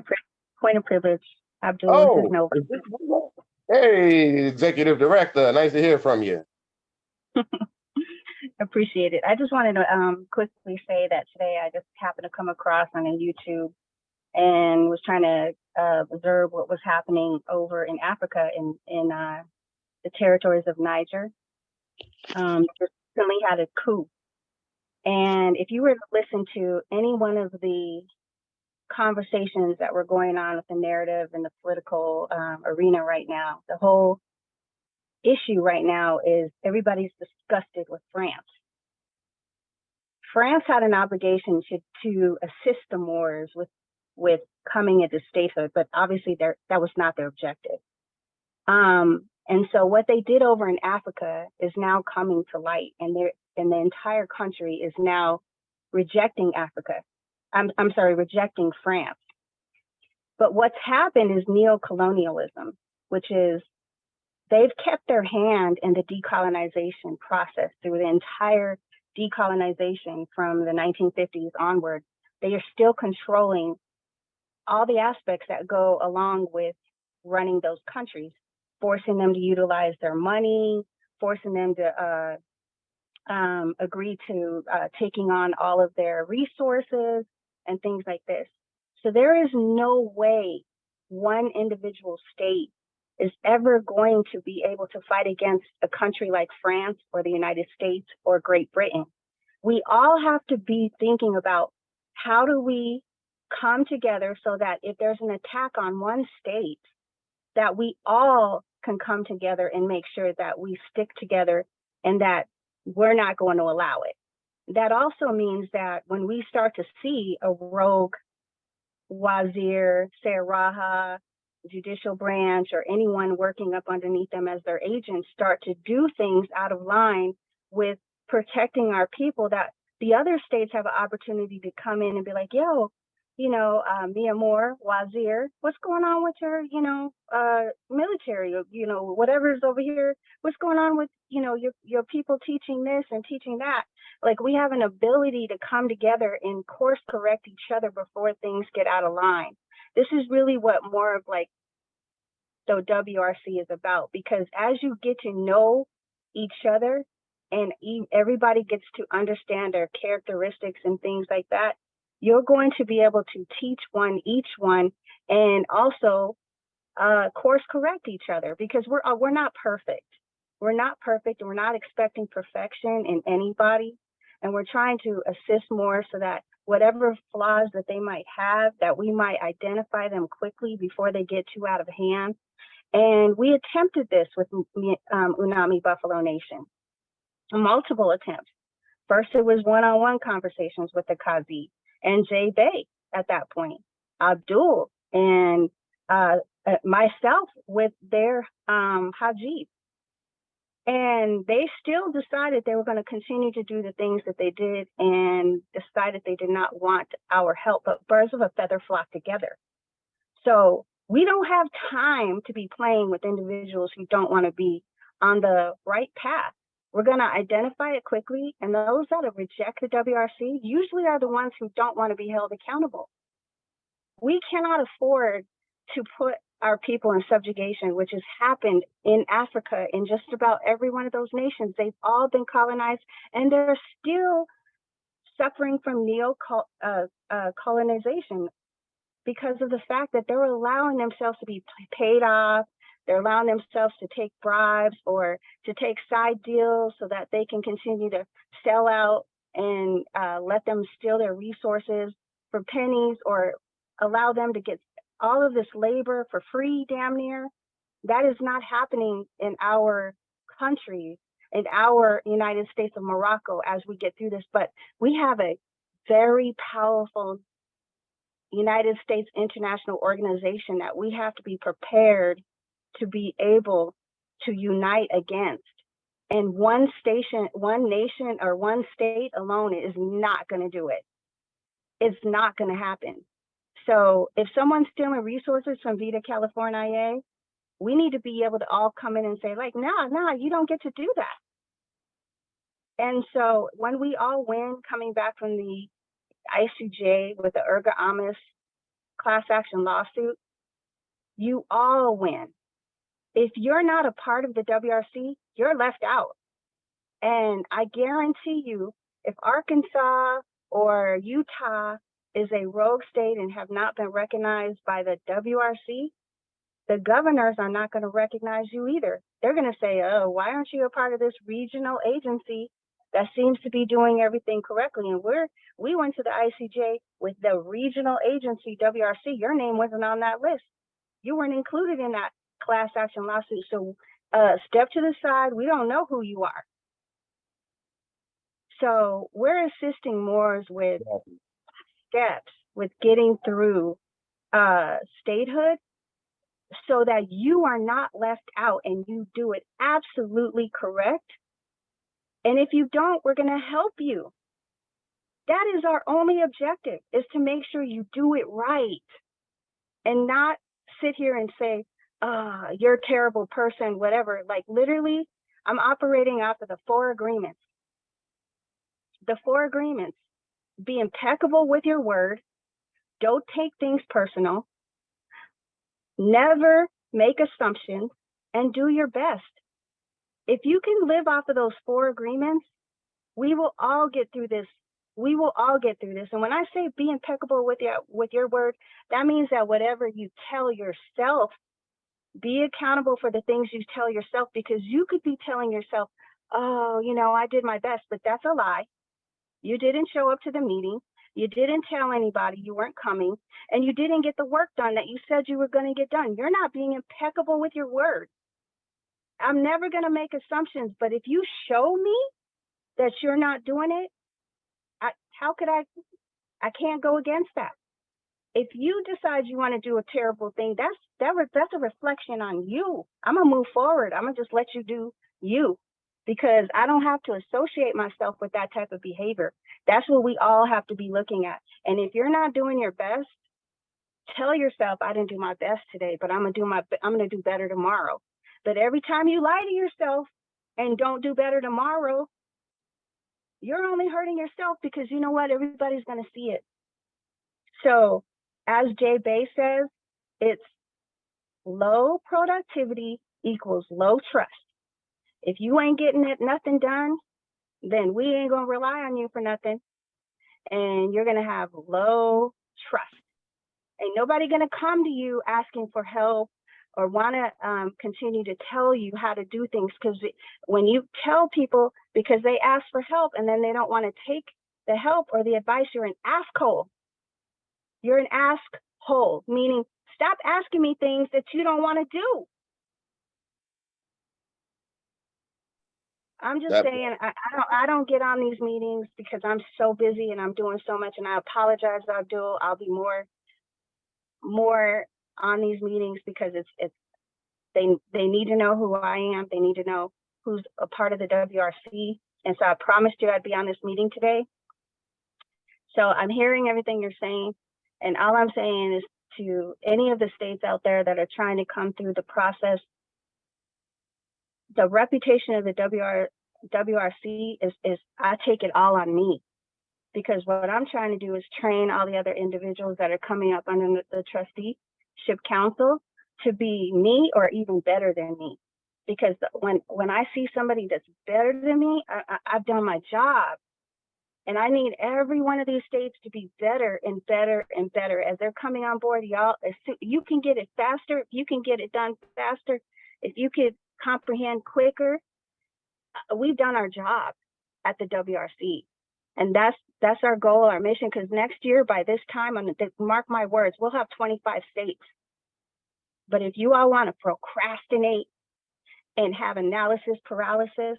of privilege. Abdul, Oh, this is Nova. Hey, Executive Director, nice to hear from you. Appreciate it. I just wanted to quickly say that today I just happened to come across on a YouTube and was trying to observe what was happening over in Africa in the territories of Niger. Just recently had a coup. And if you were to listen to any one of the conversations that were going on with the narrative in the political arena right now, the whole issue right now is everybody's disgusted with France. France had an obligation to assist the Moors with coming into statehood, but obviously that was not their objective. And so what they did over in Africa is now coming to light, and the entire country is now rejecting Africa. I'm sorry, rejecting France. But what's happened is neocolonialism, which is they've kept their hand in the decolonization process through the entire decolonization from the 1950s onward. They are still controlling all the aspects that go along with running those countries, forcing them to utilize their money, forcing them to agree to taking on all of their resources and things like this. So there is no way one individual state is ever going to be able to fight against a country like France or the United States or Great Britain. We all have to be thinking about how do we come together so that if there's an attack on one state, that we all can come together and make sure that we stick together and that we're not going to allow it. That also means that when we start to see a rogue wazir, Saraha, judicial branch, or anyone working up underneath them as their agents start to do things out of line with protecting our people, that the other states have an opportunity to come in and be like, yo, Mia Moore, Wazir, what's going on with your, military, whatever's over here? What's going on with, your people teaching this and teaching that? Like, we have an ability to come together and course correct each other before things get out of line. This is really what more of like the WRC is about, because as you get to know each other and everybody gets to understand their characteristics and things like that, you're going to be able to teach each one, and also course correct each other, because we're not perfect. We're not perfect, and we're not expecting perfection in anybody. And we're trying to assist more so that whatever flaws that they might have, that we might identify them quickly before they get too out of hand. And we attempted this with UNAMI Buffalo Nation, multiple attempts. First, it was one-on-one conversations with the Kazi and Jay Bay at that point, Abdul, and myself with their Hajib. And they still decided they were going to continue to do the things that they did, and decided they did not want our help, but birds of a feather flock together. So we don't have time to be playing with individuals who don't want to be on the right path. We're going to identify it quickly, and those that have rejected WRC usually are the ones who don't want to be held accountable. We cannot afford to put our people in subjugation, which has happened in Africa in just about every one of those nations. They've all been colonized, and they're still suffering from colonization because of the fact that they're allowing themselves to be paid off. They're allowing themselves to take bribes or to take side deals so that they can continue to sell out and let them steal their resources for pennies, or allow them to get all of this labor for free, damn near. That is not happening in our country, in our United States of Morocco, as we get through this. But we have a very powerful United States international organization that we have to be prepared to be able to unite against. And one nation, or one state alone is not going to do it. It's not going to happen. So if someone's stealing resources from Vita California, we need to be able to all come in and say, like, nah, you don't get to do that. And so when we all win, coming back from the ICJ with the Erga Amis class action lawsuit, you all win. If you're not a part of the WRC, you're left out. And I guarantee you, if Arkansas or Utah is a rogue state and have not been recognized by the WRC, the governors are not going to recognize you either. They're going to say, oh, why aren't you a part of this regional agency that seems to be doing everything correctly? And we went to the ICJ with the regional agency, WRC. Your name wasn't on that list. You weren't included in that class action lawsuit. So step to the side. We don't know who you are. So we're assisting Moors with steps with getting through statehood, so that you are not left out and you do it absolutely correct. And if you don't, we're going to help you. That is our only objective, is to make sure you do it right, and not sit here and say, you're a terrible person, whatever. Like, literally, I'm operating off of the 4 agreements. The 4 agreements: be impeccable with your word, don't take things personal, never make assumptions, and do your best. If you can live off of those 4 agreements, we will all get through this. We will all get through this. And when I say be impeccable with your word, that means that whatever you tell yourself, be accountable for the things you tell yourself, because you could be telling yourself, oh, I did my best, but that's a lie. You didn't show up to the meeting. You didn't tell anybody you weren't coming, and you didn't get the work done that you said you were going to get done. You're not being impeccable with your word. I'm never going to make assumptions, but if you show me that you're not doing it, I can't go against that. If you decide you want to do a terrible thing, that's a reflection on you. I'm going to move forward. I'm going to just let you do you, because I don't have to associate myself with that type of behavior. That's what we all have to be looking at. And if you're not doing your best, tell yourself, I didn't do my best today, but I'm gonna do better tomorrow. But every time you lie to yourself and don't do better tomorrow, you're only hurting yourself, because you know what? Everybody's gonna see it. So as Jay Bay says, it's low productivity equals low trust. If you ain't getting nothing done, then we ain't gonna rely on you for nothing. And you're gonna have low trust. Ain't nobody gonna come to you asking for help or wanna continue to tell you how to do things. Because when you tell people because they ask for help and then they don't wanna take the help or the advice, you're an asshole. You're an asshole, meaning stop asking me things that you don't wanna do. I'm just saying, I don't get on these meetings because I'm so busy and I'm doing so much, and I apologize, Abdul. I'll be more on these meetings because they need to know who I am. They need to know who's a part of the WRC. And so I promised you I'd be on this meeting today. So I'm hearing everything you're saying. And all I'm saying is to any of the states out there that are trying to come through the process, the reputation of the WRC is I take it all on me, because what I'm trying to do is train all the other individuals that are coming up under the trusteeship council to be me or even better than me. Because when I see somebody that's better than me, I've done my job. And I need every one of these states to be better and better and better as they're coming on board. Y'all, you can get it faster, if you can get it done faster, if you could comprehend quicker, we've done our job at the WRC. And that's our goal, our mission, because next year by this time, mark my words, we'll have 25 states. But if you all want to procrastinate and have analysis paralysis,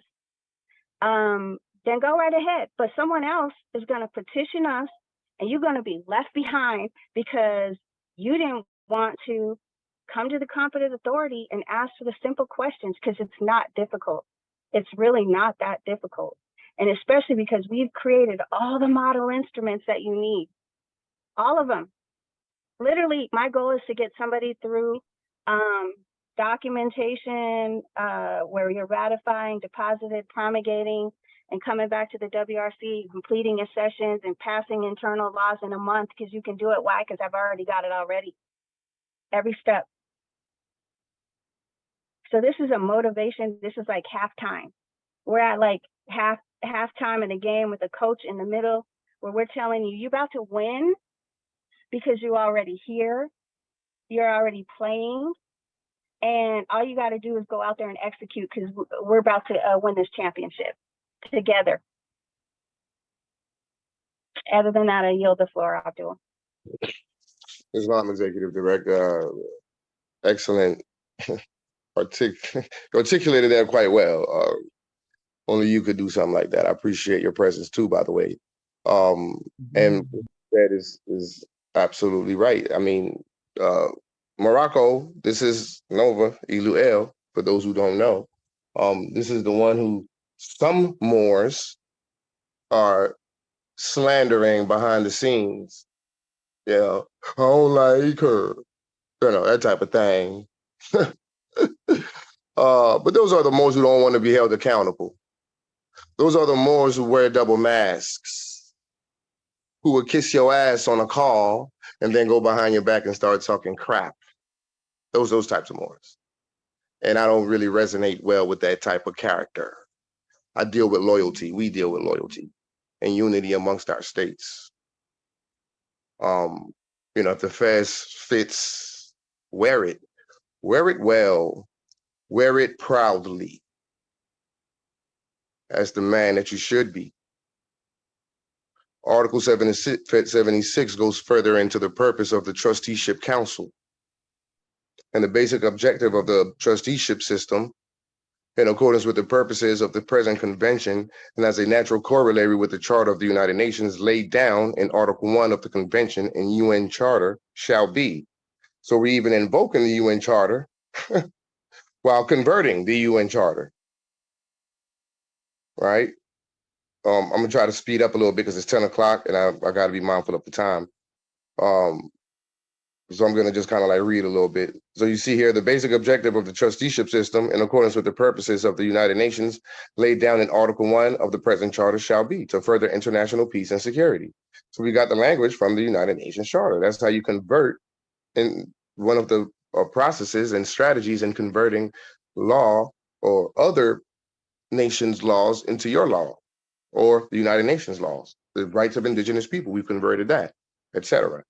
then go right ahead. But someone else is going to petition us, and you're going to be left behind because you didn't want to come to the competent authority and ask for the simple questions, because it's not difficult. It's really not that difficult. And especially because we've created all the model instruments that you need, all of them. Literally, my goal is to get somebody through documentation where you're ratifying, deposited, promulgating, and coming back to the WRC, completing your sessions and passing internal laws in a month, because you can do it. Why? Because I've already got it already. Every step. So this is a motivation. This is like halftime. We're at like halftime in the game with a coach in the middle, where we're telling you, you're about to win because you're already here. You're already playing. And all you got to do is go out there and execute, because we're about to win this championship together. Other than that, I yield the floor, Abdul. Islam Executive Director, excellent. Articulated that quite well. Only you could do something like that. I appreciate your presence too, by the way. And that is absolutely right. I mean, Morocco, this is Nova Iluel, for those who don't know. This is the one who some Moors are slandering behind the scenes. Yeah, I don't like her. You know, that type of thing. But those are the Moors who don't want to be held accountable. Those are the Moors who wear double masks, who will kiss your ass on a call and then go behind your back and start talking crap. Those types of Moors. And I don't really resonate well with that type of character. I deal with loyalty. We deal with loyalty and unity amongst our states. You know, if the fez fits, wear it. Wear it well. Wear it proudly. As the man that you should be. Article 76 goes further into the purpose of the trusteeship council. And the basic objective of the trusteeship system, in accordance with the purposes of the present convention, and as a natural corollary with the Charter of the United Nations laid down in Article 1 of the convention and UN Charter, shall be. So we're even invoking the UN Charter while converting the UN Charter, right? I'm gonna try to speed up a little bit because it's 10 o'clock and I got to be mindful of the time. So I'm going to just kind of like read a little bit. So you see here, the basic objective of the trusteeship system in accordance with the purposes of the United Nations laid down in Article 1 of the present charter shall be to further international peace and security. So we got the language from the United Nations Charter. That's how you convert in one of the processes and strategies in converting law or other nations' laws into your law or the United Nations laws. The rights of indigenous people, we've converted that, etc.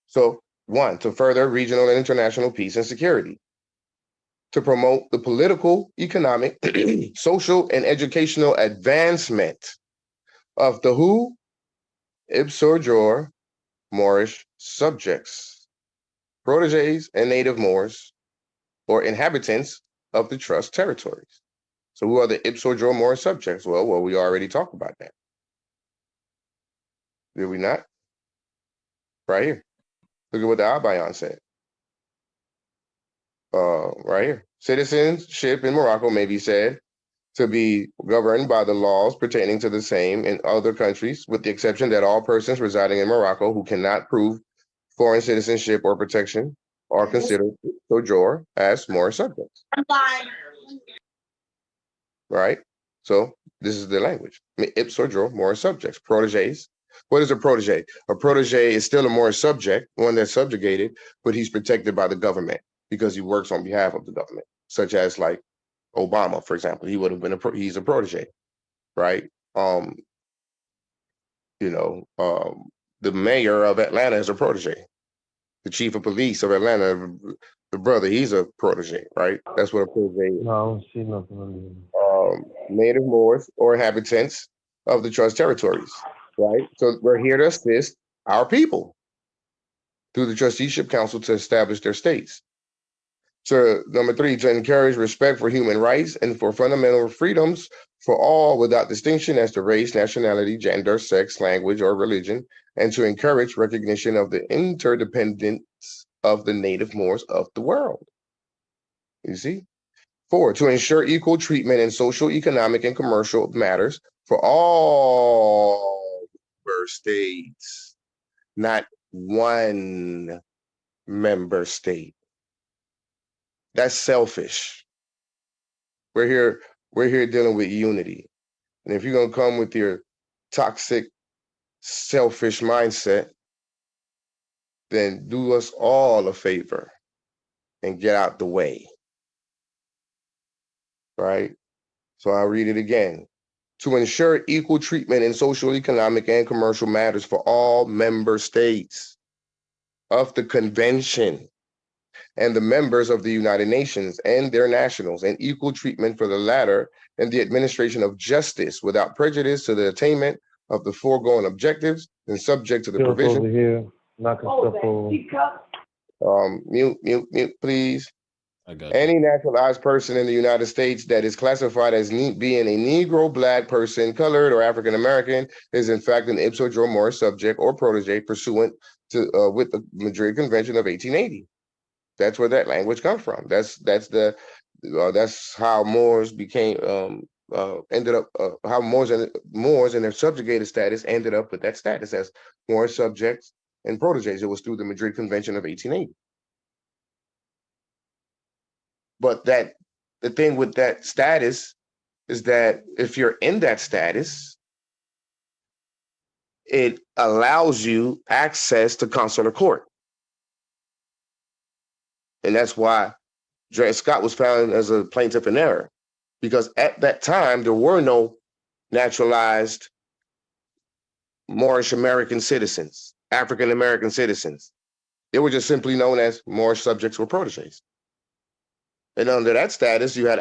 So 1, to further regional and international peace and security. To promote the political, economic, social, and educational advancement of the who? Ipso jure Moorish subjects, proteges, and native Moors, or inhabitants of the trust territories. So who are the ipso jure Moorish subjects? Well, we already talked about that. Did we not? Right here. Look at what the Abayan said. Right here. Citizenship in Morocco may be said to be governed by the laws pertaining to the same in other countries, with the exception that all persons residing in Morocco who cannot prove foreign citizenship or protection are considered sojourn as Moorish subjects. Right? So this is the language. Ipso jure Moorish subjects. Proteges. What is a protege? A protege is still a Moorish subject, one that's subjugated, but he's protected by the government because he works on behalf of the government, such as like Obama, for example. He would have been he's a protege, right? The mayor of Atlanta is a protege. The chief of police of Atlanta, the brother, he's a protege, right? That's what a protege is. No, she nothing. Native Moors or inhabitants of the trust territories, right? So we're here to assist our people through the trusteeship council to establish their states. So 3, to encourage respect for human rights and for fundamental freedoms for all without distinction as to race, nationality, gender, sex, language, or religion, and to encourage recognition of the interdependence of the native Moors of the world. You see? 4, to ensure equal treatment in social, economic, and commercial matters for all member states, not one member state. That's selfish. We're here dealing with unity. And if you're gonna come with your toxic, selfish mindset, then do us all a favor and get out the way. Right? So I'll read it again. To ensure equal treatment in social, economic, and commercial matters for all member states of the convention and the members of the United Nations and their nationals, and equal treatment for the latter in the administration of justice without prejudice to the attainment of the foregoing objectives and subject to the provision. Over here, knocking stuff over. Mute, please. I got you. Any naturalized person in the United States that is classified as being a Negro, Black person, colored, or African American is in fact an ipso jure Moorish subject or protege pursuant to with the Madrid Convention of 1880. That's where that language comes from. That's how Moors became ended up how Moors in their subjugated status ended up with that status as Moorish subjects and proteges. It was through the Madrid Convention of 1880. But the thing with that status is that if you're in that status, it allows you access to consular court. And that's why Dred Scott was found as a plaintiff in error, because at that time, there were no naturalized Moorish American citizens, African American citizens. They were just simply known as Moorish subjects or proteges. And under that status, you had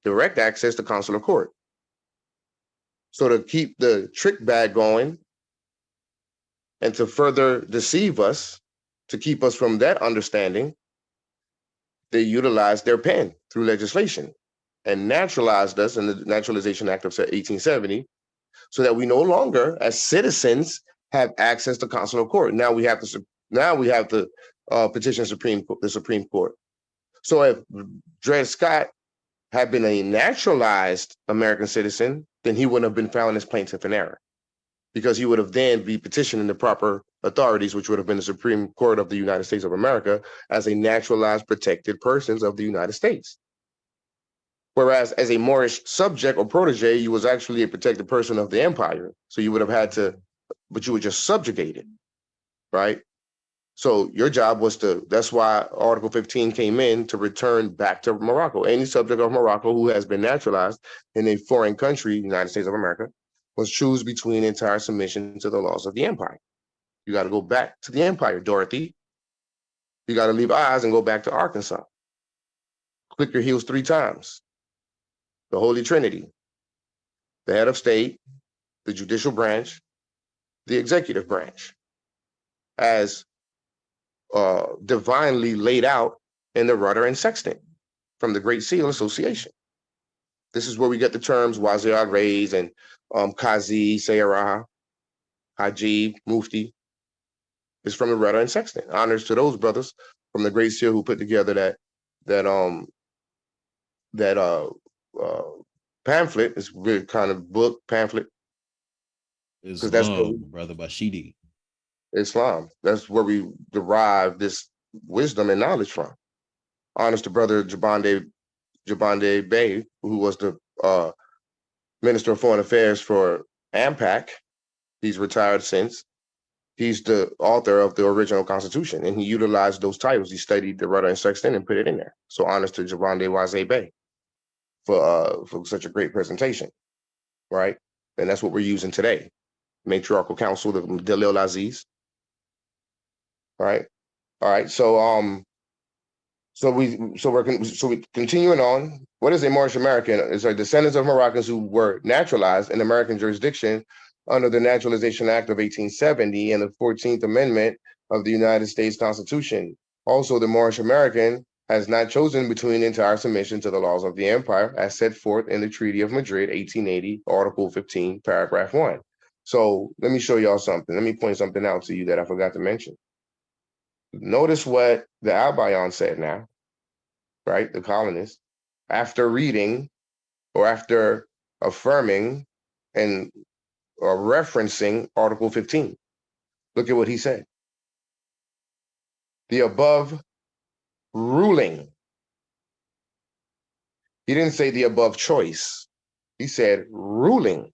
direct access to consular court. So to keep the trick bag going and to further deceive us, to keep us from that understanding, they utilized their pen through legislation and naturalized us in the Naturalization Act of 1870 so that we no longer, as citizens, have access to consular court. Now we have to petition the Supreme Court. So if Dred Scott had been a naturalized American citizen, then he wouldn't have been found as plaintiff in error, because he would have then be petitioning the proper authorities, which would have been the Supreme Court of the United States of America, as a naturalized protected persons of the United States. Whereas as a Moorish subject or protege, you was actually a protected person of the empire. So you would have had to, but you were just subjugated, right? So your job was to, that's why Article 15 came in, to return back to Morocco. Any subject of Morocco who has been naturalized in a foreign country, United States of America, must choose between entire submission to the laws of the empire. You got to go back to the empire, Dorothy. You got to leave Oz and go back to Arkansas. Click your heels 3 times. The Holy Trinity, the head of state, the judicial branch, the executive branch, as divinely laid out in the Rudder and Sextant from the Great Seal Association. This is where we get the terms Wazir al-Rays and Qazi, Sayara, Haji, Mufti. It's from the Rudder and Sextant. Honors to those brothers from the Great Seal who put together that pamphlet. It's really kind of book pamphlet. Because that's Brother Bashidi. Islam. That's where we derive this wisdom and knowledge from. Honors to Brother Jabande Bey, who was the Minister of Foreign Affairs for AMPAG. He's retired since. He's the author of the original Constitution, and he utilized those titles. He studied the Rudder and Sextant and put it in there. So honors to Jabande Waze Bey for such a great presentation, right? And that's what we're using today. Matriarchal Council, the Dalil Aziz. All right. So we're continuing on. What is a Moorish American? It's a descendants of Moroccans who were naturalized in American jurisdiction under the Naturalization Act of 1870 and the 14th Amendment of the United States Constitution. Also, the Moorish American has not chosen between entire submission to the laws of the empire as set forth in the Treaty of Madrid, 1880, Article 15, Paragraph 1. So let me show y'all something. Let me point something out to you that I forgot to mention. Notice what the Albayan said now, right? The colonists, after reading or after affirming and or referencing Article 15. Look at what he said. The above ruling. He didn't say the above choice. He said ruling.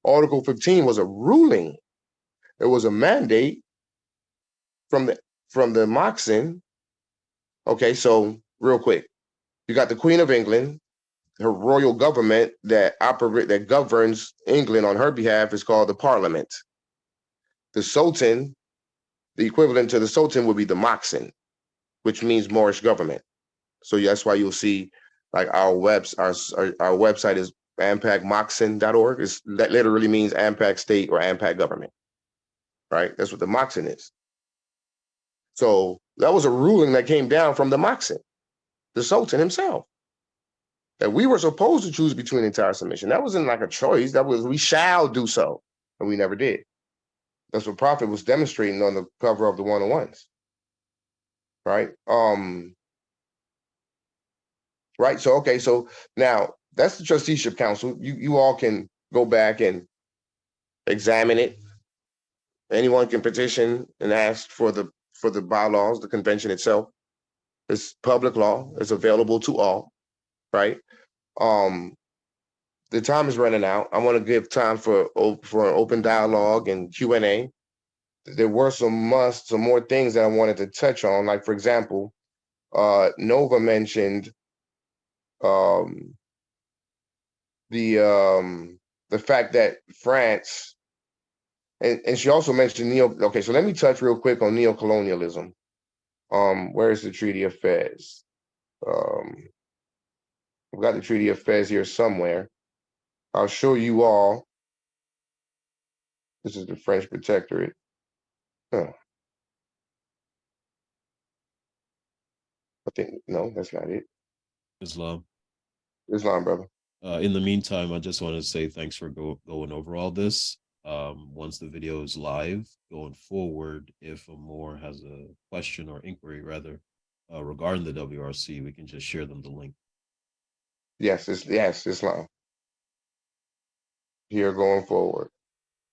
Article 15 was a ruling. It was a mandate from the Moxon. Okay, so real quick, you got the Queen of England, her royal government that governs England on her behalf is called the Parliament. The Sultan, the equivalent to the Sultan would be the Moxon, which means Moorish government. So that's why you'll see like our website is ampagmoxon.org. That literally means AMPAG state or AMPAG government, right? That's what the Moxon is. So that was a ruling that came down from the Moxon, the Sultan himself, that we were supposed to choose between entire submission. That wasn't like a choice. That was, we shall do so. And we never did. That's what Prophet was demonstrating on the cover of the 101s. Right? Right. So, okay. So now that's the trusteeship council. You all can go back and examine it. Anyone can petition and ask for the bylaws, the convention itself. It's public law. It's available to all. Right. The time is running out. I want to give time for an open dialogue and Q&A. There were some more things that I wanted to touch on. Like, for example, Nova mentioned the fact that France, and she also mentioned okay, so let me touch real quick on neocolonialism. Where is the Treaty of Fez? I've got the Treaty of Fez here somewhere. I'll show you all. This is the French Protectorate. Huh. I think, no, that's not it. Islam, brother. In the meantime, I just want to say thanks for going over all this. Once the video is live, going forward, if Amor has a question or inquiry, rather, regarding the WRC, we can just share them the link. Yes, Islam. here going forward.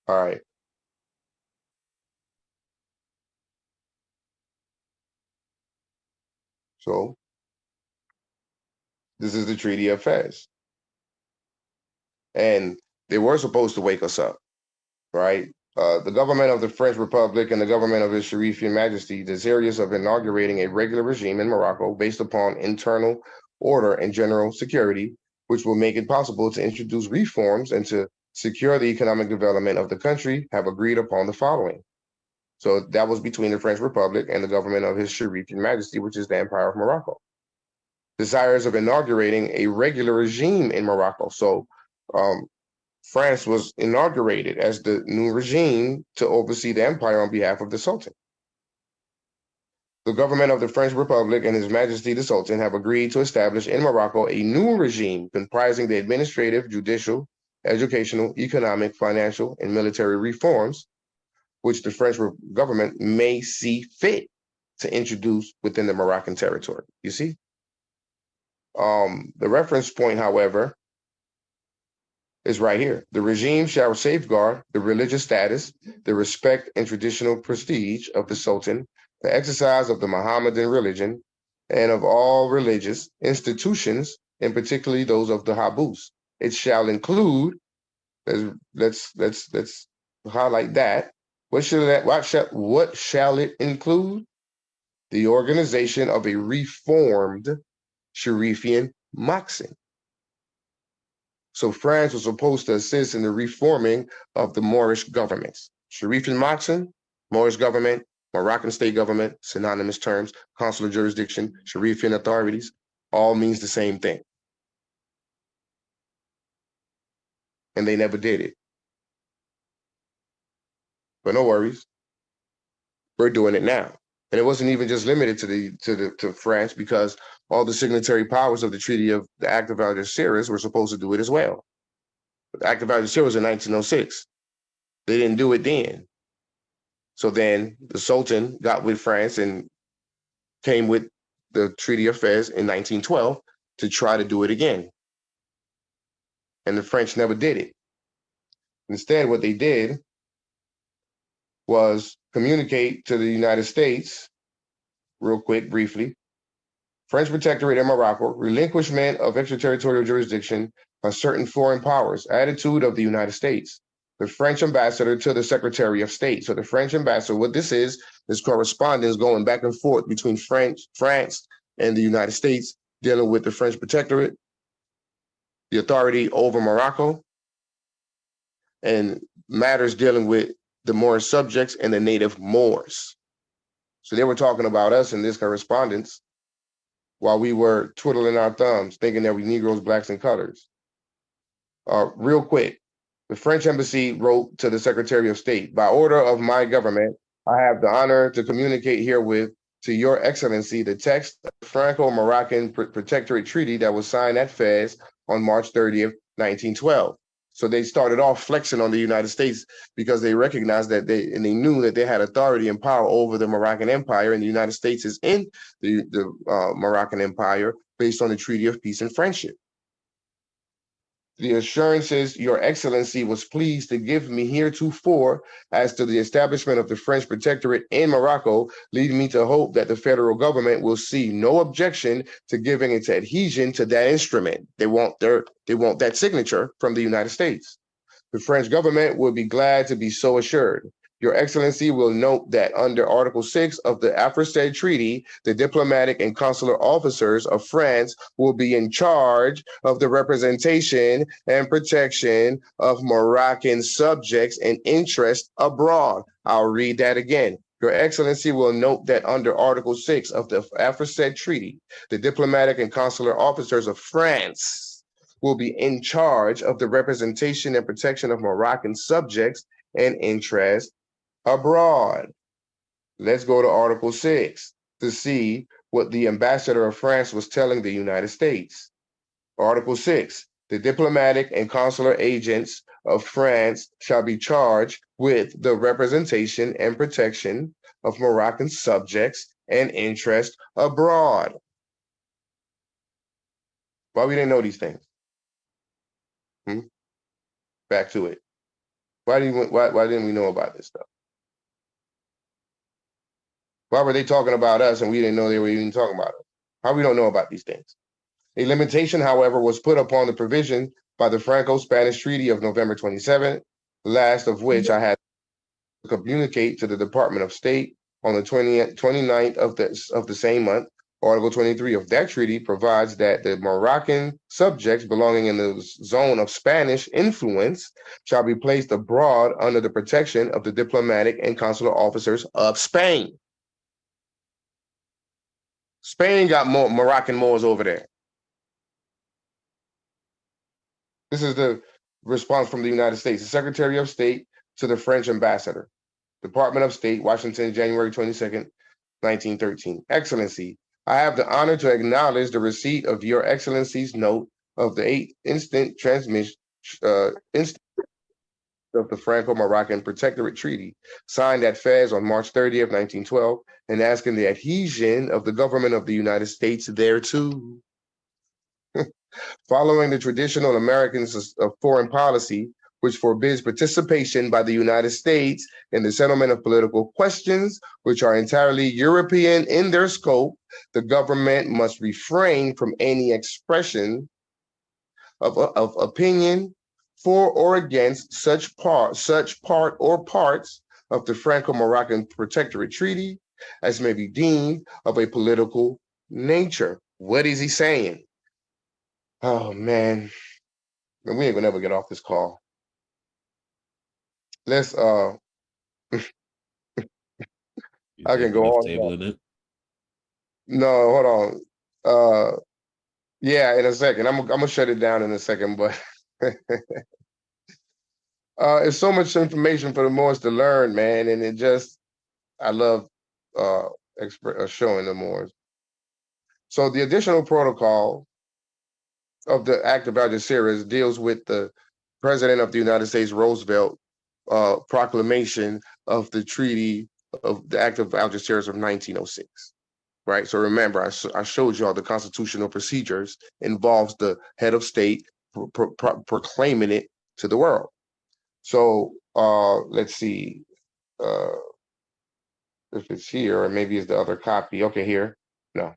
All right. So this is the Treaty of Fez. And they were supposed to wake us up, right? The government of the French Republic and the government of His Sharifian Majesty desirous of inaugurating a regular regime in Morocco based upon internal order and general security, which will make it possible to introduce reforms and to secure the economic development of the country, have agreed upon the following. So that was between the French Republic and the government of His Sharifian Majesty, which is the Empire of Morocco. Desires of inaugurating a regular regime in Morocco. So France was inaugurated as the new regime to oversee the empire on behalf of the Sultan. The government of the French Republic and His Majesty the Sultan have agreed to establish in Morocco a new regime comprising the administrative, judicial, educational, economic, financial, and military reforms, which the French government may see fit to introduce within the Moroccan territory. You see? The reference point, however, is right here. The regime shall safeguard the religious status, the respect and traditional prestige of the Sultan, the exercise of the Mohammedan religion, and of all religious institutions, and particularly those of the Habus. It shall include, let's highlight that. What shall it include? The organization of a reformed Sharifian Moxen. So France was supposed to assist in the reforming of the Moorish governments. Sharifian Moxen, Moorish government, Moroccan state government, synonymous terms, consular jurisdiction, Sharifian authorities, all means the same thing. And they never did it. But no worries. We're doing it now. And it wasn't even just limited to France, because all the signatory powers of the Treaty of the Act of Algeciras were supposed to do it as well. But the Act of Algeciras was in 1906. They didn't do it then. So then the Sultan got with France and came with the Treaty of Fez in 1912 to try to do it again. And the French never did it. Instead, what they did was communicate to the United States, real quick, briefly, French protectorate in Morocco, relinquishment of extraterritorial jurisdiction on certain foreign powers, attitude of the United States. The French ambassador to the Secretary of State. So the French ambassador, what this is correspondence going back and forth between France and the United States, dealing with the French protectorate, the authority over Morocco, and matters dealing with the Moorish subjects and the native Moors. So they were talking about us in this correspondence while we were twiddling our thumbs, thinking that we Negroes, blacks, and colors. Real quick, the French embassy wrote to the Secretary of State, by order of my government, I have the honor to communicate herewith to Your Excellency the text of the Franco-Moroccan Protectorate Treaty that was signed at Fez on March 30th, 1912. So they started off flexing on the United States because they recognized that they knew that they had authority and power over the Moroccan Empire, and the United States is in the Moroccan Empire based on the Treaty of Peace and Friendship. The assurances Your Excellency was pleased to give me heretofore as to the establishment of the French protectorate in Morocco lead me to hope that the federal government will see no objection to giving its adhesion to that instrument. They want that signature from the United States. The French government will be glad to be so assured. Your Excellency will note that under Article 6 of the aforesaid treaty, the diplomatic and consular officers of France will be in charge of the representation and protection of Moroccan subjects and interests abroad. I'll read that again. Your Excellency will note that under Article 6 of the aforesaid treaty, the diplomatic and consular officers of France will be in charge of the representation and protection of Moroccan subjects and interests abroad. Let's go to Article 6 to see what the ambassador of France was telling the United States. Article 6, the diplomatic and consular agents of France shall be charged with the representation and protection of Moroccan subjects and interests abroad. Why we didn't know these things? Back to it. Why didn't we know about this stuff? Why were they talking about us and we didn't know they were even talking about us? How we don't know about these things? A limitation, however, was put upon the provision by the Franco-Spanish Treaty of November 27, last of which I had to communicate to the Department of State on the 29th of the same month. Article 23 of that treaty provides that the Moroccan subjects belonging in the zone of Spanish influence shall be placed abroad under the protection of the diplomatic and consular officers of Spain. Spain got more Moroccan Moors over there. This is the response from the United States. The Secretary of State to the French ambassador. Department of State, Washington, January 22nd, 1913. Excellency, I have the honor to acknowledge the receipt of your Excellency's note of the 8th instant transmission of the Franco-Moroccan Protectorate Treaty, signed at Fez on March 30th, 1912, and asking the adhesion of the government of the United States thereto. Following the traditional American foreign policy, which forbids participation by the United States in the settlement of political questions, which are entirely European in their scope, the government must refrain from any expression of opinion for or against such part or parts of the Franco-Moroccan Protectorate Treaty as may be deemed of a political nature. What is he saying? Oh man, we ain't gonna never get off this call. Let's I can go on. Tabling it. No, hold on. Yeah, in a second. I'm gonna shut it down in a second, but it's so much information for the Moors to learn, man, and it just I love showing the Moors. So the additional protocol of the Act of Algeciras deals with the President of the United States Roosevelt proclamation of the Treaty of the Act of Algeciras of 1906. Right. So remember, I showed you all the constitutional procedures involves the head of state proclaiming it to the world. So let's see if it's here, or maybe it's the other copy. Okay, here. No.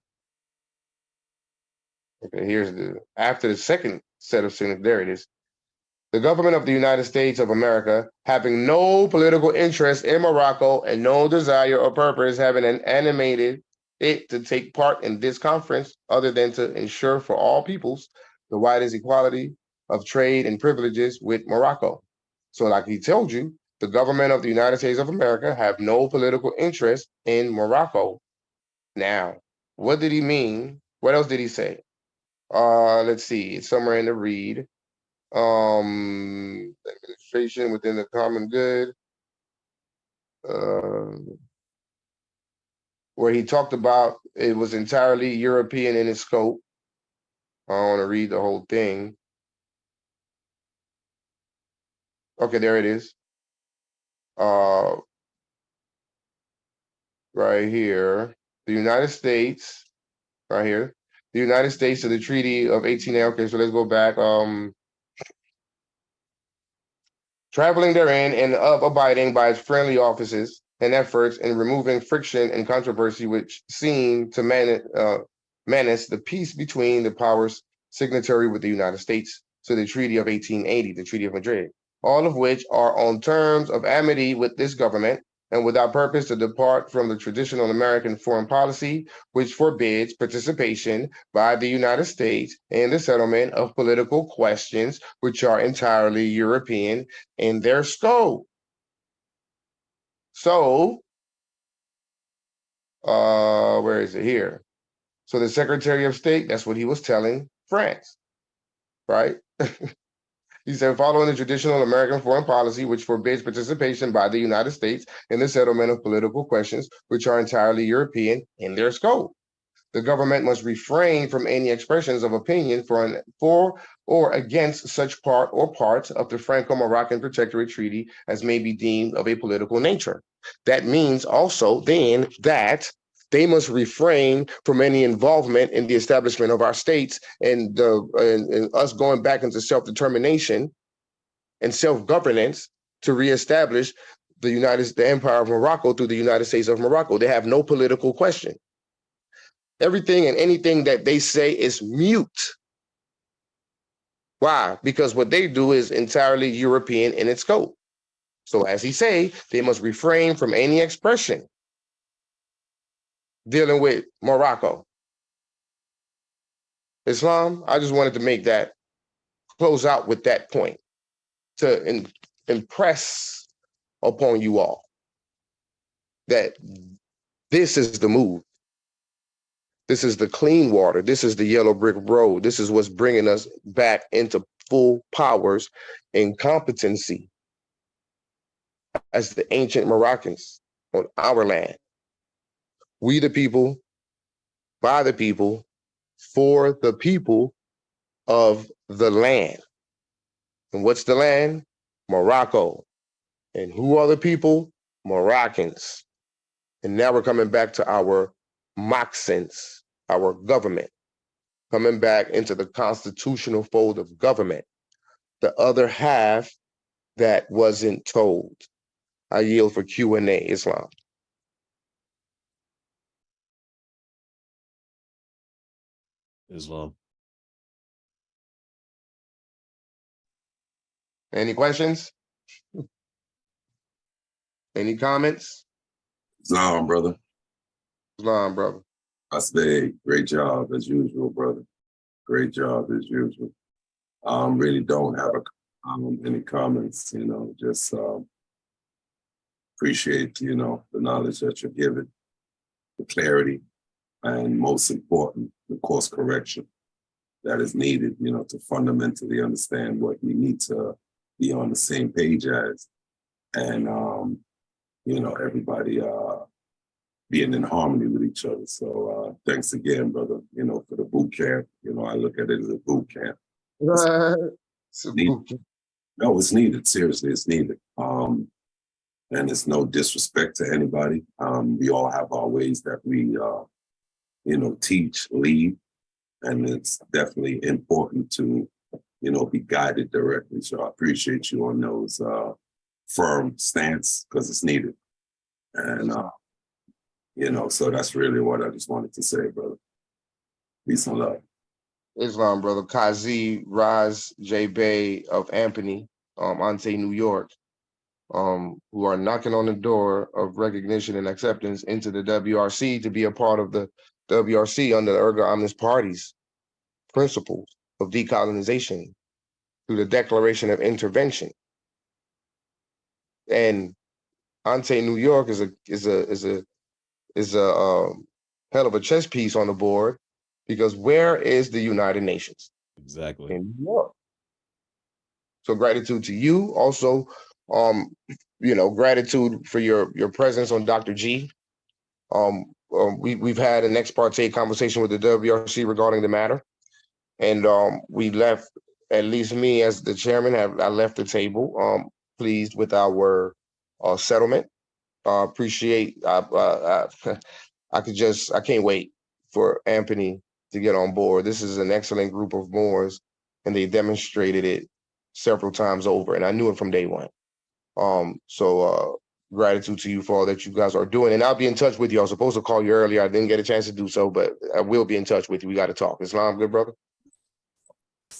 Okay, here's after the second set of signatures. There it is. The government of the United States of America, having no political interest in Morocco and no desire or purpose having animated it to take part in this conference other than to ensure for all peoples the widest equality of trade and privileges with Morocco. So like he told you, the government of the United States of America have no political interest in Morocco. Now, what did he mean? What else did he say? Let's see, it's somewhere in the read. Administration within the common good, where he talked about it was entirely European in its scope. I don't want to read the whole thing. Okay, there it is. Right here, the United States, right here, the United States to the Treaty of 18A. Okay, so let's go back. Traveling therein and of abiding by its friendly offices and efforts in removing friction and controversy which seem to menace the peace between the powers signatory with the United States to the Treaty of 1880, the Treaty of Madrid, all of which are on terms of amity with this government and without purpose to depart from the traditional American foreign policy, which forbids participation by the United States in the settlement of political questions which are entirely European in their scope. So, where is it here? So the Secretary of State, that's what he was telling France, right? He said, following the traditional American foreign policy, which forbids participation by the United States in the settlement of political questions, which are entirely European in their scope. The government must refrain from any expressions of opinion for or against such part or parts of the Franco-Moroccan Protectorate Treaty as may be deemed of a political nature. That means also then that they must refrain from any involvement in the establishment of our states and us going back into self-determination and self-governance to reestablish the Empire of Morocco through the United States of Morocco. They have no political question. Everything and anything that they say is mute. Why? Because what they do is entirely European in its scope. So as he say, they must refrain from any expression dealing with Morocco. Islam, I just wanted to make that, close out with that point to impress upon you all that this is the move. This is the clean water. This is the yellow brick road. This is what's bringing us back into full powers and competency as the ancient Moroccans on our land. We the people, by the people, for the people of the land. And what's the land? Morocco. And who are the people? Moroccans. And now we're coming back to our Moxens, our government, coming back into the constitutional fold of government. The other half that wasn't told. I yield for Q&A, Islam. Islam. Any questions? Any comments? Islam, brother. Islam, brother. I say, great job as usual, brother. Great job as usual. Really don't have any comments, just appreciate, the knowledge that you're giving, the clarity, and most important, the course correction that is needed, to fundamentally understand what we need to be on the same page as. And, everybody being in harmony with each other. So thanks again, brother, for the boot camp. I look at it as a boot camp. No, it's needed. Seriously, it's needed. And it's no disrespect to anybody. We all have our ways that we, teach, lead, and it's definitely important to, be guided directly. So I appreciate you on those firm stance because it's needed. And, so that's really what I just wanted to say, brother. Peace and love. Islam, brother. Kazi Raz J. Bay of Ampany, Ante, New York, who are knocking on the door of recognition and acceptance into the WRC to be a part of the WRC under the Erga Omnis Party's principles of decolonization through the Declaration of Intervention. And Ante, New York is a hell of a chess piece on the board, because where is the United Nations? Exactly. In New York. So gratitude to you. Also, gratitude for your presence on Dr. G. We've had an ex parte conversation with the WRC regarding the matter. And we left, at least me as the chairman, I left the table pleased with our settlement. Appreciate, I can't wait for Ampany to get on board. This is an excellent group of Moors, and they demonstrated it several times over, and I knew it from day one. So gratitude to you for all that you guys are doing, and I'll be in touch with you. I was supposed to call you earlier. I didn't get a chance to do so, but I will be in touch with you. We got to talk. Islam, good brother?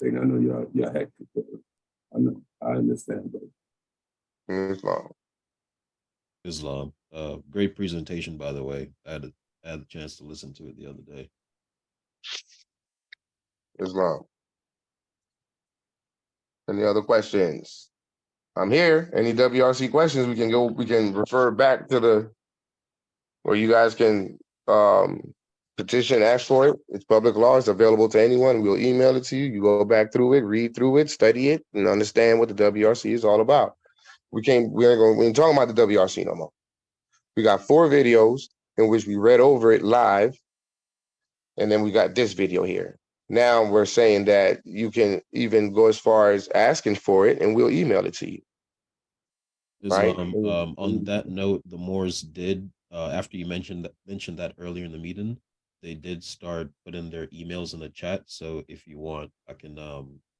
I know you're hectic. I know. I understand, brother. Islam. Great presentation, by the way. I had a chance to listen to it the other day. Islam. Any other questions? I'm here. Any WRC questions? We can refer back to where you guys can petition, ask for it. It's public law. It's available to anyone. We'll email it to you. You go back through it, read through it, study it, and understand what the WRC is all about. We ain't talking about the WRC no more. We got 4 videos in which we read over it live, and then we got this video here. Now we're saying that you can even go as far as asking for it, and we'll email it to you. Islam, Right? On that note, the Moors did, after you mentioned that earlier in the meeting, they did start putting their emails in the chat. So if you want, I can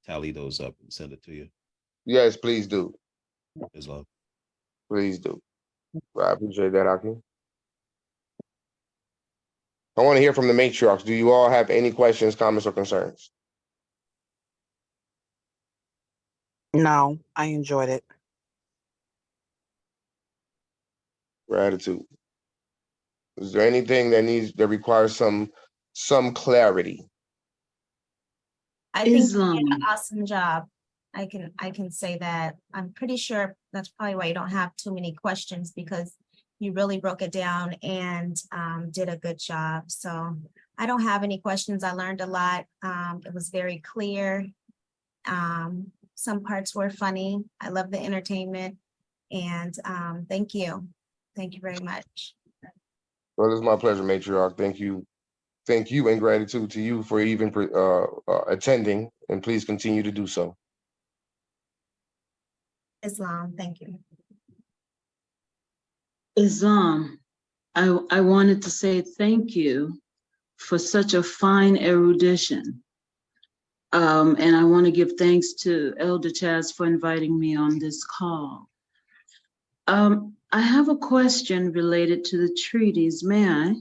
tally those up and send it to you. Yes, please do. Islam. Please do. I appreciate that, Hakeem. I want to hear from the matriarchs. Do you all have any questions, comments, or concerns? No, I enjoyed it. Gratitude. Is there anything that requires some clarity? I think you Islam. did an awesome job. I can say that. I'm pretty sure that's probably why you don't have too many questions, because you really broke it down and did a good job. So I don't have any questions. I learned a lot. It was very clear. Some parts were funny. I love the entertainment, and thank you. Thank you very much. Well, it's my pleasure, matriarch. Thank you, and gratitude to you for even attending, and please continue to do so. Islam, thank you. Islam, I wanted to say thank you for such a fine erudition. And I want to give thanks to Elder Chaz for inviting me on this call. I have a question related to the treaties. May I?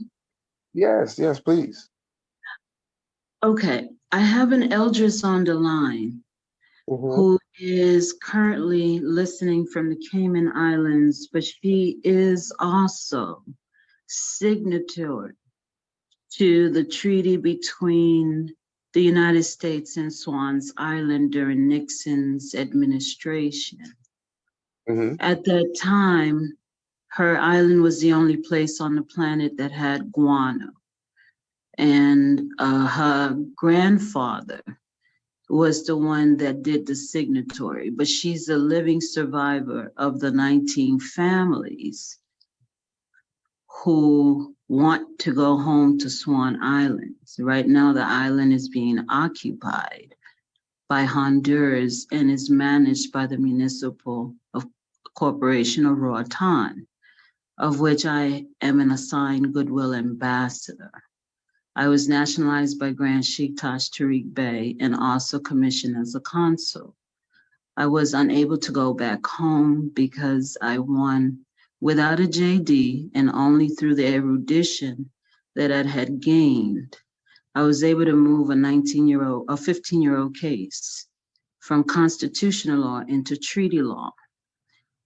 Yes, please. Okay, I have an elders on the line who is currently listening from the Cayman Islands, but she is also signatory to the treaty between the United States and Swans Island during Nixon's administration. At that time, her island was the only place on the planet that had guano. And her grandfather was the one that did the signatory, but she's a living survivor of the 19 families who want to go home to Swan Islands. Right now, the island is being occupied by Honduras and is managed by the municipal corporation of Roatan, of which I am an assigned goodwill ambassador. I was nationalized by Grand Sheikh Taj Tariq Bey and also commissioned as a consul. I was unable to go back home because I won without a JD and only through the erudition that I had gained. I was able to move a 15-year-old case from constitutional law into treaty law.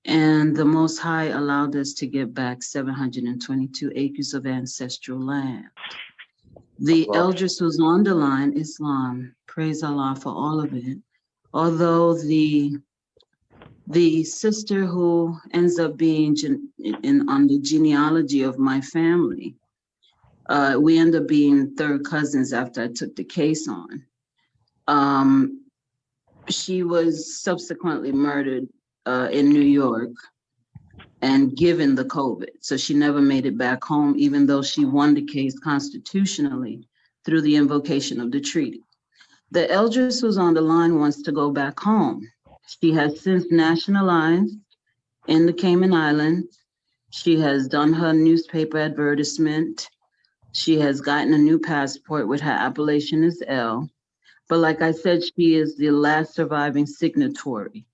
And the Most High allowed us to get back 722 acres of ancestral land. The elders who's on the line, Islam, praise Allah for all of it. Although the sister who ends up being on the genealogy of my family, we end up being third cousins after I took the case on. She was subsequently murdered in New York and given the COVID. So she never made it back home, even though she won the case constitutionally through the invocation of the treaty. The elders who's on the line wants to go back home. She has since nationalized in the Cayman Islands. She has done her newspaper advertisement. She has gotten a new passport with her appellation as L. But like I said, she is the last surviving signatory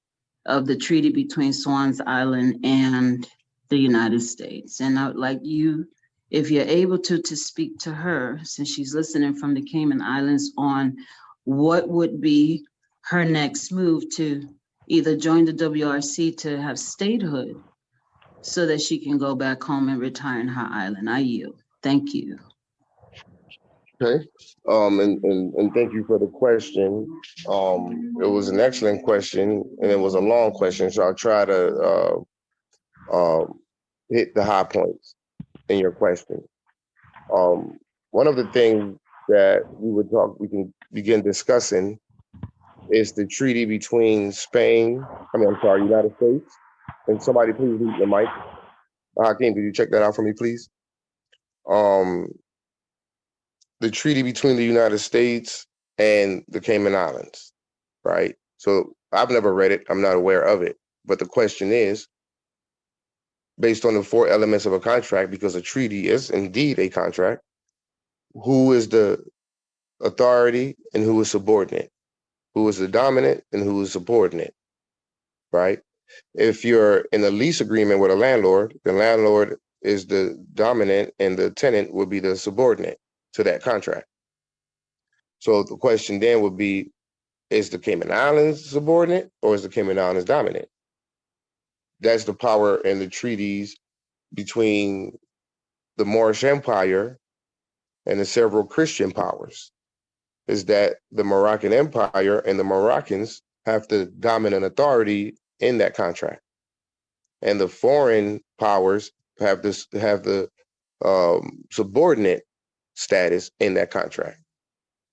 of the treaty between Swans Island and the United States. And I would like you, if you're able to speak to her, since she's listening from the Cayman Islands, on what would be her next move to either join the WRC to have statehood so that she can go back home and retire in her island. I yield. Thank you. Okay. And thank you for the question. It was an excellent question and it was a long question. So I'll try to hit the high points in your question. One of the things that we can begin discussing is the treaty between United States. And somebody please mute the mic. Hakeem, could you check that out for me, please? The treaty between the United States and the Cayman Islands, right? So I've never read it. I'm not aware of it. But the question is, based on the 4 elements of a contract, because a treaty is indeed a contract, who is the authority and who is subordinate? Who is the dominant and who is subordinate? right? If you're in a lease agreement with a landlord, the landlord is the dominant and the tenant would be the subordinate to that contract. So the question then would be, is the Cayman Islands subordinate or is the Cayman Islands dominant? That's the power in the treaties between the Moorish Empire and the several Christian powers, is that the Moroccan Empire and the Moroccans have the dominant authority in that contract. And the foreign powers have the subordinate status in that contract,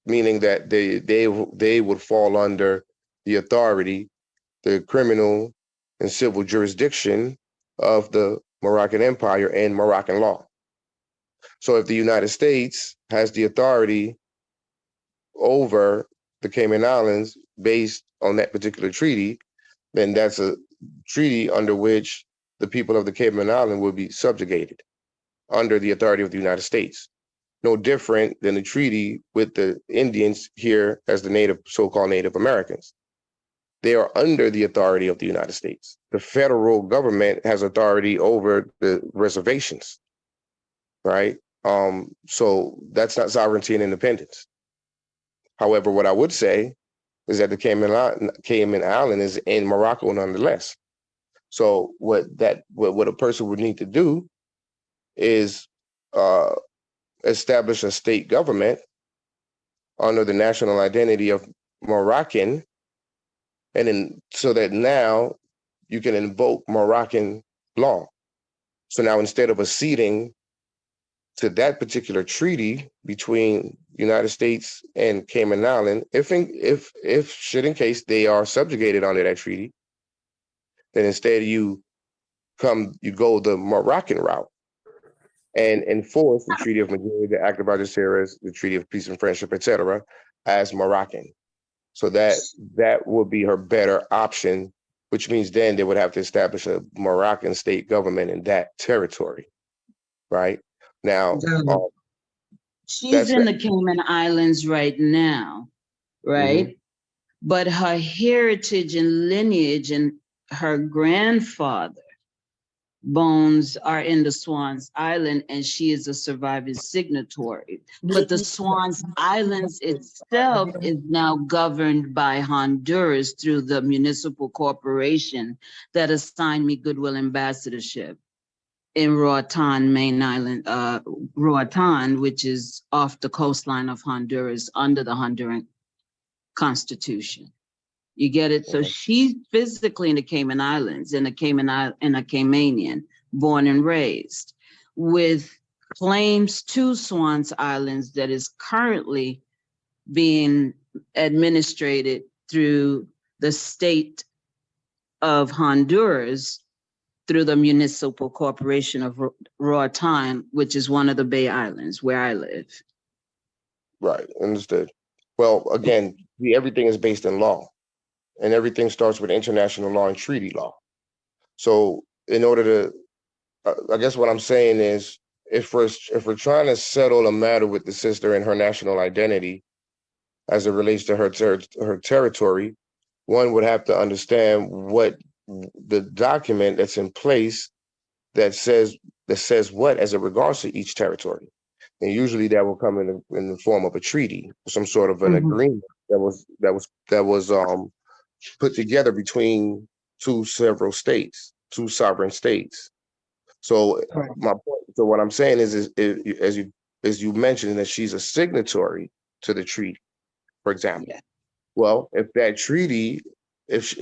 meaning that they would fall under the authority, the criminal and civil jurisdiction of the Moroccan Empire and Moroccan law. So if the United States has the authority over the Cayman Islands based on that particular treaty, then that's a treaty under which the people of the Cayman Islands will be subjugated under the authority of the United States. No different than the treaty with the Indians here as the so-called Native Americans. They are under the authority of the United States. The federal government has authority over the reservations, right? So that's not sovereignty and independence. However, what I would say is that the Cayman Island is in Morocco nonetheless. So what a person would need to do is establish a state government under the national identity of Moroccan, and then so that now you can invoke Moroccan law. So now instead of acceding to that particular treaty between United States and Cayman Island, if should in case they are subjugated under that treaty, then instead you go the Moroccan route and enforce the Treaty of Madrid, the Act of Algeciras, the Treaty of Peace and Friendship, etc., as Moroccan. So that would be her better option, which means then they would have to establish a Moroccan state government in that territory, right? Now, she's in the Cayman Islands right now, right? But her heritage and lineage and her grandfather bones are in the Swans Island, and she is a surviving signatory. But the Swans Islands itself is now governed by Honduras through the municipal corporation that assigned me Goodwill Ambassadorship in Roatan, main island, Roatan, which is off the coastline of Honduras under the Honduran Constitution. You get it? So she's physically in the Cayman Islands, in a Caymanian, born and raised, with claims to Swans Islands that is currently being administrated through the state of Honduras through the municipal corporation of Roatan, which is one of the Bay Islands where I live. Right, understood. Well, again, everything is based in law, and everything starts with international law and treaty law. So in order to, I guess what I'm saying is, if we're trying to settle a matter with the sister and her national identity as it relates to her territory, one would have to understand what the document that's in place that says what as it regards to each territory. And usually that will come in the form of a treaty, some sort of an agreement that was put together between two sovereign states. So my point, so what I'm saying is as you mentioned, that she's a signatory to the treaty, for example. Yeah. Well, if that treaty, if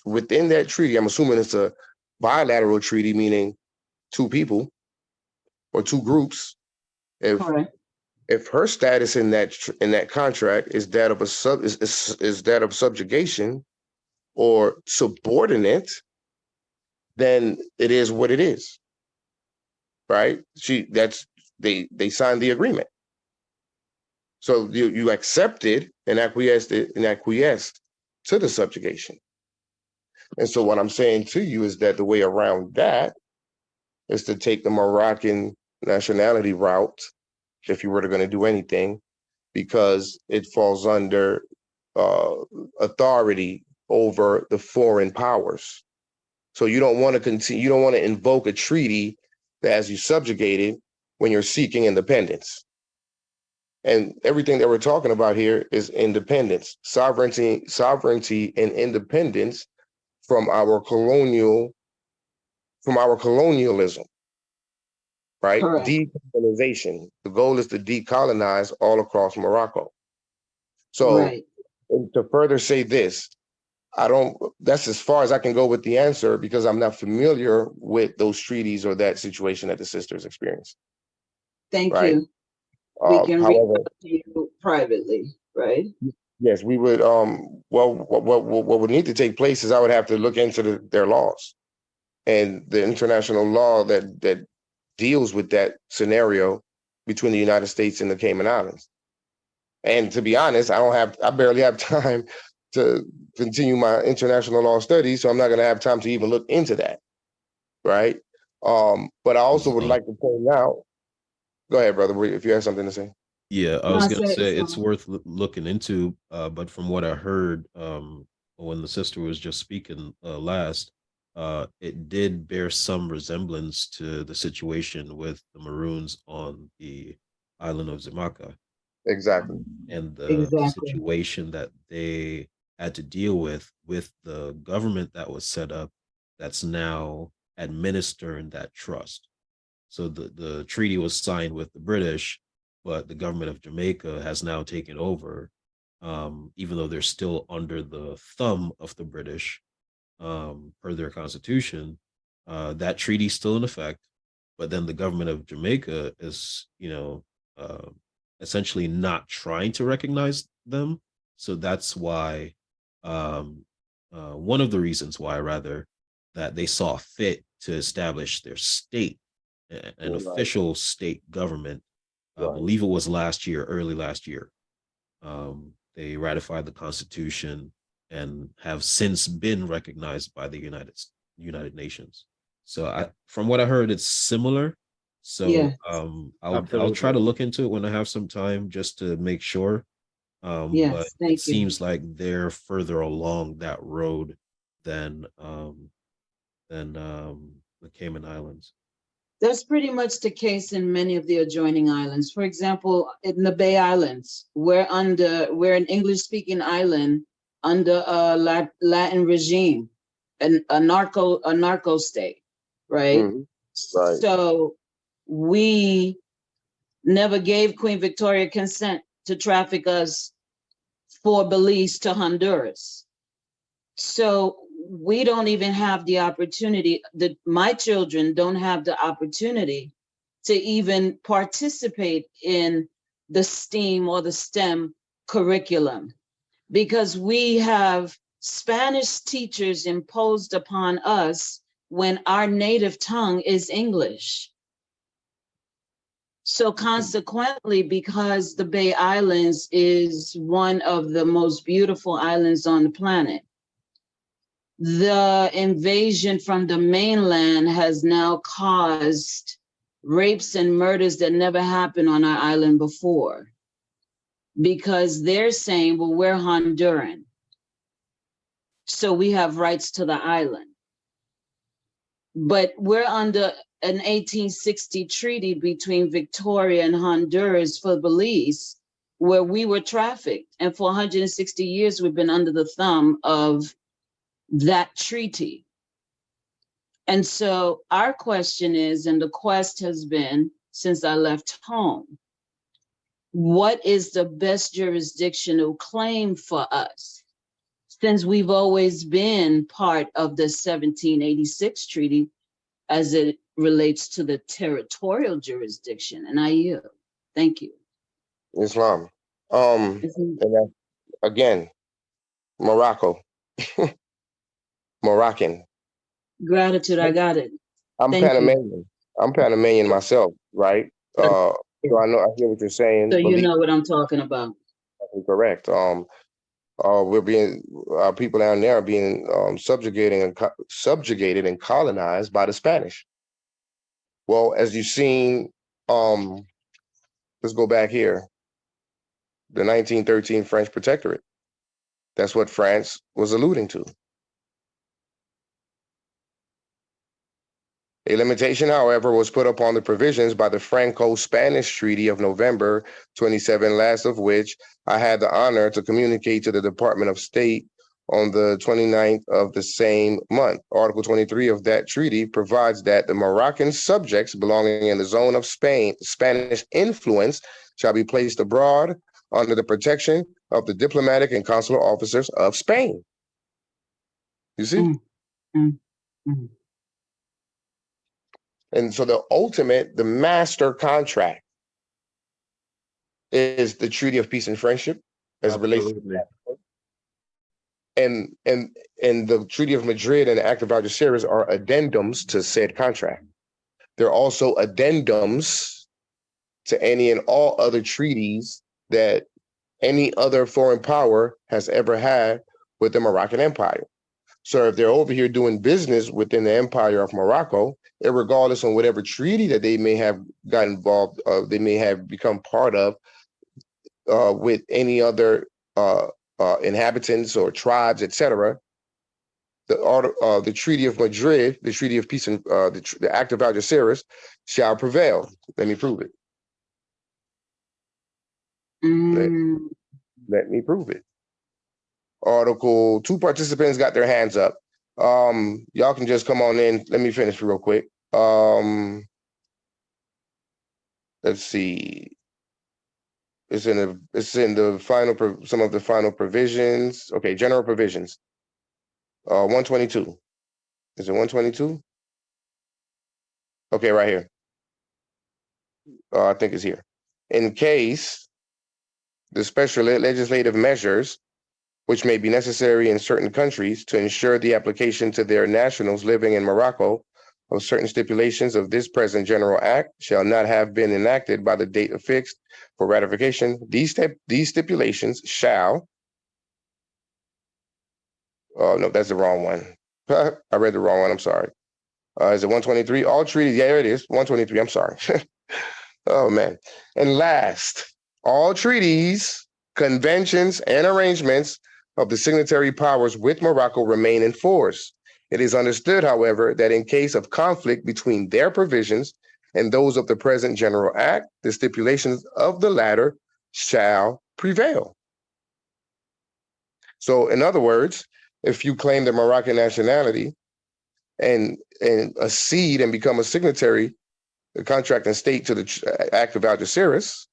within that treaty, I'm assuming it's a bilateral treaty, meaning two people or two groups. If her status in that contract is that of is that of subjugation or subordinate, then it is what it is, right? They signed the agreement, so you accepted and acquiesced to the subjugation. And so what I'm saying to you is that the way around that is to take the Moroccan nationality route if you were going to do anything, because it falls under authority over the foreign powers. So you don't want to continue, you don't want to invoke a treaty that has you subjugated when you're seeking independence. And everything that we're talking about here is independence, sovereignty and independence from our colonialism, right? Correct. Decolonization. The goal is to decolonize all across Morocco. So Right. to further say this, that's as far as I can go with the answer because I'm not familiar with those treaties or that situation that the sisters experienced. Thank Right. you. We can reach However, out to you privately, right? yes, we would, well, what would need to take place is I would have to look into their laws and the international law that deals with that scenario between the United States and the Cayman Islands. And to be honest, I barely have time to continue my international law studies, so I'm not going to have time to even look into that, right? But I also would like to point out, go ahead, brother, if you have something to say. Yeah, I No, was I gonna said say it's it's fine. worth looking into, but from what I heard, when the sister was just speaking last, it did bear some resemblance to the situation with the Maroons on the island of Zimaka Exactly. and the Exactly. situation that they had to deal with the government that was set up that's now administering that trust. So the treaty was signed with the British, but the government of Jamaica has now taken over, even though they're still under the thumb of the British, per their constitution. That treaty's still in effect, but then the government of Jamaica is, essentially not trying to recognize them. So that's why, one of the reasons why, rather, that they saw fit to establish their state, an Right. official state government. I Right. believe it was early last year. They ratified the Constitution and have since been recognized by the United Nations. So from what I heard, it's similar. So Yeah. I'll try to Absolutely. look into it when I have some time just to make sure. But Yes. it Thank you. seems like they're further along that road than the Cayman Islands. That's pretty much the case in many of the adjoining islands. For example, in the Bay Islands, we're an English-speaking island under a Latin regime, a narco state, right? Mhm. Right. So we never gave Queen Victoria consent to traffic us for Belize to Honduras. So we don't even have the opportunity, my children don't have the opportunity to even participate in the STEAM or the STEM curriculum because we have Spanish teachers imposed upon us when our native tongue is English. So consequently, because the Bay Islands is one of the most beautiful islands on the planet, the invasion from the mainland has now caused rapes and murders that never happened on our island before because they're saying, well, we're Honduran, so we have rights to the island. But we're under an 1860 treaty between Victoria and Honduras for Belize, where we were trafficked. And for 160 years, we've been under the thumb of that treaty. And so our question is, and the quest has been since I left home, what is the best jurisdictional claim for us? Since we've always been part of the 1786 treaty as it relates to the territorial jurisdiction. And I yield. Thank you. Islam. And that's, again, Morocco. Moroccan. Gratitude, I got it. I'm Thank you. Panamanian. I'm Panamanian myself, right? So I hear what you're saying. So you know what I'm talking about. Correct. Our people down there are being subjugated and colonized by the Spanish. Well, as you've seen, let's go back here. The 1913 French Protectorate. That's what France was alluding to. A limitation, however, was put upon the provisions by the Franco-Spanish Treaty of November 27, last of which I had the honor to communicate to the Department of State on the 29th of the same month. Article 23 of that treaty provides that the Moroccan subjects belonging in the zone of Spanish influence shall be placed abroad under the protection of the diplomatic and consular officers of Spain. You see? And so the master contract is the Treaty of Peace and Friendship as it relates to that. And the Treaty of Madrid and the Act of Algeciras are addendums to said contract. They're also addendums to any and all other treaties that any other foreign power has ever had with the Moroccan Empire. So if they're over here doing business within the Empire of Morocco, regardless on whatever treaty that they may have got involved, they may have become part of with any other inhabitants or tribes, etc., the Treaty of Madrid, the Treaty of Peace, and the Act of Algeciras shall prevail. Let me prove it. Let me prove it. Article 2 participants got their hands up. Y'all can just come on in. Let me finish real quick. Let's see. It's in the final some of the final provisions. Okay, general provisions. 122. Is it 122? Okay, right here. I think it's here. In case the special legislative measures which may be necessary in certain countries to ensure the application to their nationals living in Morocco of certain stipulations of this present General Act shall not have been enacted by the date affixed for ratification. These stipulations shall, oh no, that's the wrong one. I read the wrong one, I'm sorry. Is it 123? All treaties, yeah, it is, 123, I'm sorry. Oh man. And last, all treaties, conventions, and arrangements of the signatory powers with Morocco remain in force. It is understood, however, that in case of conflict between their provisions and those of the present General Act, the stipulations of the latter shall prevail. So, in other words, if you claim the Moroccan nationality and accede and become a signatory, the contracting state to the Act of Algeciras,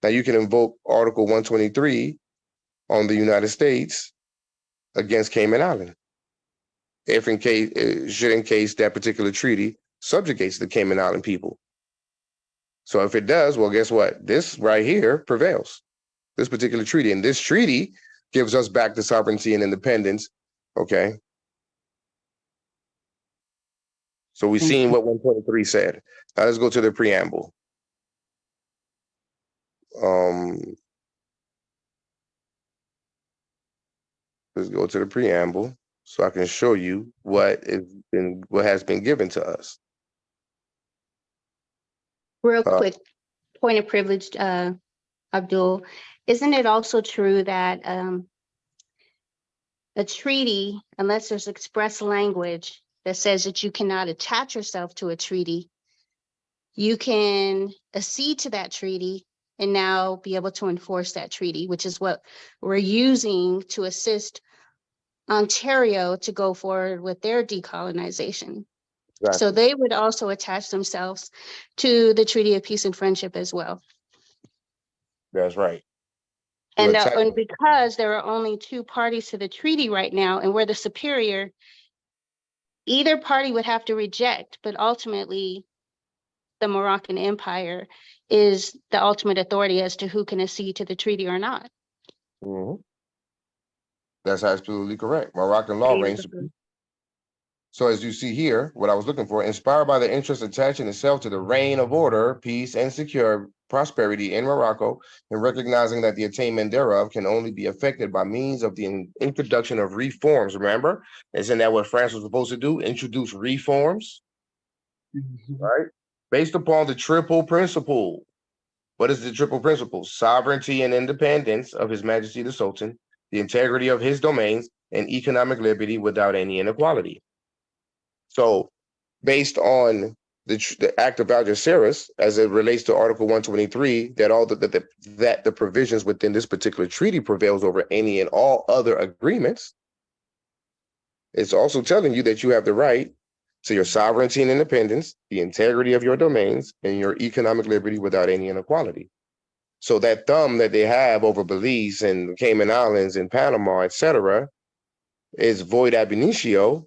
now you can invoke Article 123 on the United States against Cayman Island, if in case that particular treaty subjugates the Cayman Island people. So if it does, well, guess what? This right here prevails, this particular treaty. And this treaty gives us back the sovereignty and independence, okay? So we've seen what 123 said. Now let's go to the preamble. Let's go to the preamble so I can show you what has been given to us. Real quick, point of privilege, Abdul. Isn't it also true that a treaty, unless there's express language that says that you cannot attach yourself to a treaty, you can accede to that treaty and now be able to enforce that treaty, which is what we're using to assist Ontario to go forward with their decolonization. Exactly. So they would also attach themselves to the Treaty of Peace and Friendship as well. That's right. And because there are only two parties to the treaty right now, and we're the superior, either party would have to reject, but ultimately the Moroccan Empire is the ultimate authority as to who can accede to the treaty or not. Mm-hmm. That's absolutely correct. Moroccan law reigns supreme. So as you see here, what I was looking for, inspired by the interest attaching itself to the reign of order, peace, and secure prosperity in Morocco, and recognizing that the attainment thereof can only be effected by means of the introduction of reforms. Remember, isn't that what France was supposed to do? Introduce reforms, right? Based upon the triple principle. What is the triple principle? Sovereignty and independence of His Majesty the Sultan, the integrity of his domains, and economic liberty without any inequality. So based on the Act of Algeciras, as it relates to Article 123, that all that the provisions within this particular treaty prevails over any and all other agreements, it's also telling you that you have the right to your sovereignty and independence, the integrity of your domains, and your economic liberty without any inequality. So that thumb that they have over Belize and Cayman Islands and Panama, etc., is void ab initio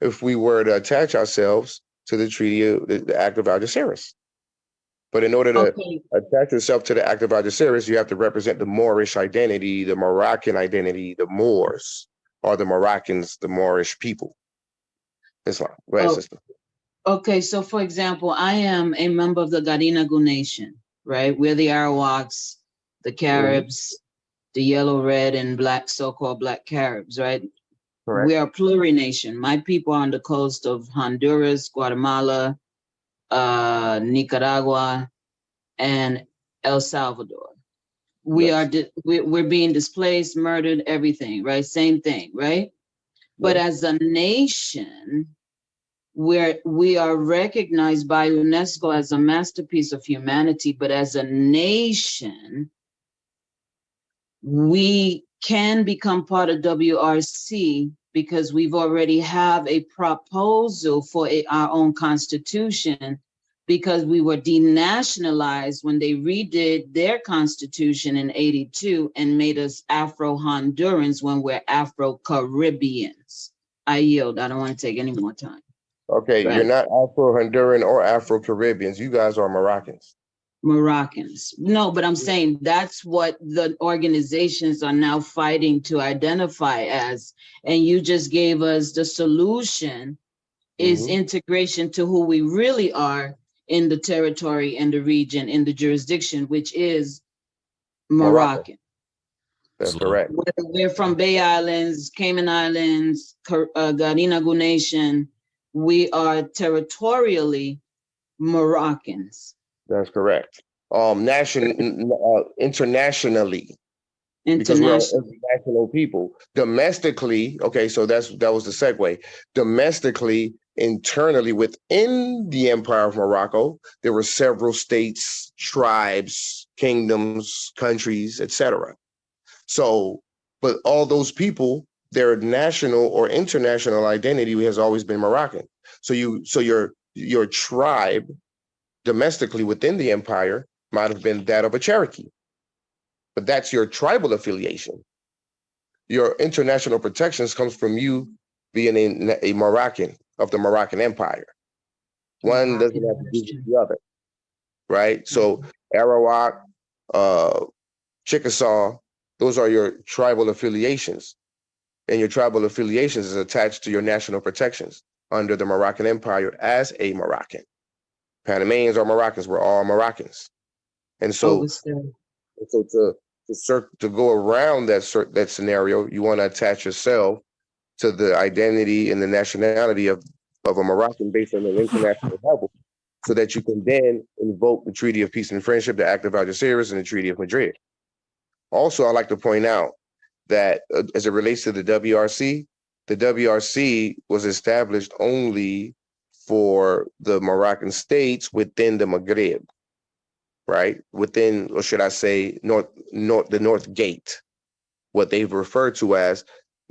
if we were to attach ourselves to the treaty, the Act of Algeciras. But in order to attach yourself to the Act of Algeciras, you have to represent the Moorish identity, the Moroccan identity, the Moors, or the Moroccans, the Moorish people. Islam. Go ahead, sister. Okay, so for example, I am a member of the Garinagu Nation, right? We're the Arawaks, the Caribs, the yellow, red, and black, so-called black Caribs, right? Correct. We are a plurination. My people are on the coast of Honduras, Guatemala, Nicaragua, and El Salvador. We're being displaced, murdered, everything, right? Same thing, right? But as a nation, we are recognized by UNESCO as a masterpiece of humanity, but as a nation, we can become part of WRC because we've already have a proposal for our own constitution, because we were denationalized when they redid their constitution in '82 and made us Afro-Hondurans when we're Afro-Caribbeans. I yield. I don't want to take any more time. Okay, Right. you're not Afro-Honduran or Afro-Caribbeans. You guys are Moroccans. Moroccans. No, but I'm saying that's what the organizations are now fighting to identify as. And you just gave us the solution is integration to who we really are in the territory and the region, in the jurisdiction, which is Moroccan. That's correct. We're from Bay Islands, Cayman Islands, Garinagu Nation. We are territorially Moroccans. That's correct. Internationally, because we're international people. Domestically, okay, so that was the segue. Domestically, internally within the Empire of Morocco, there were several states, tribes, kingdoms, countries, etc. So, but all those people, their national or international identity has always been Moroccan. So your tribe domestically within the empire might have been that of a Cherokee, but that's your tribal affiliation. Your international protections comes from you being a Moroccan of the Moroccan Empire. One doesn't have to do with the other, right? So Arawak, Chickasaw, those are your tribal affiliations, and your tribal affiliations is attached to your national protections under the Moroccan Empire as a Moroccan. Panamanians are Moroccans. We're all Moroccans, and so to go around that scenario, you want to attach yourself to the identity and the nationality of a Moroccan based on an international level, so that you can then invoke the Treaty of Peace and Friendship, the Act of Algeciras, and the Treaty of Madrid. Also, I'd like to point out that as it relates to the WRC was established only for the Moroccan states within the Maghreb, right? Within, or should I say, the North Gate, what they've referred to as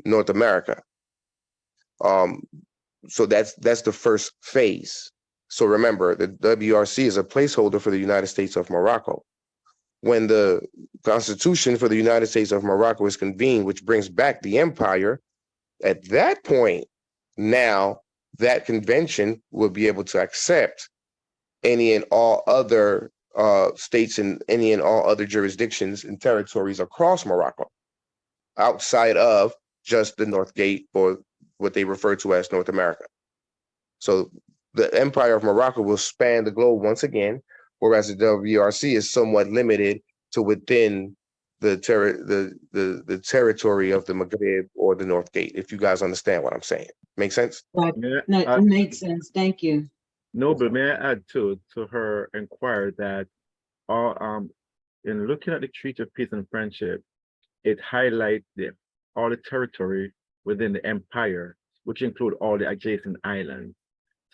North America. So that's the first phase. So remember, the WRC is a placeholder for the United States of Morocco. When the Constitution for the United States of Morocco is convened, which brings back the empire, at that point, now that convention will be able to accept any and all other states and any and all other jurisdictions and territories across Morocco, outside of just the North Gate, or what they refer to as North America. So the Empire of Morocco will span the globe once again, whereas the WRC is somewhat limited to within the territory of the Maghreb or the North Gate, if you guys understand what I'm saying. Make sense? No, it makes sense. Thank you. No, but may I add to her inquiry that in looking at the Treaty of Peace and Friendship, it highlights the all the territory within the empire, which include all the adjacent islands.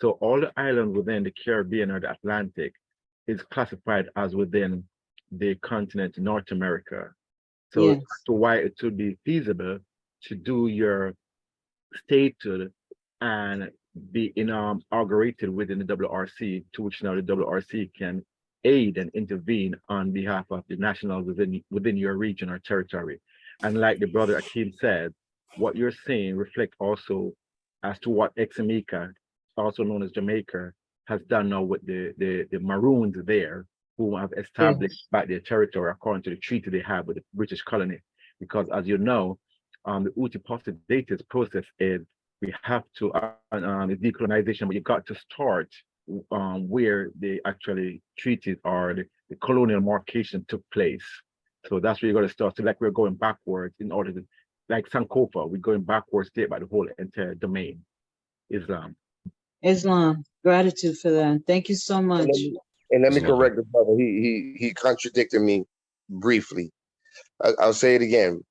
So all the islands within the Caribbean or the Atlantic is classified as within the continent North America. So Yes. that's why it would be feasible to do your statehood and be inaugurated within the WRC, to which now the WRC can aid and intervene on behalf of the nationals within your region or territory. And like the brother Akeem said, what you're saying reflect also as to what ex-Jamaica, also known as Jamaica, has done now with the Maroons there, who have established back their territory according to the treaty they have with the British colony. Because as you know, the uti possidetis process is we have to the decolonization, but you got to start where the actually treaties or the colonial markation took place. So that's where you got to start. So like we're going backwards in order to, like Sankofa, we're going backwards state by the whole entire domain, Islam. Islam. Gratitude for that. Thank you so much. And let me Islam. correct the brother. He contradicted me briefly. I'll say it again.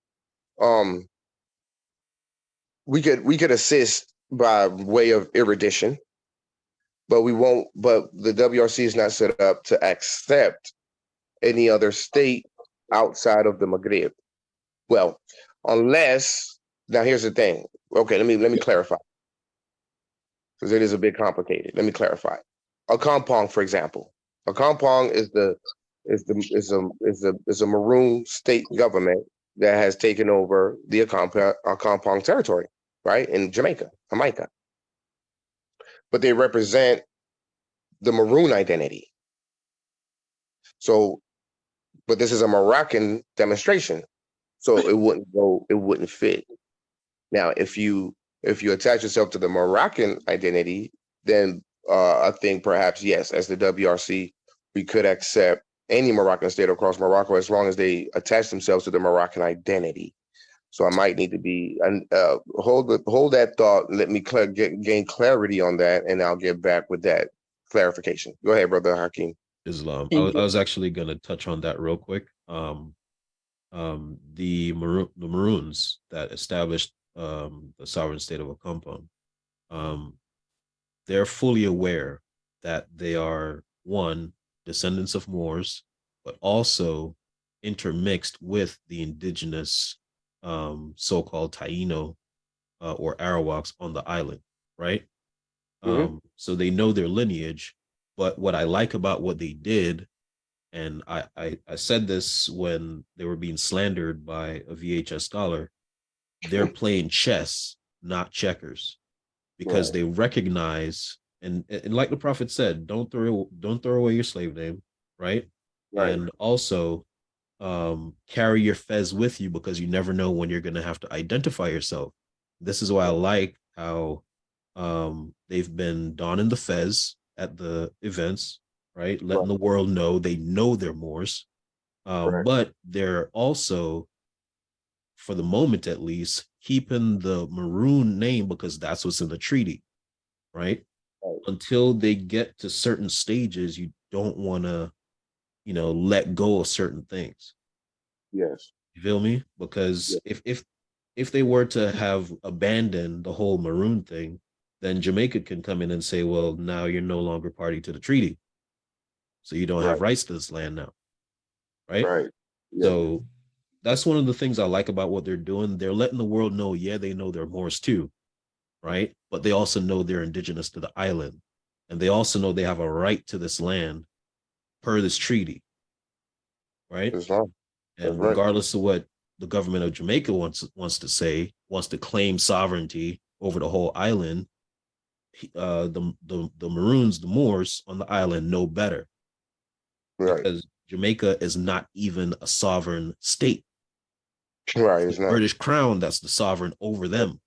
We could assist by way of erudition, but we won't. But the WRC is not set up to accept any other state outside of the Maghreb. Well, unless, now here's the thing. Okay, let me clarify, because it is a bit complicated. Let me clarify. A compound, for example, a compound is a maroon state government that has taken over the compound territory, right, in Jamaica. But they represent the maroon identity. So, but this is a Moroccan demonstration, so it wouldn't fit. Now, if you attach yourself to the Moroccan identity, then I think perhaps, yes, as the WRC, we could accept any Moroccan state across Morocco as long as they attach themselves to the Moroccan identity. So I might need to be hold that thought. Let me gain clarity on that, and I'll get back with that clarification. Go ahead, brother Hakeem. Islam. I Thank you. was actually going to touch on that real quick. The Maroons that established the sovereign state of Akampan, they're fully aware that they are, one, descendants of Moors, but also intermixed with the indigenous so-called Taino or Arawaks on the island, right? So they know their lineage. But what I like about what they did, and I said this when they were being slandered by a VHS scholar, they're playing chess, not checkers, because they recognize, and like the prophet said, don't throw away your slave name, right? And also carry your fez with you, because you never know when you're going to have to identify yourself. This is why I like how they've been donning the fez at the events, right? Letting the world know they know they're Moors. But they're also, for the moment at least, keeping the maroon name because that's what's in the treaty, right? Until they get to certain stages, you don't want to, let go of certain things. Yes. You feel me? Because if they were to have abandoned the whole maroon thing, then Jamaica can come in and say, well, now you're no longer party to the treaty, so you don't have rights to this land now, right? So that's one of the things I like about what they're doing. They're letting the world know, yeah, they know they're Moors too, right? But they also know they're indigenous to the island, and they also know they have a right to this land per this treaty, right? And regardless of what the government of Jamaica wants to say, wants to claim sovereignty over the whole island, the Maroons, the Moors on the island know better, because Jamaica is not even a sovereign state. It's the British Crown that's the sovereign over them.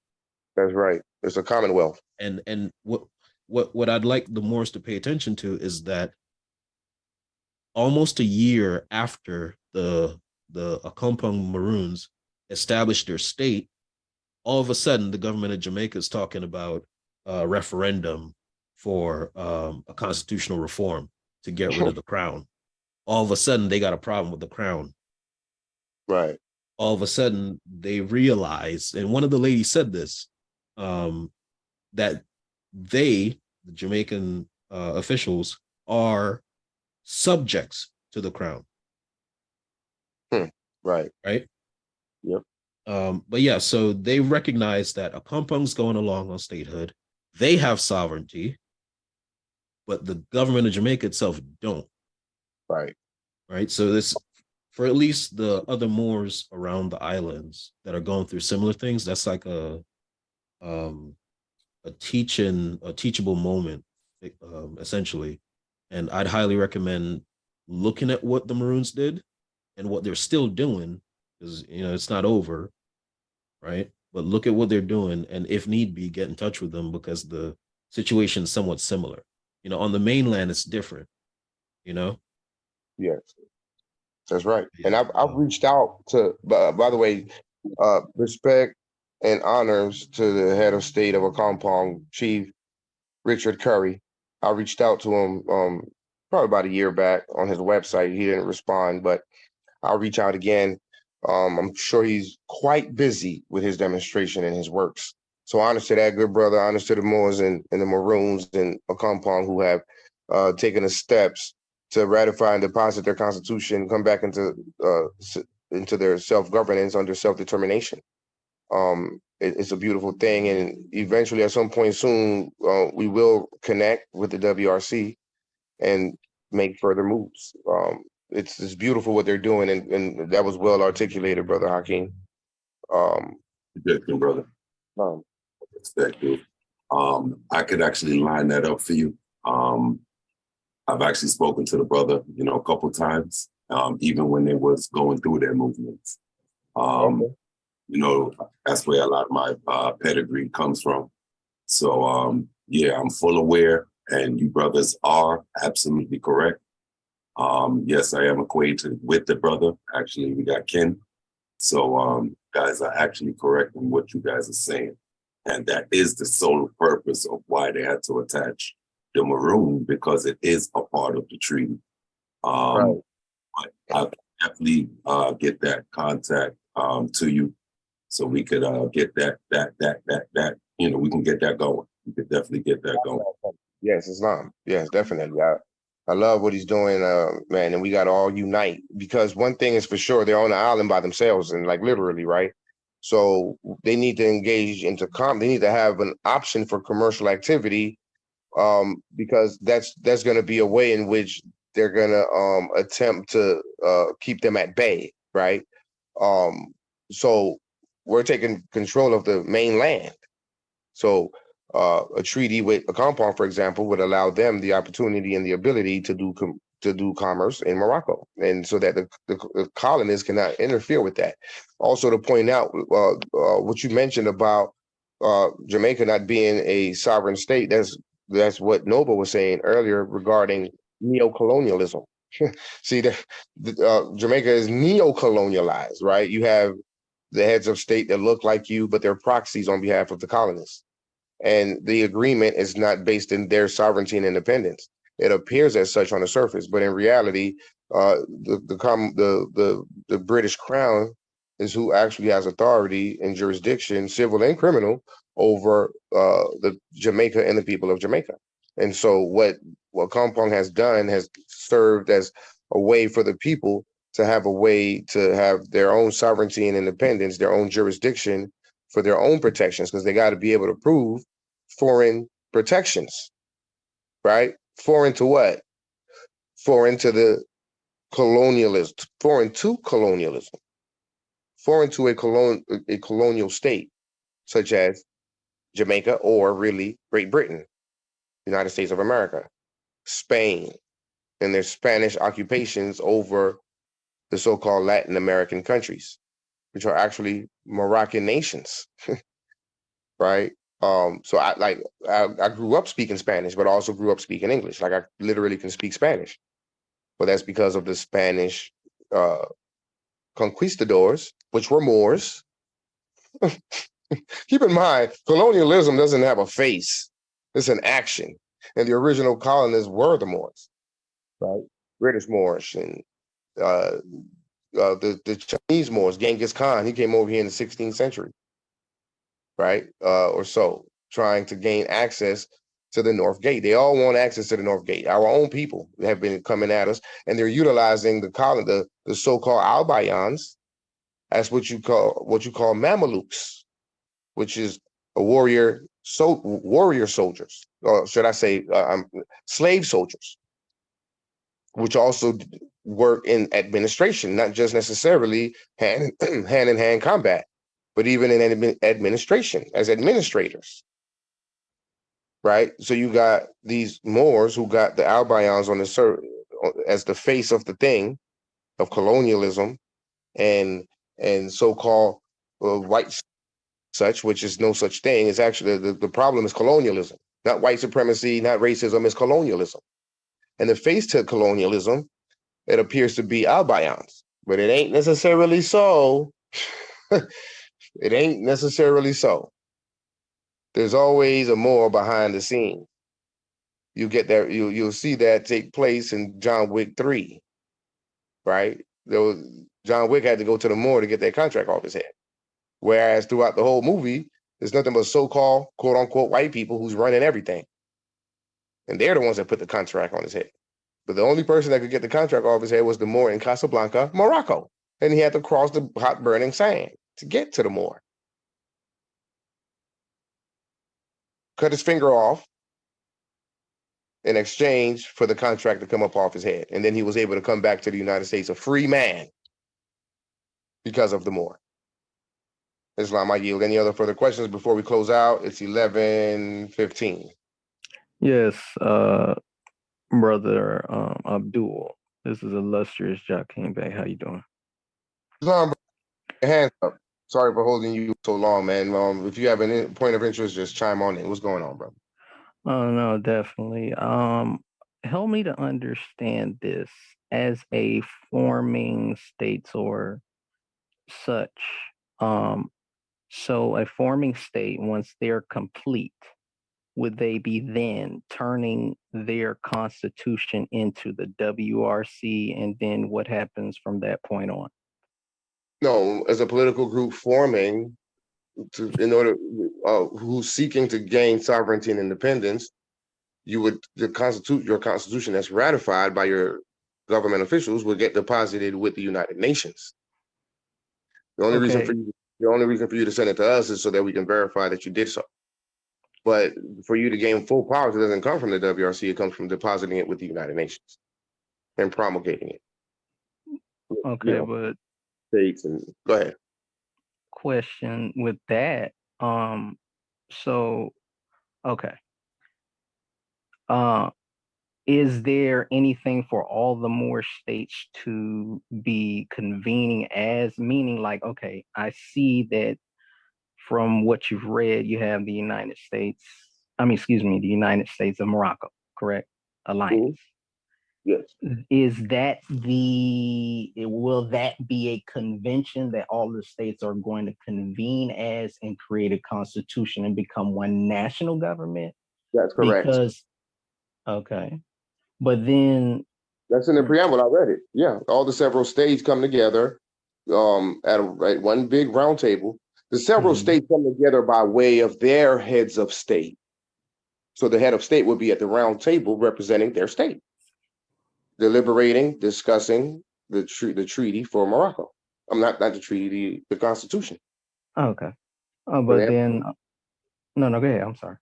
That's right. It's a commonwealth. And what I'd like the Moors to pay attention to is that almost a year after the Akompong Maroons established their state, all of a sudden the government of Jamaica is talking about a referendum for a constitutional reform to get rid of the crown. All of a sudden they got a problem with the crown. Right. all of a sudden they realized, and one of the ladies said this, that they, the Jamaican officials, are subjects to the crown. Right. Right. Yep. But yeah, so they recognize that Akompong's going along on statehood. They have sovereignty, but the government of Jamaica itself don't. Right. Right. So this, for at least the other Moors around the islands that are going through similar things, that's like a teachable moment, essentially. And I'd highly recommend looking at what the Maroons did and what they're still doing, because it's not over, right? But look at what they're doing, and if need be, get in touch with them, because the situation is somewhat similar. On the mainland, it's different. Yes, that's right. And I've reached out to, by the way, respect and honors to the head of state of Akompong, Chief Richard Curry. I reached out to him probably about a year back on his website. He didn't respond, but I'll reach out again. I'm sure he's quite busy with his demonstration and his works. So honors to that good brother, honors to the Moors and the Maroons and Akompong, who have taken the steps to ratify and deposit their constitution, come back into their self-governance under self-determination. It's a beautiful thing, and eventually, at some point soon, we will connect with the WRC and make further moves. It's beautiful what they're doing, and that was well articulated, Brother Hakeem. Good, brother. Thank you. I could actually line that up for you. I've actually spoken to the brother, a couple times, even when they was going through their movements. That's where a lot of my pedigree comes from. So, yeah, I'm full aware, and you brothers are absolutely correct. Yes, I am acquainted with the brother. Actually, we got Ken. So, guys are actually correct in what you guys are saying. And that is the sole purpose of why they had to attach the Maroon, because it is a part of the treaty. But I'll definitely get that contact to you, so we could get that we can get that going. We could definitely get that going. Yes, Islam. Yes, definitely. I love what he's doing, man, and we got to all unite, because one thing is for sure, they're on the island by themselves, and like literally, right? So they need to engage into they need to have an option for commercial activity, because that's going to be a way in which they're going to attempt to keep them at bay, right? So we're taking control of the mainland. So a treaty with Akompong, for example, would allow them the opportunity and the ability to do commerce in Morocco, and so that the colonists cannot interfere with that. Also, to point out what you mentioned about Jamaica not being a sovereign state, that's what Nova was saying earlier regarding neo-colonialism. See, Jamaica is neo-colonialized, right? You have the heads of state that look like you, but they're proxies on behalf of the colonists. And the agreement is not based in their sovereignty and independence. It appears as such on the surface, but in reality, the British Crown is who actually has authority and jurisdiction, civil and criminal, over the Jamaica and the people of Jamaica. And so what Akompong has done has served as a way for the people to have a way to have their own sovereignty and independence, their own jurisdiction for their own protections, because they got to be able to prove foreign protections, right? Foreign to what? Foreign to the colonialist, foreign to colonialism, foreign to a colonial state, such as Jamaica, or really Great Britain, United States of America, Spain, and their Spanish occupations over the so-called Latin American countries, which are actually Moroccan nations, right? So I grew up speaking Spanish, but I also grew up speaking English. Like I literally can speak Spanish, but that's because of the Spanish conquistadors, which were Moors. Keep in mind, colonialism doesn't have a face; it's an action. And the original colonists were the Moors, right? British Moors and the Chinese Moors, Genghis Khan, he came over here in the 16th century, right? Or so, trying to gain access to the North Gate. They all want access to the North Gate. Our own people have been coming at us, and they're utilizing the so-called Albayans as what you call Mamelukes, which is a warrior soldiers, or should I say, slave soldiers, which also work in administration, not just necessarily hand in hand combat, but even in administration as administrators, right? So you got these Moors who got the Albayans on as the face of the thing of colonialism and so-called white such, which is no such thing. Is actually the problem is colonialism, not white supremacy, not racism, it's colonialism. And the face to colonialism, it appears to be Albayans, but it ain't necessarily so. It ain't necessarily so. There's always a more behind the scenes. You get that, you'll see that take place in John Wick 3, right? John Wick had to go to the Moor to get that contract off his head. Whereas throughout the whole movie, there's nothing but so-called quote unquote white people who's running everything. And they're the ones that put the contract on his head. But the only person that could get the contract off his head was the Moor in Casablanca, Morocco. And he had to cross the hot burning sand to get to the Moor. Cut his finger off in exchange for the contract to come up off his head. And then he was able to come back to the United States a free man because of the Moor. Islam, I yield. Any other further questions before we close out? It's 11:15. Yes, brother Abdul. This is illustrious Jakeem Bey. How you doing? Islam, hands up. Sorry for holding you so long, man. If you have any point of interest, just chime on in. What's going on, bro? Oh no, definitely. Help me to understand this as a forming states or such. So a forming state, once they're complete, would they be then turning their constitution into the WRC, and then what happens from that point on? No, as a political group forming who's seeking to gain sovereignty and independence, your constitution that's ratified by your government officials would get deposited with the United Nations. The only reason for you to send it to us is so that we can verify that you did so. But for you to gain full powers, it doesn't come from the WRC, it comes from depositing it with the United Nations and promulgating it. Okay, but states and go ahead. Question with that. So okay. Is there anything for all the more states to be convening as, meaning like, okay, I see that from what you've read, you have the United States of Morocco, correct? Alliance. Yes. Will that be a convention that all the states are going to convene as and create a constitution and become one national government? That's correct. Okay. But then that's in the preamble. I read it. Yeah, all the several states come together at one big round table. The several states come together by way of their heads of state. So the head of state would be at the round table representing their state, deliberating, discussing the treaty for Morocco. I'm not the treaty, the Constitution. Okay. But then, no, go ahead. I'm sorry.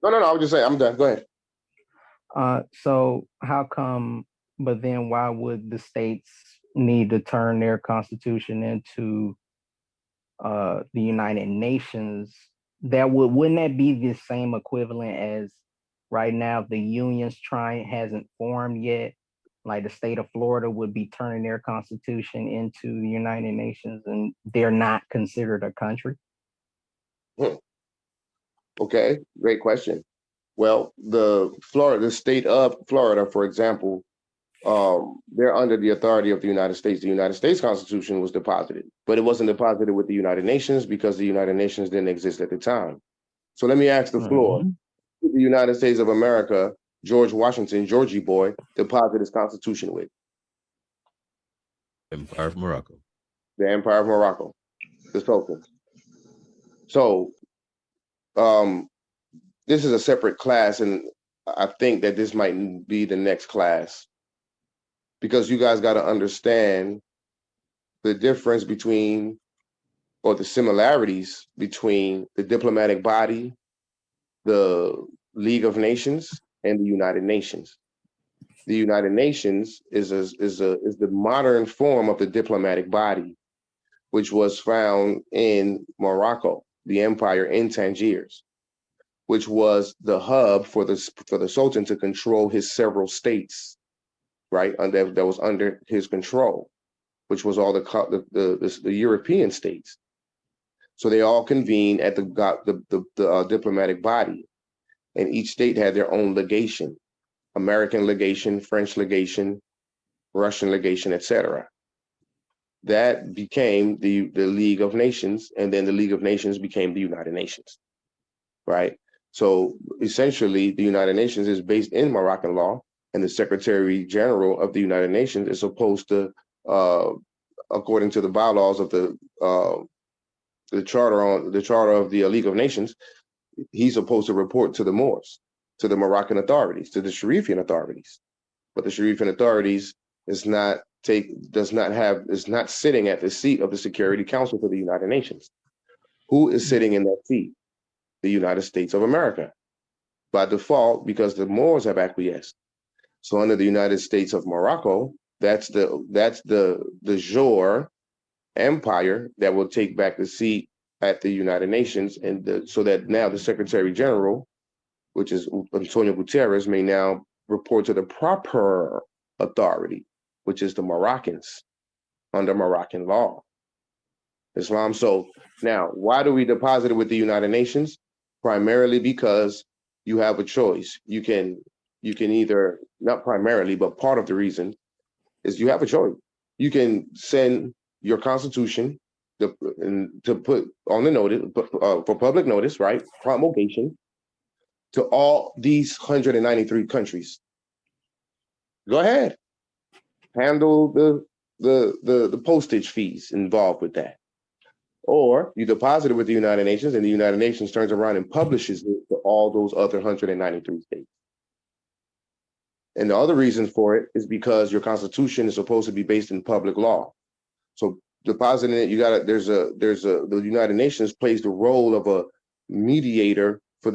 No. I was just saying, I'm done. Go ahead. So how come? But then, why would the states need to turn their constitution into the United Nations? Wouldn't that be the same equivalent as right now the unions hasn't formed yet? Like the state of Florida would be turning their constitution into the United Nations, and they're not considered a country. Okay, great question. Well, the state of Florida, for example, they're under the authority of the United States. The United States Constitution was deposited, but it wasn't deposited with the United Nations because the United Nations didn't exist at the time. So let me ask the floor. The United States of America, George Washington, Georgie boy, deposited his Constitution with? Empire of Morocco. The Empire of Morocco, the Sultan. So this is a separate class, and I think that this might be the next class, because you guys got to understand the difference between, or the similarities between, the diplomatic body, the League of Nations, and the United Nations. The United Nations is the modern form of the diplomatic body, which was found in Morocco, the empire in Tangiers, which was the hub for the Sultan to control his several states, right? And that was under his control, which was all the European states. So they all convened at the diplomatic body, and each state had their own legation: American legation, French legation, Russian legation, etc. That became the League of Nations, and then the League of Nations became the United Nations, right? So essentially, the United Nations is based in Moroccan law, and the Secretary General of the United Nations is supposed to, according to the bylaws of the charter of the League of Nations, he's supposed to report to the Moors, to the Moroccan authorities, to the Sharifian authorities. But the Sharifian authorities is not sitting at the seat of the Security Council for the United Nations. Who is sitting in that seat? The United States of America, by default, because the Moors have acquiesced. So under the United States of Morocco, that's the jour empire that will take back the seat at the United Nations, and so that now the Secretary General, which is Antonio Guterres, may now report to the proper authority, which is the Moroccans under Moroccan law, Islam. So now, why do we deposit it with the United Nations? Primarily because you have a choice. You can either, not primarily, but part of the reason is you have a choice. You can send your constitution to put on the notice, for public notice, right? Promulgation to all these 193 countries. Go ahead. Handle the postage fees involved with that. Or you deposit it with the United Nations, and the United Nations turns around and publishes it to all those other 193 states. And the other reason for it is because your constitution is supposed to be based in public law. So depositing it, the United Nations plays the role of a mediator for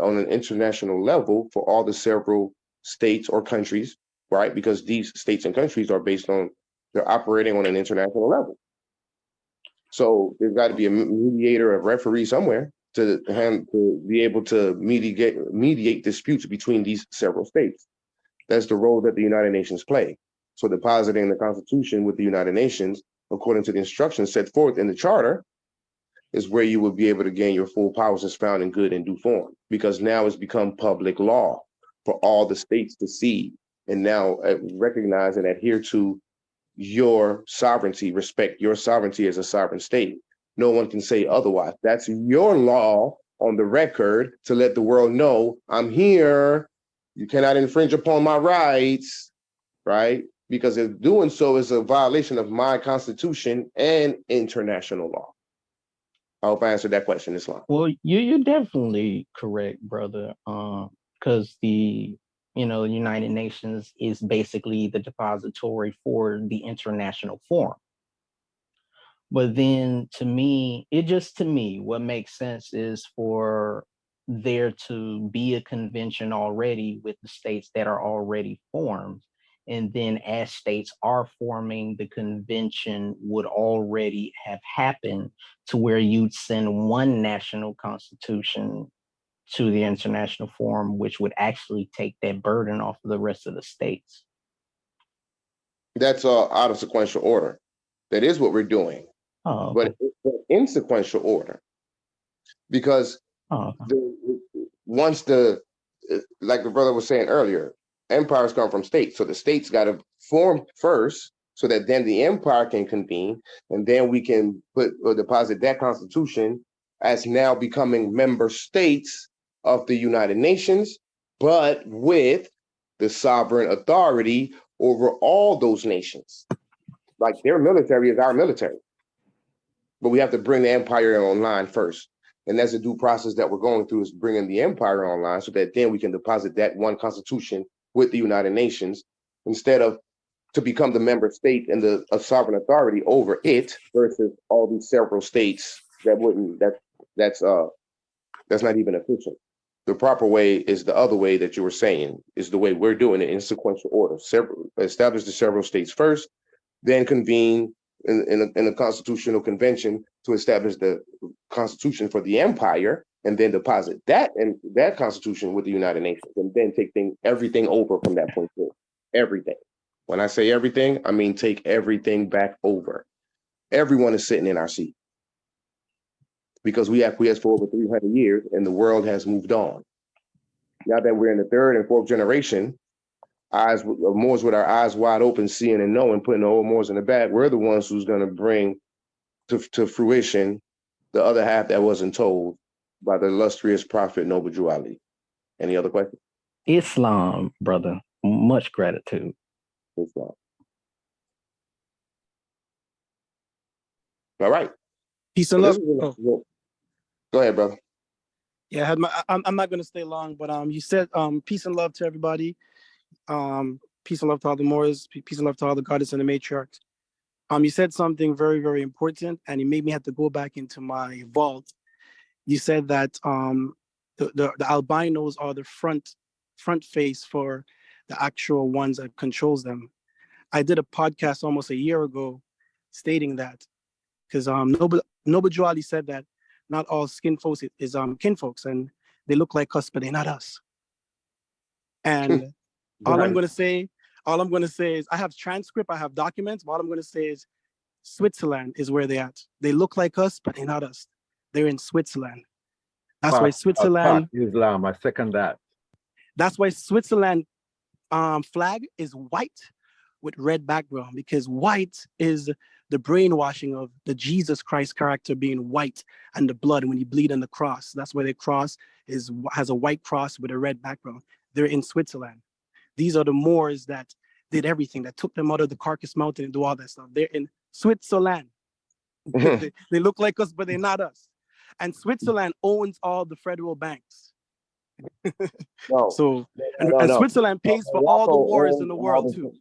on an international level for all the several states or countries, right? Because these states and countries they're operating on an international level. So there's got to be a mediator, a referee somewhere to be able to mediate disputes between these several states. That's the role that the United Nations play. So depositing the Constitution with the United Nations, according to the instructions set forth in the Charter, is where you will be able to gain your full powers as found in good and due form, because now it's become public law for all the states to see and now recognize and adhere to your sovereignty, respect your sovereignty as a sovereign state. No one can say otherwise. That's your law on the record to let the world know I'm here. You cannot infringe upon my rights, right? Because if doing so is a violation of my constitution and international law. I hope I answered that question, Islam. Well, you're definitely correct, brother. Because the United Nations is basically the depository for the international forum. But then to me, what makes sense is for there to be a convention already with the states that are already formed. And then as states are forming, the convention would already have happened to where you'd send one national constitution to the international forum, which would actually take that burden off of the rest of the states. That's out of sequential order. That is what we're doing. Oh, okay. But it's in sequential order, because once like the brother was saying earlier, empires come from states. So the states got to form first, so that then the empire can convene, and then we can deposit that constitution as now becoming member states of the United Nations, but with the sovereign authority over all those nations. like their military is our military. But we have to bring the empire online first. And that's a due process that we're going through, is bringing the empire online so that then we can deposit that one constitution with the United Nations instead of to become the member state and the sovereign authority over it versus all these several states that wouldn't, that's not even efficient. The proper way is the other way that you were saying, is the way we're doing it in sequential order. Establish the several states first, then convene in a constitutional convention to establish the constitution for the empire, and then deposit that and that constitution with the United Nations, and then take everything over from that point forward. Everything. When I say everything, I mean take everything back over. Everyone is sitting in our seat because we acquiesced for over 300 years and the world has moved on. Now that we're in the third and fourth generation, Moors with our eyes wide open, seeing and knowing, putting the old Moors in the back, we're the ones who's going to bring to fruition the other half that wasn't told by the illustrious prophet Noble Drew Ali. Any other questions? Islam, brother. Much gratitude. Islam. All right. Peace and love. Go ahead, brother. Yeah, I'm not gonna stay long, but you said peace and love to everybody. Peace and love to all the Moors, peace and love to all the goddess and the matriarchs. You said something very, very important, and it made me have to go back into my vault. You said that the albinos are the front face for the actual ones that controls them. I did a podcast almost a year ago stating that, because Noble Drew Ali said that not all skin folks is kinfolks, and they look like us, but they're not us. And all I'm gonna say is I have transcript, I have documents, but all I'm gonna say is Switzerland is where they're at. They look like us, but they're not us. They're in Switzerland. That's why Switzerland. Islam, I second that. That's why Switzerland flag is white with red background, because white is the brainwashing of the Jesus Christ character being white, and the blood when you bleed on the cross. That's why the cross has a white cross with a red background. They're in Switzerland. These are the Moors that did everything, that took them out of the Caucasus Mountain and do all that stuff. They're in Switzerland. They look like us, but they're not us. And Switzerland owns all the federal banks. Switzerland pays for all the wars in the world too.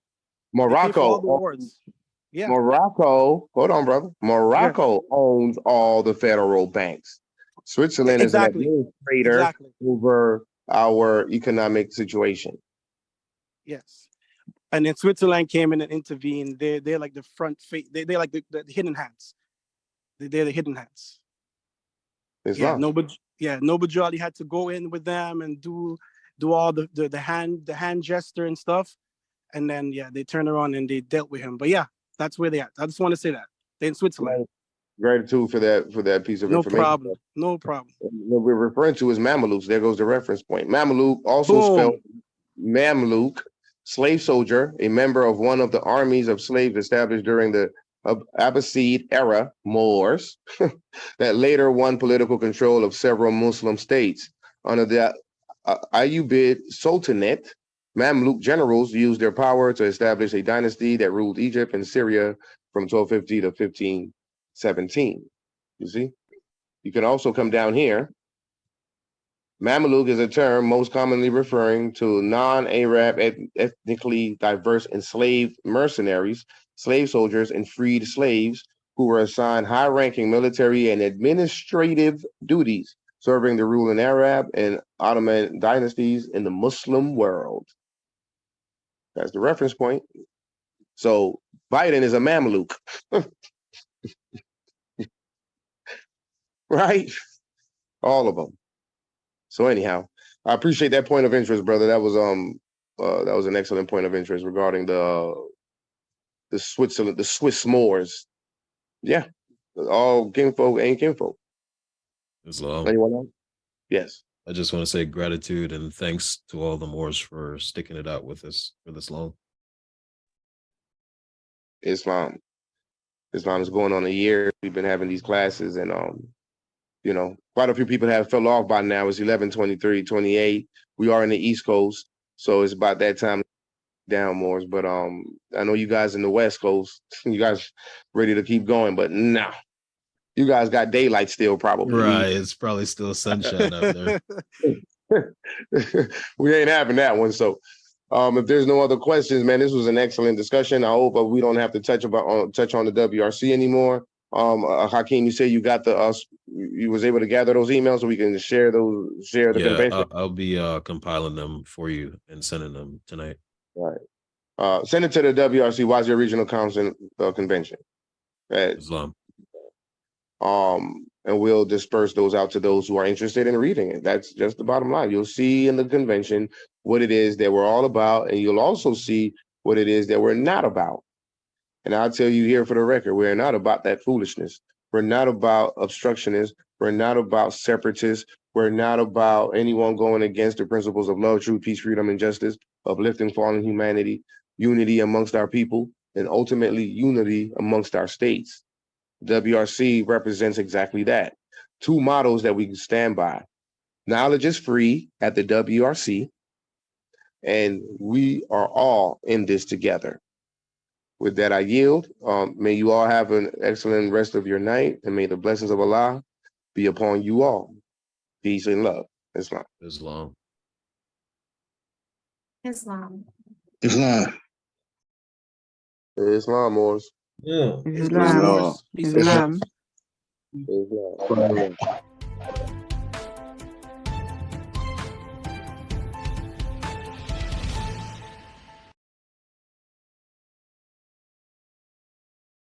Morocco. Yeah. Morocco, hold on, brother. Morocco owns all the federal banks. Switzerland is an administrator over our economic situation. Yes. And then Switzerland came in and intervened. They're like the front face. They're like the hidden hands. They're the hidden hands. Noble Drew Ali had to go in with them and do all the hand gesture and stuff. And then they turned around and they dealt with him. But that's where they at. I just want to say that. They're in Switzerland. Gratitude for that piece of information. No problem. What we're referring to is Mamelukes. There goes the reference point. Mameluke, also spelled Mamluk, slave soldier, a member of one of the armies of slaves established during the Abbasid era, Moors, that later won political control of several Muslim states. Under the Ayyubid Sultanate, Mamluk generals used their power to establish a dynasty that ruled Egypt and Syria from 1250 to 1517. You see? You can also come down here. Mamluk is a term most commonly referring to non-Arab, ethnically diverse enslaved mercenaries, slave soldiers, and freed slaves who were assigned high-ranking military and administrative duties, serving the ruling Arab and Ottoman dynasties in the Muslim world. That's the reference point. So Biden is a Mamluk. Right? All of them. So anyhow, I appreciate that point of interest, brother. That was an excellent point of interest regarding the Swiss Moors. Yeah. All kinfolk ain't kinfolk. Islam. Anyone else? Yes. I just want to say gratitude and thanks to all the Moors for sticking it out with us for this long. Islam is going on a year. We've been having these classes, and quite a few people have fell off by now. It's 11, 23, 28. We are in the East Coast, so it's about that time down, Morris, but I know you guys in the West Coast, you guys ready to keep going, but nah, you guys got daylight still probably. Right. It's probably still sunshine out there. We ain't having that one. So if there's no other questions, man, this was an excellent discussion. I hope we don't have to touch on the WRC anymore. Hakeem, you say you got you was able to gather those emails so we can share the convention. I'll be compiling them for you and sending them tonight. Right. Send it to the WRC Wazir Regional Council convention. Islam. And we'll disperse those out to those who are interested in reading it. That's just the bottom line. You'll see in the convention what it is that we're all about, and you'll also see what it is that we're not about. And I'll tell you here for the record, we're not about that foolishness. We're not about obstructionists. We're not about separatists. We're not about anyone going against the principles of love, truth, peace, freedom, and justice, uplifting fallen humanity, unity amongst our people, and ultimately unity amongst our states. WRC represents exactly that. Two mottos that we can stand by. Knowledge is free at the WRC, and we are all in this together. With that, I yield. May you all have an excellent rest of your night, and may the blessings of Allah be upon you all. Peace and love. Islam. Islam. Islam. Islam. Islam, Morris. Yeah. Islam. Islam.